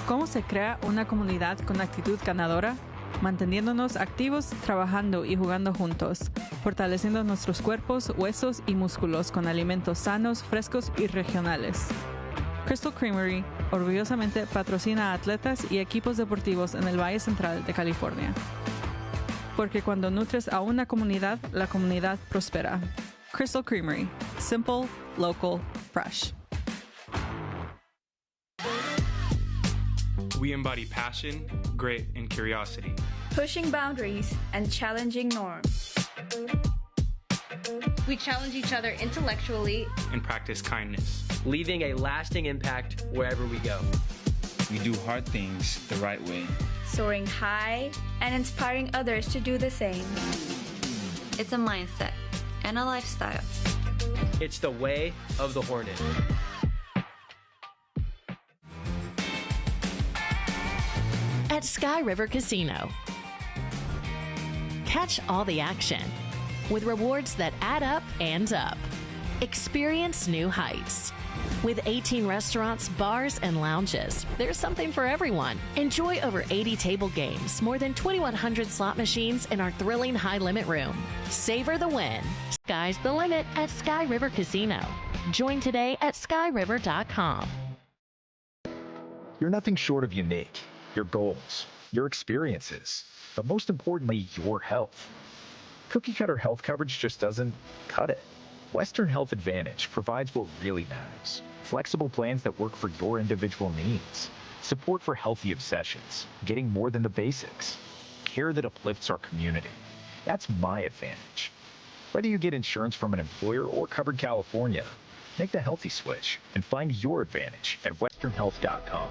¿Cómo se crea una comunidad con actitud ganadora? Manteniéndonos activos, trabajando y jugando juntos, fortaleciendo nuestros cuerpos, huesos y músculos con alimentos sanos, frescos y regionales. Crystal Creamery orgullosamente patrocina a atletas y equipos deportivos en el Valle Central de California. Porque cuando nutres a una comunidad, la comunidad prospera. Crystal Creamery. Simple, local, fresh. We embody passion, grit, and curiosity. Pushing boundaries and challenging norms. We challenge each other intellectually and practice kindness, leaving a lasting impact wherever we go. We do hard things the right way, soaring high and inspiring others to do the same. It's a mindset and a lifestyle. It's the way of the Hornet. At Sky River Casino, catch all the action with rewards that add up and up. Experience new heights. With 18 restaurants, bars, and lounges, there's something for everyone. Enjoy over 80 table games, more than 2,100 slot machines in our thrilling high-limit room. Savor the win. Sky's the limit at Sky River Casino. Join today at skyriver.com. You're nothing short of unique. Your goals, your experiences, but most importantly, your health. Cookie cutter health coverage just doesn't cut it. Western Health Advantage provides what really matters. Flexible plans that work for your individual needs. Support for healthy obsessions, getting more than the basics. Care that uplifts our community. That's my advantage. Whether you get insurance from an employer or covered California, make the healthy switch and find your advantage at westernhealth.com.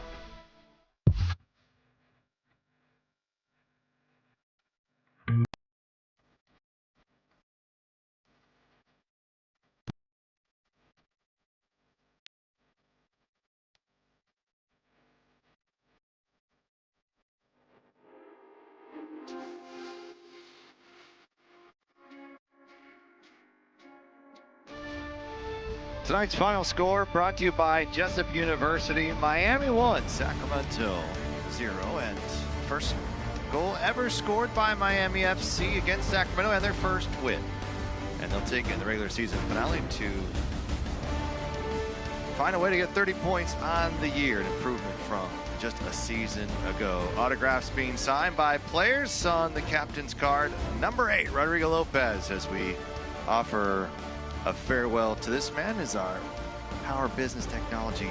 Tonight's final score brought to you by Jessup University. Miami 1, Sacramento 0. And first goal ever scored by Miami FC against Sacramento and their first win. And they'll take in the regular season finale to find a way to get 30 points on the year, an improvement from just a season ago. Autographs being signed by players on the captain's card. Number 8, Rodrigo Lopez, as we offer a farewell to this man is our Power Business Technology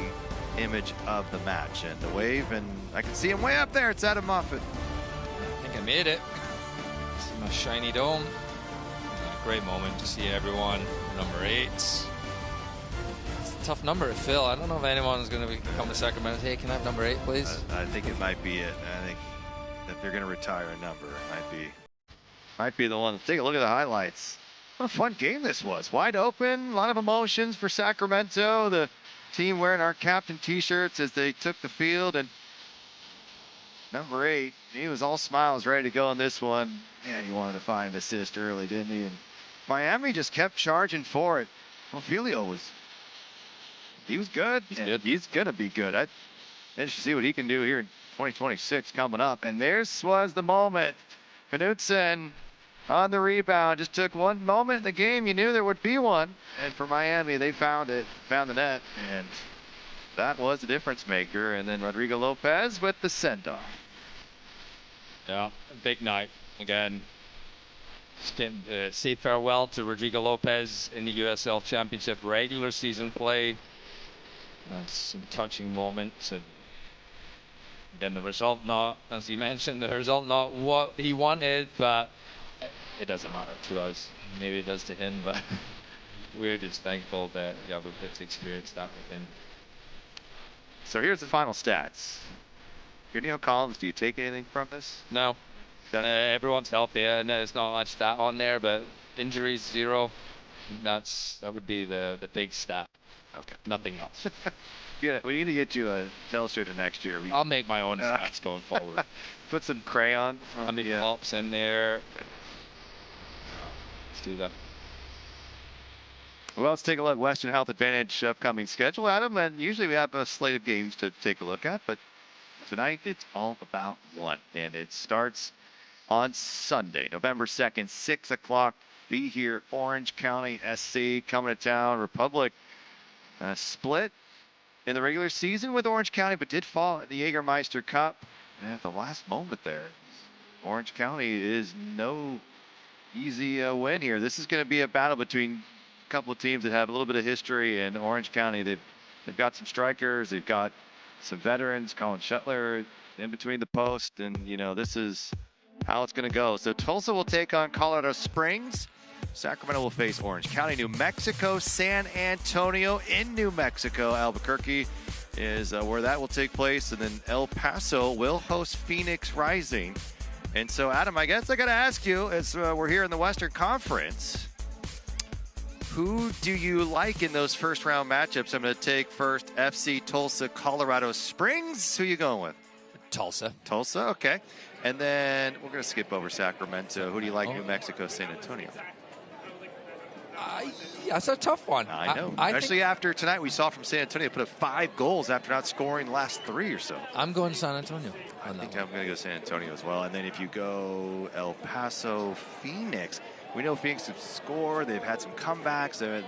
image of the match. And the wave, and I can see him way up there. It's Adam Moffat. I think I made it. See my shiny dome. Great moment to see everyone. Number 8. It's a tough number to fill. I don't know if anyone's going to come to Sacramento and say, hey, can I have number 8, please? I think it might be it. I think if they're going to retire a number, it might be the one. Let's take a look at the highlights. What a fun game this was. Wide open, a lot of emotions for Sacramento. The team wearing our captain t-shirts as they took the field. And number 8, he was all smiles, ready to go on this one. Yeah, he wanted to find an assist early, didn't he? And Miami just kept charging for it. Well, Filio was good. He's going to be good. I should see what he can do here in 2026 coming up. And this was the moment. Knudsen on the rebound, just took one moment in the game. You knew there would be one. And for Miami, they found the net. And that was the difference maker. And then Rodrigo Lopez with the send-off. Yeah, big night. Again, say farewell to Rodrigo Lopez in the USL Championship regular season play. Some touching moments. And then the result not, as you mentioned, the result not what he wanted, but it doesn't matter to us. Maybe it does to him, but we're just thankful that we get to experience that with him. So here's the final stats. You're Neil Collins. Do you take anything from this? No. Everyone's healthy, and there's not much stat on there, but injuries 0. That would be the big stat. Okay. Nothing else. Yeah, we need to get you a illustrator next year. I'll make my own stats going forward. Put some crayon on the pops in there. Let's do that. Well, let's take a look at Western Health Advantage upcoming schedule, Adam. And usually we have a slate of games to take a look at, but tonight it's all about one. And it starts on Sunday, November 2nd, 6 o'clock. Be here, Orange County SC coming to town. Republic split in the regular season with Orange County, but did fall at the Jägermeister Cup. And at the last moment there, Orange County is no easy win here. This is going to be a battle between a couple of teams that have a little bit of history. And Orange County, they've got some strikers, they've got some veterans, Colin Shuttler in between the post, and this is how it's going to go. So Tulsa will take on Colorado Springs. Sacramento will face Orange County. New Mexico, San Antonio in New Mexico. Albuquerque is where that will take place. And then El Paso will host Phoenix Rising. And so, Adam, I guess I got to ask you, as we're here in the Western Conference, who do you like in those first-round matchups? I'm going to take first FC Tulsa, Colorado Springs. Who are you going with? Tulsa. Tulsa, okay. And then we're going to skip over Sacramento. Who do you like, New Mexico, San Antonio? That's a tough one. I know. Especially after tonight, we saw from San Antonio put up 5 goals after not scoring the last 3 or so. I'm going San Antonio. I think I'm going to go San Antonio as well. And then if you go El Paso, Phoenix, we know Phoenix have scored. They've had some comebacks. They're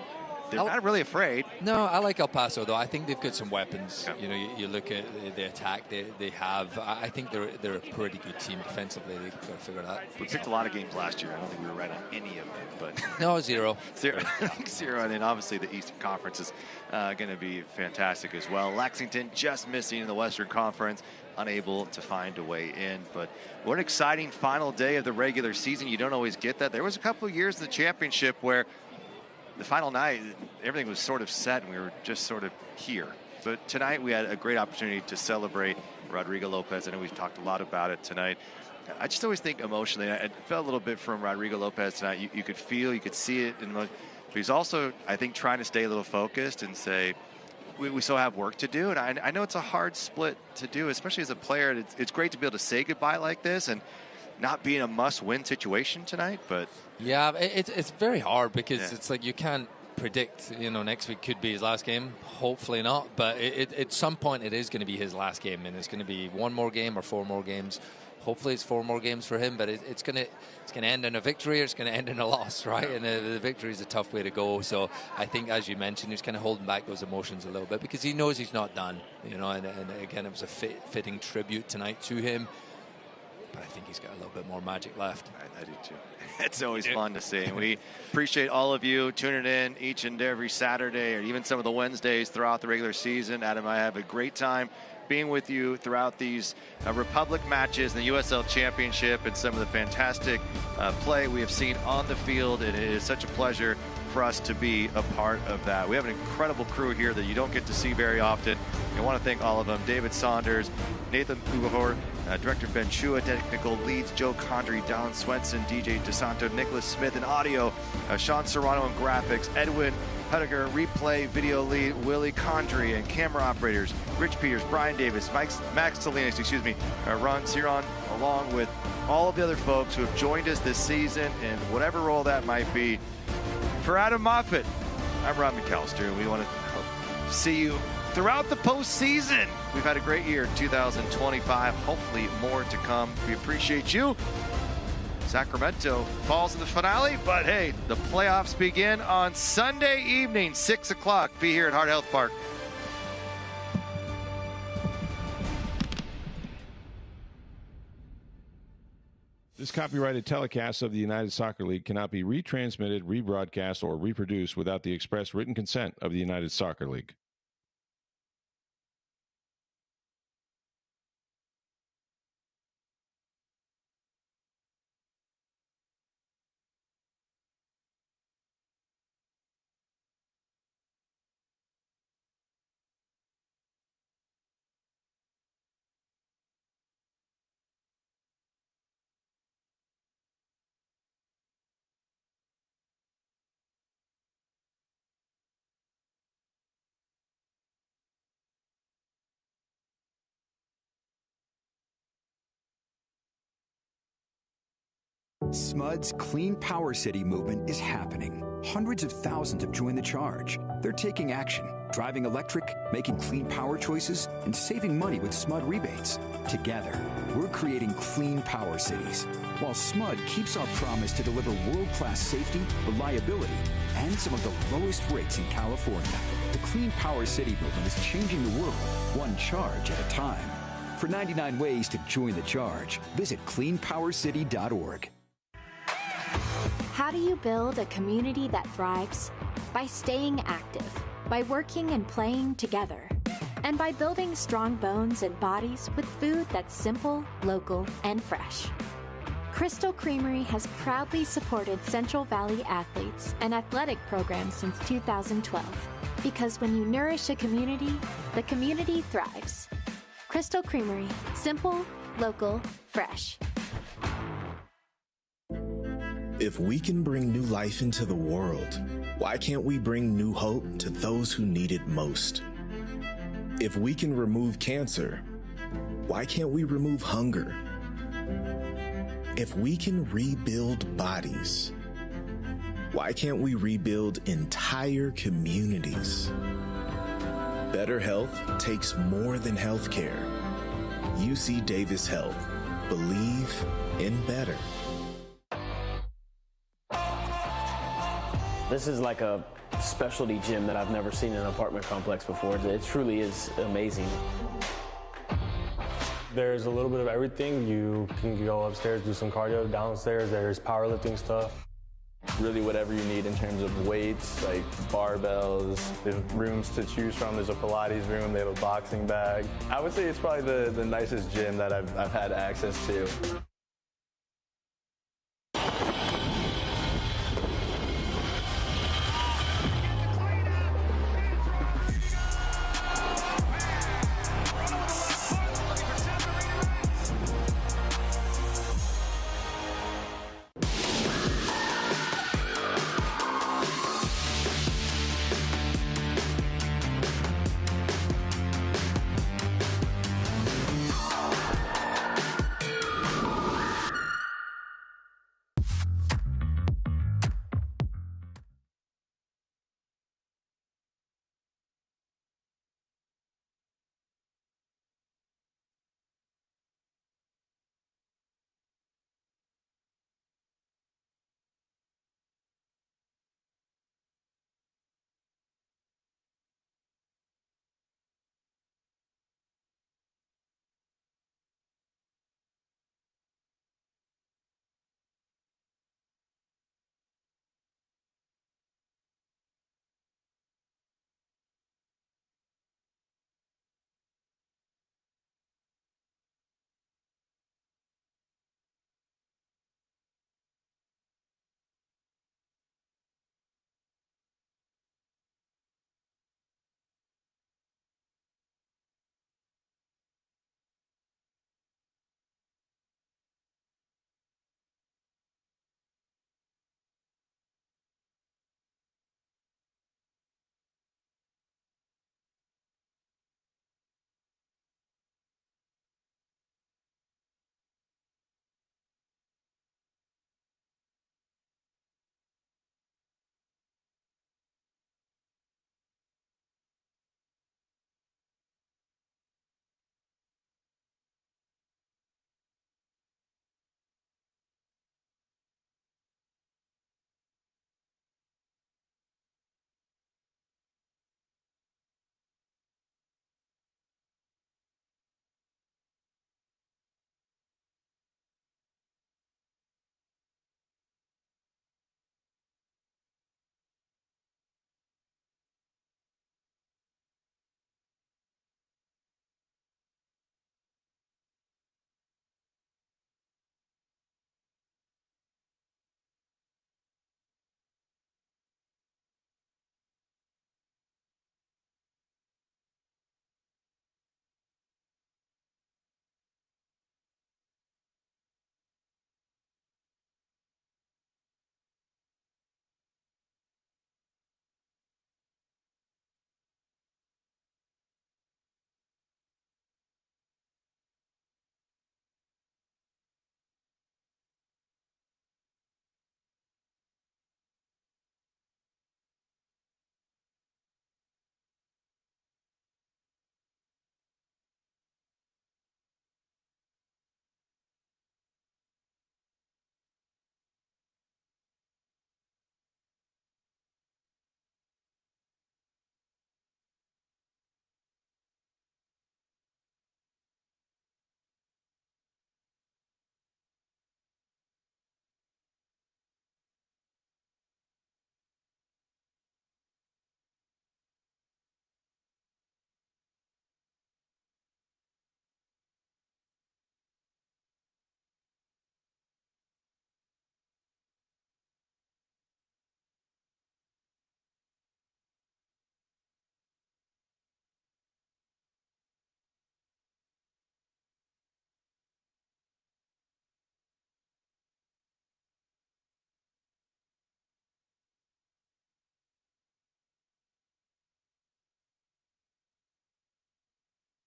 not really afraid. No, I like El Paso, though. I think they've got some weapons. Yeah. You look at the attack they have. I think they're a pretty good team defensively. They've got to figure it out. We picked a lot of games last year. I don't think we were right on any of them. But no, 0. 0. 0. And then obviously the Eastern Conference is going to be fantastic as well. Lexington just missing in the Western Conference, unable to find a way in. But what an exciting final day of the regular season. You don't always get that. There was a couple of years in the championship where the final night, everything was sort of set and we were just sort of here. But tonight we had a great opportunity to celebrate Rodrigo Lopez. I know we've talked a lot about it tonight. I just always think emotionally, I felt a little bit from Rodrigo Lopez tonight. You could feel, you could see it. But he's also, I think, trying to stay a little focused and say, we still have work to do. And I know it's a hard split to do, especially as a player. It's great to be able to say goodbye like this and not be in a must-win situation tonight, but yeah, it's very hard because it's like you can't predict. Next week could be his last game. Hopefully not, but at some point it is going to be his last game, and it's going to be 1 more game or 4 more games. Hopefully it's 4 more games for him, but it's going to end in a victory or it's going to end in a loss, right? And the victory is a tough way to go. So I think, as you mentioned, he's kind of holding back those emotions a little bit because he knows he's not done. And again, it was a fitting tribute tonight to him. But I think he's got a little bit more magic left. I do too. It's always fun to see. We appreciate all of you tuning in each and every Saturday or even some of the Wednesdays throughout the regular season. Adam and I have a great time being with you throughout these Republic matches, the USL Championship, and some of the fantastic play we have seen on the field. And it is such a pleasure for us to be a part of that. We have an incredible crew here that you don't get to see very often. I want to thank all of them. David Saunders, Nathan Ugahor, Director Ben Chua, Technical Leads Joe Condry, Don Swenson, DJ DeSanto, Nicholas Smith in audio, Sean Serrano in graphics, Edwin Hudiger, replay video lead, Willie Condry, and camera operators, Rich Peters, Brian Davis, Max Salinas, Ron Ciron, along with all of the other folks who have joined us this season in whatever role that might be. For Adam Moffat, I'm Rob McAllister, and we want to see you throughout the postseason. We've had a great year in 2025, hopefully more to come. We appreciate you. Sacramento falls in the finale, but hey, the playoffs begin on Sunday evening, 6 o'clock. Be here at Heart Health Park. This copyrighted telecast of the United Soccer League cannot be retransmitted, rebroadcast, or reproduced without the express written consent of the United Soccer League. SMUD's Clean Power City movement is happening. Hundreds of thousands have joined the charge. They're taking action, driving electric, making clean power choices, and saving money with SMUD rebates. Together, we're creating clean power cities, while SMUD keeps our promise to deliver world-class safety, reliability, and some of the lowest rates in California. The Clean Power City movement is changing the world, one charge at a time. For 99 ways to join the charge, visit cleanpowercity.org. How do you build a community that thrives? By staying active, by working and playing together, and by building strong bones and bodies with food that's simple, local, and fresh. Crystal Creamery has proudly supported Central Valley athletes and athletic programs since 2012. Because when you nourish a community, the community thrives. Crystal Creamery, simple, local, fresh. If we can bring new life into the world, why can't we bring new hope to those who need it most? If we can remove cancer, why can't we remove hunger? If we can rebuild bodies, why can't we rebuild entire communities? Better health takes more than healthcare. UC Davis Health. Believe in better. This is like a specialty gym that I've never seen in an apartment complex before. It truly is amazing. There's a little bit of everything. You can go upstairs, do some cardio. Downstairs, there's powerlifting stuff. Really whatever you need in terms of weights, like barbells. There's rooms to choose from. There's a Pilates room. They have a boxing bag. I would say it's probably the nicest gym that I've had access to.